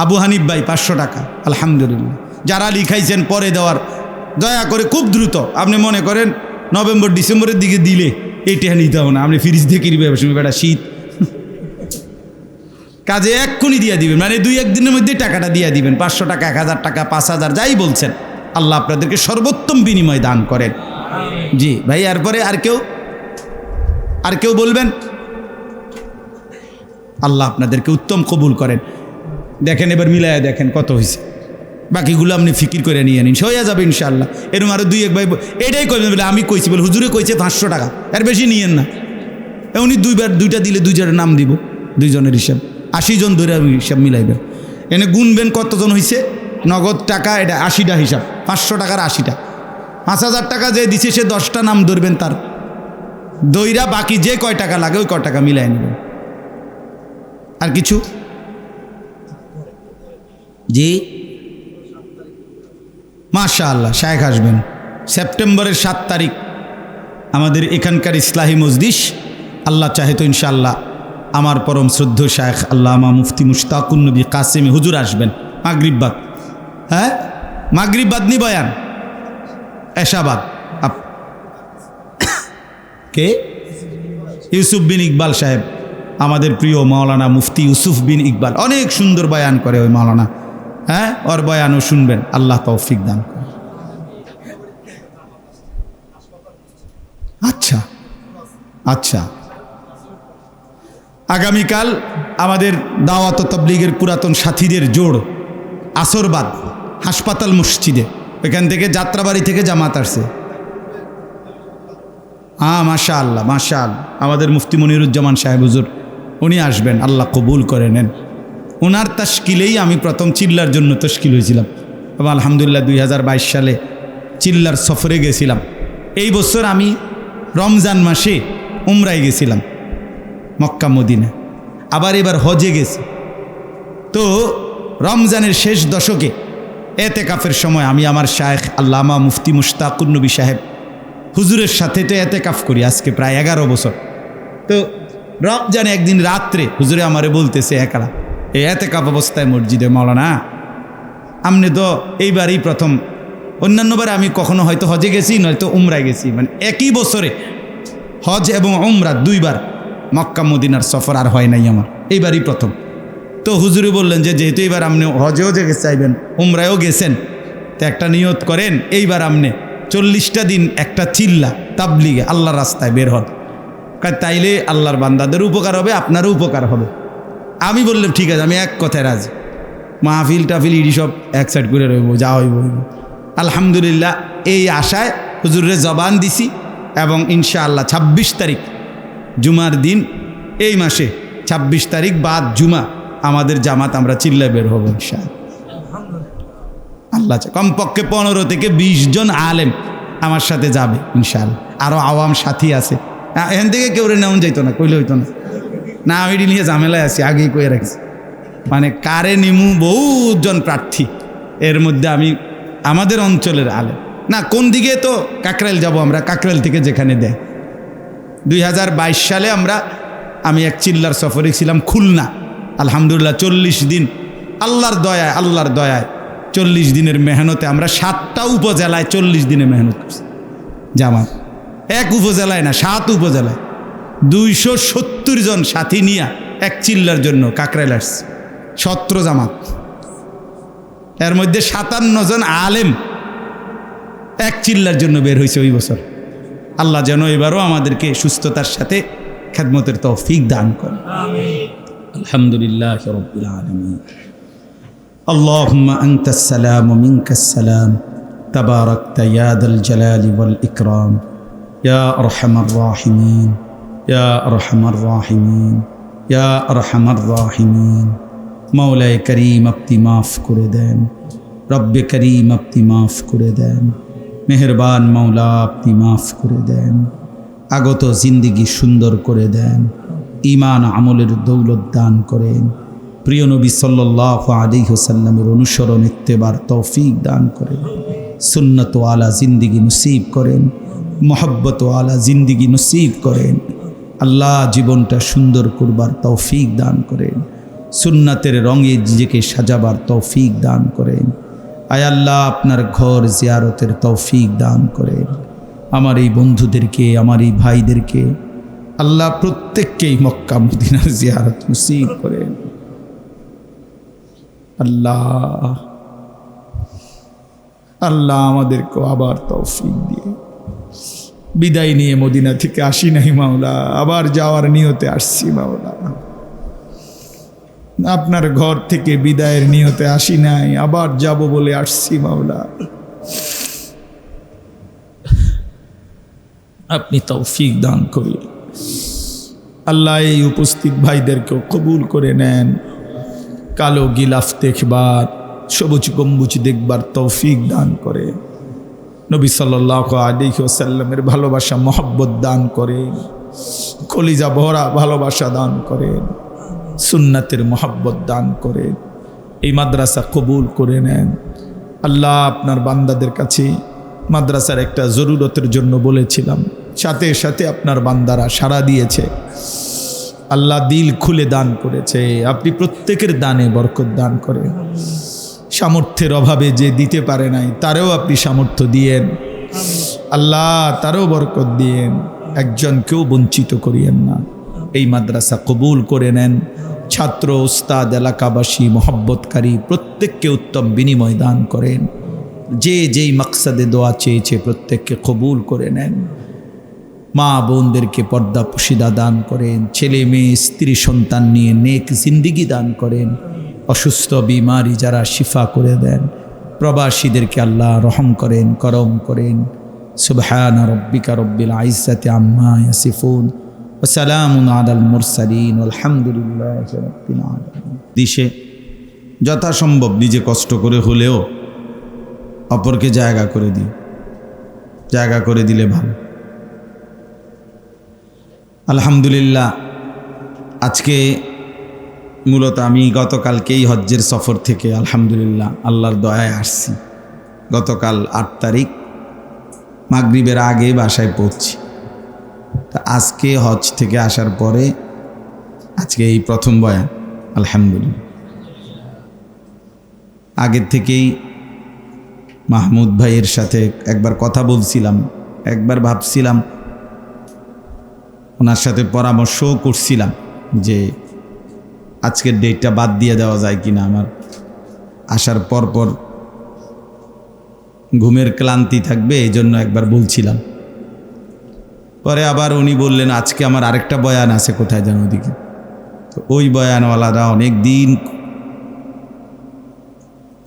আবু হানিফ ভাই 500 টাকা, আলহামদুলিল্লাহ। যারা লিখাইছেন পরে দেওয়ার, দয়া করে খুব দ্রুত। আপনি মনে করেন নভেম্বর ডিসেম্বরের দিকে দিলে এইটা নিতে হবে না, আপনি ফ্রিজ দিয়ে কিনবে বেটা শীত, কাজে এক্ষুনি দিয়ে দিবেন, মানে 2-1 দিনের মধ্যে টাকাটা দিয়ে দিবেন। 500 টাকা, 1000 টাকা, 5000, যাই বলছেন, আল্লাহ আপনাদেরকে সর্বোত্তম বিনিময় দান করেন। জি ভাই, এরপরে আর কেউ বলবেন? আল্লাহ আপনাদেরকে উত্তম কবুল করেন। দেখেন এবার মিলায়া দেখেন কত হয়েছে, বাকিগুলো আপনি ফিকির করে নিয়ে নিন, হয়ে যাবে ইনশাআল্লাহ। এরকম আরো 2-1 ভাই এটাই করবেন বলে আমি কইছি, বলে হুজুরে কইছে 500 টাকা, এর বেশি নিয়েন না। উনি 2টা দিলে 2 জনের নাম দিব, 2 জনের হিসাব 80 জন ধরে হিসাব মিলাইবেন। এনে গুনবেন কতজন হয়েছে, নগদ টাকা এটা 80টা হিসাব, 500 টাকার 80টা। 5000 টাকা যে দিছে সে 10টা নাম ধরবেন তার, দইরা বাকি যে কয় টাকা লাগে ওই কয় টাকা মিলাই নেবেন। আর কিছু? জি মাশাআল্লাহ, শায়েখ আসবেন সেপ্টেম্বরের 7 তারিখ আমাদের এখানকার ইসলাহি মজলিস, আল্লাহ চাহে তো ইনশাআল্লাহ আমার পরম শ্রদ্ধেয় শায়েখ আল্লামা মুফতি মুশতাকুন নবী কাসেমি হুজুর আসবেন মাগরিব বাদ। হ্যাঁ, মাগরিব বাদ নি বয়ান, এশাবাদ। কে? ইউসুফ বিন ইকবাল সাহেব, আমাদের প্রিয় মাওলানা মুফতি ইউসুফ বিন ইকবাল, অনেক সুন্দর বয়ান করে ওই মাওলানা। হ্যাঁ, ওর বয়ানও শুনবেন, আল্লাহ তৌফিক দান করেন। আচ্ছা আচ্ছা, আগামীকাল আমাদের দাওয়াত ও তাবলীগের পুরাতন সাথীদের জোড় আসরবাদ হাসপাতাল মসজিদে, এখান থেকে যাত্রাবাড়ি থেকে জামাত আসছে। হ্যাঁ মাশাআল্লাহ মাশাআল্লাহ, আমাদের মুফতি মনিরুজ্জামান সাহেব হুজুর উনি আসবেন, আল্লাহ কবুল করে নেন। ওনার তাশকিলেই আমি প্রথম চিল্লার জন্য তশকিল হয়েছিলাম এবং আলহামদুলিল্লাহ 2022 সালে চিল্লার সফরে গেছিলাম। এই বছর আমি রমজান মাসে উমরায় গেছিলাম মক্কা মদিনা, আবার এবার হজে গেছি। তো রমজানের শেষ দশকে এতেকাফের সময় আমি আমার শায়েখ আল্লামা মুফতি মুশতাকুন নবী সাহেব হুজুরের সাথে তো এতেকাফ করি আজকে প্রায় 11 বছর। তো রমজানে একদিন রাত্রে হুজুরে আমারে বলতেছে একলা এই এতেকাফ অবস্থায় মসজিদে, মাওলানা আপনি তো এইবারই প্রথম, অন্যান্যবার আমি কখনো হয়তো হজে গেছি নয়তো উমরায় গেছি, মানে একই বছরে হজ এবং উমরা 2 বার মক্কা মদিনার সফর আর হয় নাই আমার, এইবারই প্রথম। তো হুজুরে বললেন যে যেহেতু এইবার আপনি হজেও যেতে চাইবেন উমরায়ও গেছেন, তো একটা নিয়ত করেন এইবার আপনি 40টা দিন একটা চিল্লা তাবলিগে আল্লাহর রাস্তায় বের হন, তাইলে আল্লাহর বান্দাদের উপকার হবে, আপনারও উপকার হবে। আমি বললাম ঠিক আছে, আমি এক কথায় রাজি। মাহফিল টাফিল ইডি সব এক সাইড করে রইব, যা হইব। আলহামদুলিল্লাহ এই আশায় হুজুরের জবান দিছি এবং ইনশাআল্লাহ 26 তারিখ জুমার দিন, এই মাসে 26 তারিখ বাদ জুমা আমাদের জামাত আমরা চিল্লায় বের হব ইনশাআল্লাহ। আল্লাহ কমপক্ষে 15 থেকে 20 জন আলেম আমার সাথে যাবে ইনশাআল্লাহ। আরও আওয়াম সাথী আছে, এখান থেকে কেউ নেওয়া যাইতো না, কইলে হইতো না। না আমি নিয়ে ঝামেলায় আছি, আগেই কয়ে রাখছি। মানে কারে নিমু বহুজন প্রার্থী, এর মধ্যে আমি আমাদের অঞ্চলের আলেম না। কোন দিকে তো কাকরাইল যাব আমরা, কাকরাইল থেকে যেখানে দেয়। 2022 সালে আমি এক চিল্লার সফরে ছিলাম খুলনা। আলহামদুলিল্লাহ 40 দিন আল্লাহর দয়ায় 40 দিনের মেহনতে আমরা 7টা উপজেলায় 40 দিনে মেহনত করছি জামাত। এক উপজেলায় না, 7 উপজেলায় 270 জন সাথী নিয়ে এক চিল্লার জন্য কাকরাইল আসছে। 17 জামাত, এর মধ্যে 57 জন আলেম এক চিল্লার জন্য বের হয়েছে ওই বছর। আল্লাহ যেন এবারও আমাদেরকে সুস্থতার সাথে খেদমতের তৌফিক দান করেন। আলহামদুলিল্লাহ রাব্বিল আলামিন। আল্লাহুম্মা আনতাস সালাম ওয়া মিনকাস সালাম, তাবারাকতা ইয়া যাল জালালি ওয়াল ইকরাম, ইয়া আরহামার রাহিমিন, ইয়া আরহামার রাহিমিন, ইয়া আরহামার রাহিমিন। মাওলায়ে করিম আপনি মাফ করে দেন, রব্বে করিম আপনি মাফ করে দেন, মেহেরবান মাওলা আপনি মাফ করে দেন, আগত জিন্দিগি সুন্দর করে দেন, ঈমান আমলের দৌলত দান করেন, প্রিয় নবী সাল্লাল্লাহু আলাইহি ওয়াসাল্লামের অনুসরণ ইত্তেবার তৌফিক দান করেন, সুন্নত ওয়ালা জিন্দিগি নসিব করেন, মোহাব্বত ওয়ালা জিন্দিগি নসিব করেন। আল্লাহ জীবনটা সুন্দর করবার তৌফিক দান করেন, সুন্নাতের রঙে নিজেকে সাজাবার তৌফিক দান করেন। আয় আল্লাহ আপনার ঘর জিয়ারতের তৌফিক দান করেন। আমার এই বন্ধুদেরকে, আমার এই ভাইদেরকে আল্লাহ প্রত্যেককেই মক্কা মদিনার জিয়ারত নসিব করেন। আল্লাহ আল্লাহ আমাদেরকে আবার তৌফিক দিয়ে বিদায় নিয়ে মদিনা থেকে আসি নাই মাওলা, আবার যাওয়ার নিয়তে আসছি মাওলা। আপনার ঘর থেকে বিদায়ের নিয়তে আসি নাই, আবার যাব বলে আসছি মাওলা। আপনি তৌফিক দান করিয়ে আল্লাহ এই উপস্থিত ভাইদেরকেও কবুল করে নেন। কালো গিলাফ দেখবার, সবুজ গম্বুজ দেখবার তৌফিক দান করে, নবী সাল্লাল্লাহু আলাইহি ওয়াসাল্লামের ভালোবাসা মহব্বত দান করেন, কলিজা ভরা ভালোবাসা দান করেন, সুন্নাতের মহব্বত দান করেন। এই মাদ্রাসা কবুল করে নেন আল্লাহ। আপনার বান্দাদের কাছে মাদ্রাসার একটা জরুরতের জন্য বলেছিলাম, সাথে সাথে আপনার বান্দারা সাড়া দিয়েছে। আল্লাহ দিল খুলে দান করেছে। আপনি প্রত্যেকের দানে বরকত দান করেন। সামর্থ্যের অভাবে যে দিতে পারে নাই তারেও আপনি সামর্থ্য দিয়েন আল্লাহ, তারও বরকত দিয়েন, একজনকেও বঞ্চিত করিয়েন না। এই মাদ্রাসা কবুল করে নেন। ছাত্র, উস্তাদ, এলাকাবাসী, মহব্বতকারী প্রত্যেককে উত্তম বিনিময় দান করেন। যে যেই মাকসাদে দোয়া চেয়েছে প্রত্যেককে কবুল করে নেন। মা বোনদেরকে পর্দা পুশিদা দান করেন। ছেলে মেয়ে স্ত্রী সন্তান নিয়ে নেক জিন্দিগি দান করেন। অসুস্থ বিমারি যারা শিফা করে দেন। প্রবাসীদেরকে আল্লাহ রহম করেন, করম করেন। সুবহান রব্বিকা রব্বিল ইজ্জাতি আম্মা ইয়াসিফুন ওয়া সালামুন আলাল মুরসালিন আলহামদুলিল্লাহি রাব্বিল আলামিন। দিশে যথাসম্ভব নিজে কষ্ট করে হলেও অপরকে জায়গা করে দিই, জায়গা করে দিলে ভালো। আলহামদুলিল্লাহ, আজকে মূলত আমি গতকালকেই হজ্জের সফর থেকে আলহামদুলিল্লাহ আল্লাহর দয়ায় আসছি। গতকাল 8 তারিখ মাগরিবের আগে বাসায় পৌঁছি। তা আজকে হজ থেকে আসার পরে আজকে এই প্রথম বয়ান আলহামদুলিল্লাহ। আগের থেকেই মাহমুদ ভাইয়ের সাথে একবার কথা বলছিলাম, একবার ভাবছিলাম, ওনার সাথে পরামর্শও করছিলাম যে আজকের ডেটটা বাদ দিয়ে দেওয়া যায় কিনা। আমার আসার পর ঘুমের ক্লান্তি থাকবে, এই জন্য একবার বলছিলাম। পরে আবার উনি বললেন আজকে আমার আরেকটা বয়ান আছে কোথায় যেন ওদিকে। তো ওই বয়ানওয়ালারা অনেক দিন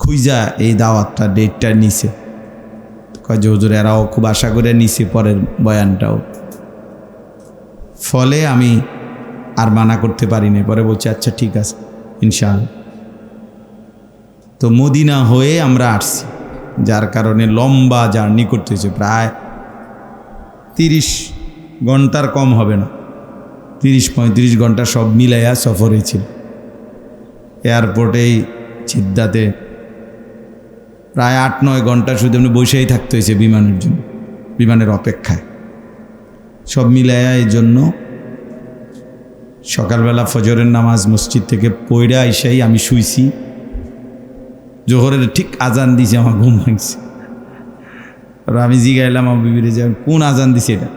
খুঁজা এই দাওয়াতটা ডেটটা নিছে। কয় যে হুজুর এরাও খুব আশা করে নিছে পরের বয়ানটাও। ফলে আমি আর মানা করতে পারিনি। পরে বলছি আচ্ছা ঠিক আছে ইনশাআল্লাহ। তো মদিনা হয়ে আমরা আসছি। যার কারণে লম্বা জার্নি করতে হয়েছে, প্রায় 30 ঘন্টার কম হবে না, 30-35 ঘন্টা সব মিলাইয়া সফর হয়েছিল। এয়ারপোর্টেই ছিদ্দাতে প্রায় 8-9 ঘন্টা শুধু এমনি বসেই থাকতে হয়েছে বিমানের জন্য, বিমানের অপেক্ষায়। সব মিলাইয়া এই জন্য সকালবেলা ফজরের নামাজ মসজিদ থেকে পড়ে আইসাই আমি শুইছি, জোহরের ঠিক আজান দিছে, আমার ঘুম ভাঙছে। আর আমি জিগাইলাম আমার বিবিরে যে কোন আজান দিছে, এটা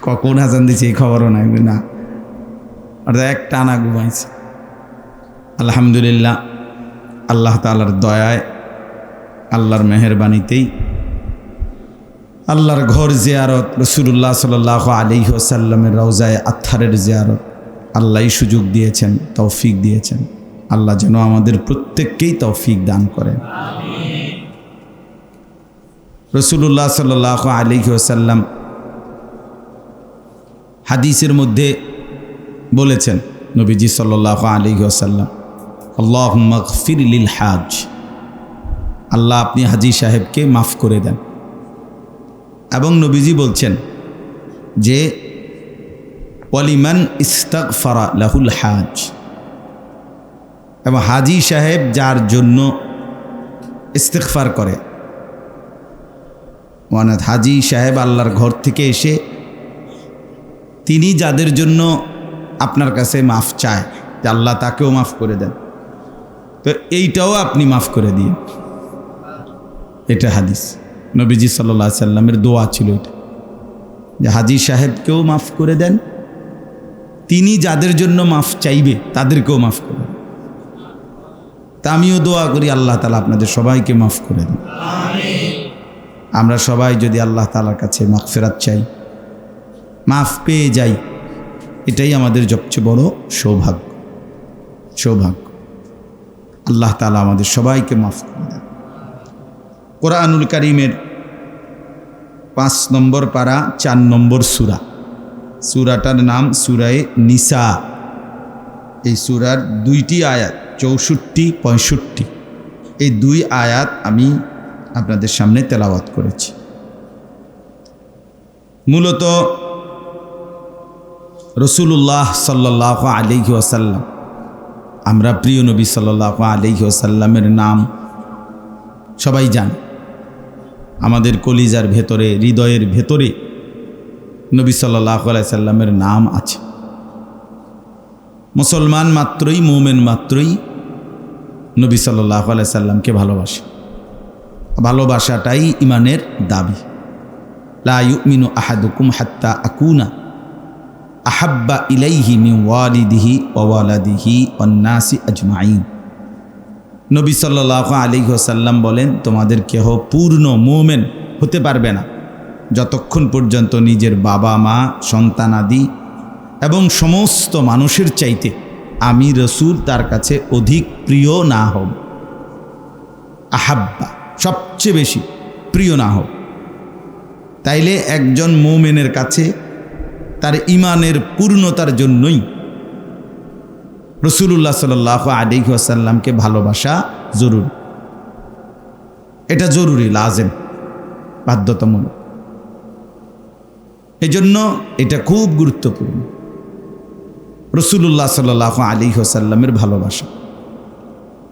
কখন আজান দিছে এই খবরও নাই না। আর এক টানা ঘুমাইছে। আলহামদুলিল্লাহ, আল্লাহ তাআলার দয়ায়, আল্লাহর মেহেরবানিতেই আল্লাহর ঘর জিয়ারত, রাসূলুল্লাহ সাল্লাল্লাহু আলাইহি ওয়াসাল্লামের রওজায়ে আতহারের জিয়ারত আল্লাহই সুযোগ দিয়েছেন, তৌফিক দিয়েছেন। আল্লাহ যেন আমাদের প্রত্যেককেই তৌফিক দান করেন। আমিন। রাসূলুল্লাহ সাল্লাল্লাহু আলাইহি ওয়াসাল্লাম হাদিসের মধ্যে বলেছেন, নবীজি সাল্লাল্লাহু আলাইহি ওয়াসাল্লাম, আল্লাহুম্মা গফির লিল হাজ, আল্লাহ আপনি হাজী সাহেবকে মাফ করে দেন। এবং নবীজি বলছেন যে ওয়ালিমান ইস্তাগফারা লাহুল হাজ, এবং হাজী সাহেব যার জন্য ইস্তিগফার করে, মানে হাজী সাহেব আল্লাহর ঘর থেকে এসে তিনি যাদের জন্য আপনার কাছে মাফ চায় যে আল্লাহ তাকেও মাফ করে দেন, তো এইটাও আপনি মাফ করে দিন। এটা হাদিস, নবীজি সাল্লাল্লাহু আলাইহি সাল্লামের দোয়া ছিল এটা, যে হাজী সাহেবকেও মাফ করে দেন, তিনি যাদের জন্য মাফ চাইবে তাদেরকেও মাফ করে দেন। তা আমিও দোয়া করি আল্লাহ তাআলা আপনাদের সবাইকে মাফ করে দেন। আমিন। আমরা সবাই যদি আল্লাহ তাআলার কাছে মাগফিরাত চাই, মাফ পেয়ে যাই, এটাই আমাদের সবচেয়ে বড় সৌভাগ্য। আল্লাহ তাআলা আমাদের সবাইকে মাফ করে দেন। কোরআনুল কারীমের 5 নম্বর পারা 4 নম্বর সূরা, সূরাটার নাম সূরায়ে নিসা। এই সূরার 2টি আয়াত 64-65, এই 2 আয়াত আমি আপনাদের সামনে তেলাওয়াত করেছি। মূলত রাসূলুল্লাহ সাল্লাল্লাহু আলাইহি ওয়াসাল্লাম, আমরা প্রিয় নবী সাল্লাল্লাহু আলাইহি ওয়াসাল্লামের নাম সবাই জানে। আমাদের কলিজার ভেতরে, হৃদয়ের ভেতরে নবী সাল্লাল্লাহু আলাইহি সাল্লামের নাম আছে। মুসলমান মাত্রই, মুমিন মাত্রই নবী সাল্লাল্লাহু আলাইহি সাল্লামকে ভালোবাসে। ভালোবাসাটাই ইমানের দাবি। লা ইউমিনু আহাদুকুম হাত্তা আকুনা আহাব্বা ইলাইহি মিন ওয়ালিদিহি ওয়া ওয়ালাদিহি ওয়ান নাসি আজমাইন। নবী সাল্লাল্লাহু আলাইহি ওয়াসাল্লাম বলেন, তোমাদের কেহ পূর্ণ মুমিন হতে পারবে না যতক্ষণ পর্যন্ত নিজের বাবা মা, সন্তানাদি এবং সমস্ত মানুষের চাইতে আমি রাসূল তার কাছে অধিক প্রিয় না হব। আহাব্বা, সবচেয়ে বেশি প্রিয় না হব। তাইলে একজন মুমিনের কাছে তার ইমানের পূর্ণতার জন্যই রাসূলুল্লাহ সাল্লাল্লাহু আলাইহি ওয়াসাল্লামকে ভালোবাসা জরুরি। এটা জরুরি, লাজেম, বাধ্যতামূলক। এজন্য এটা খুব গুরুত্বপূর্ণ, রাসূলুল্লাহ সাল্লাল্লাহু আলাইহি ওয়াসাল্লামের ভালোবাসা।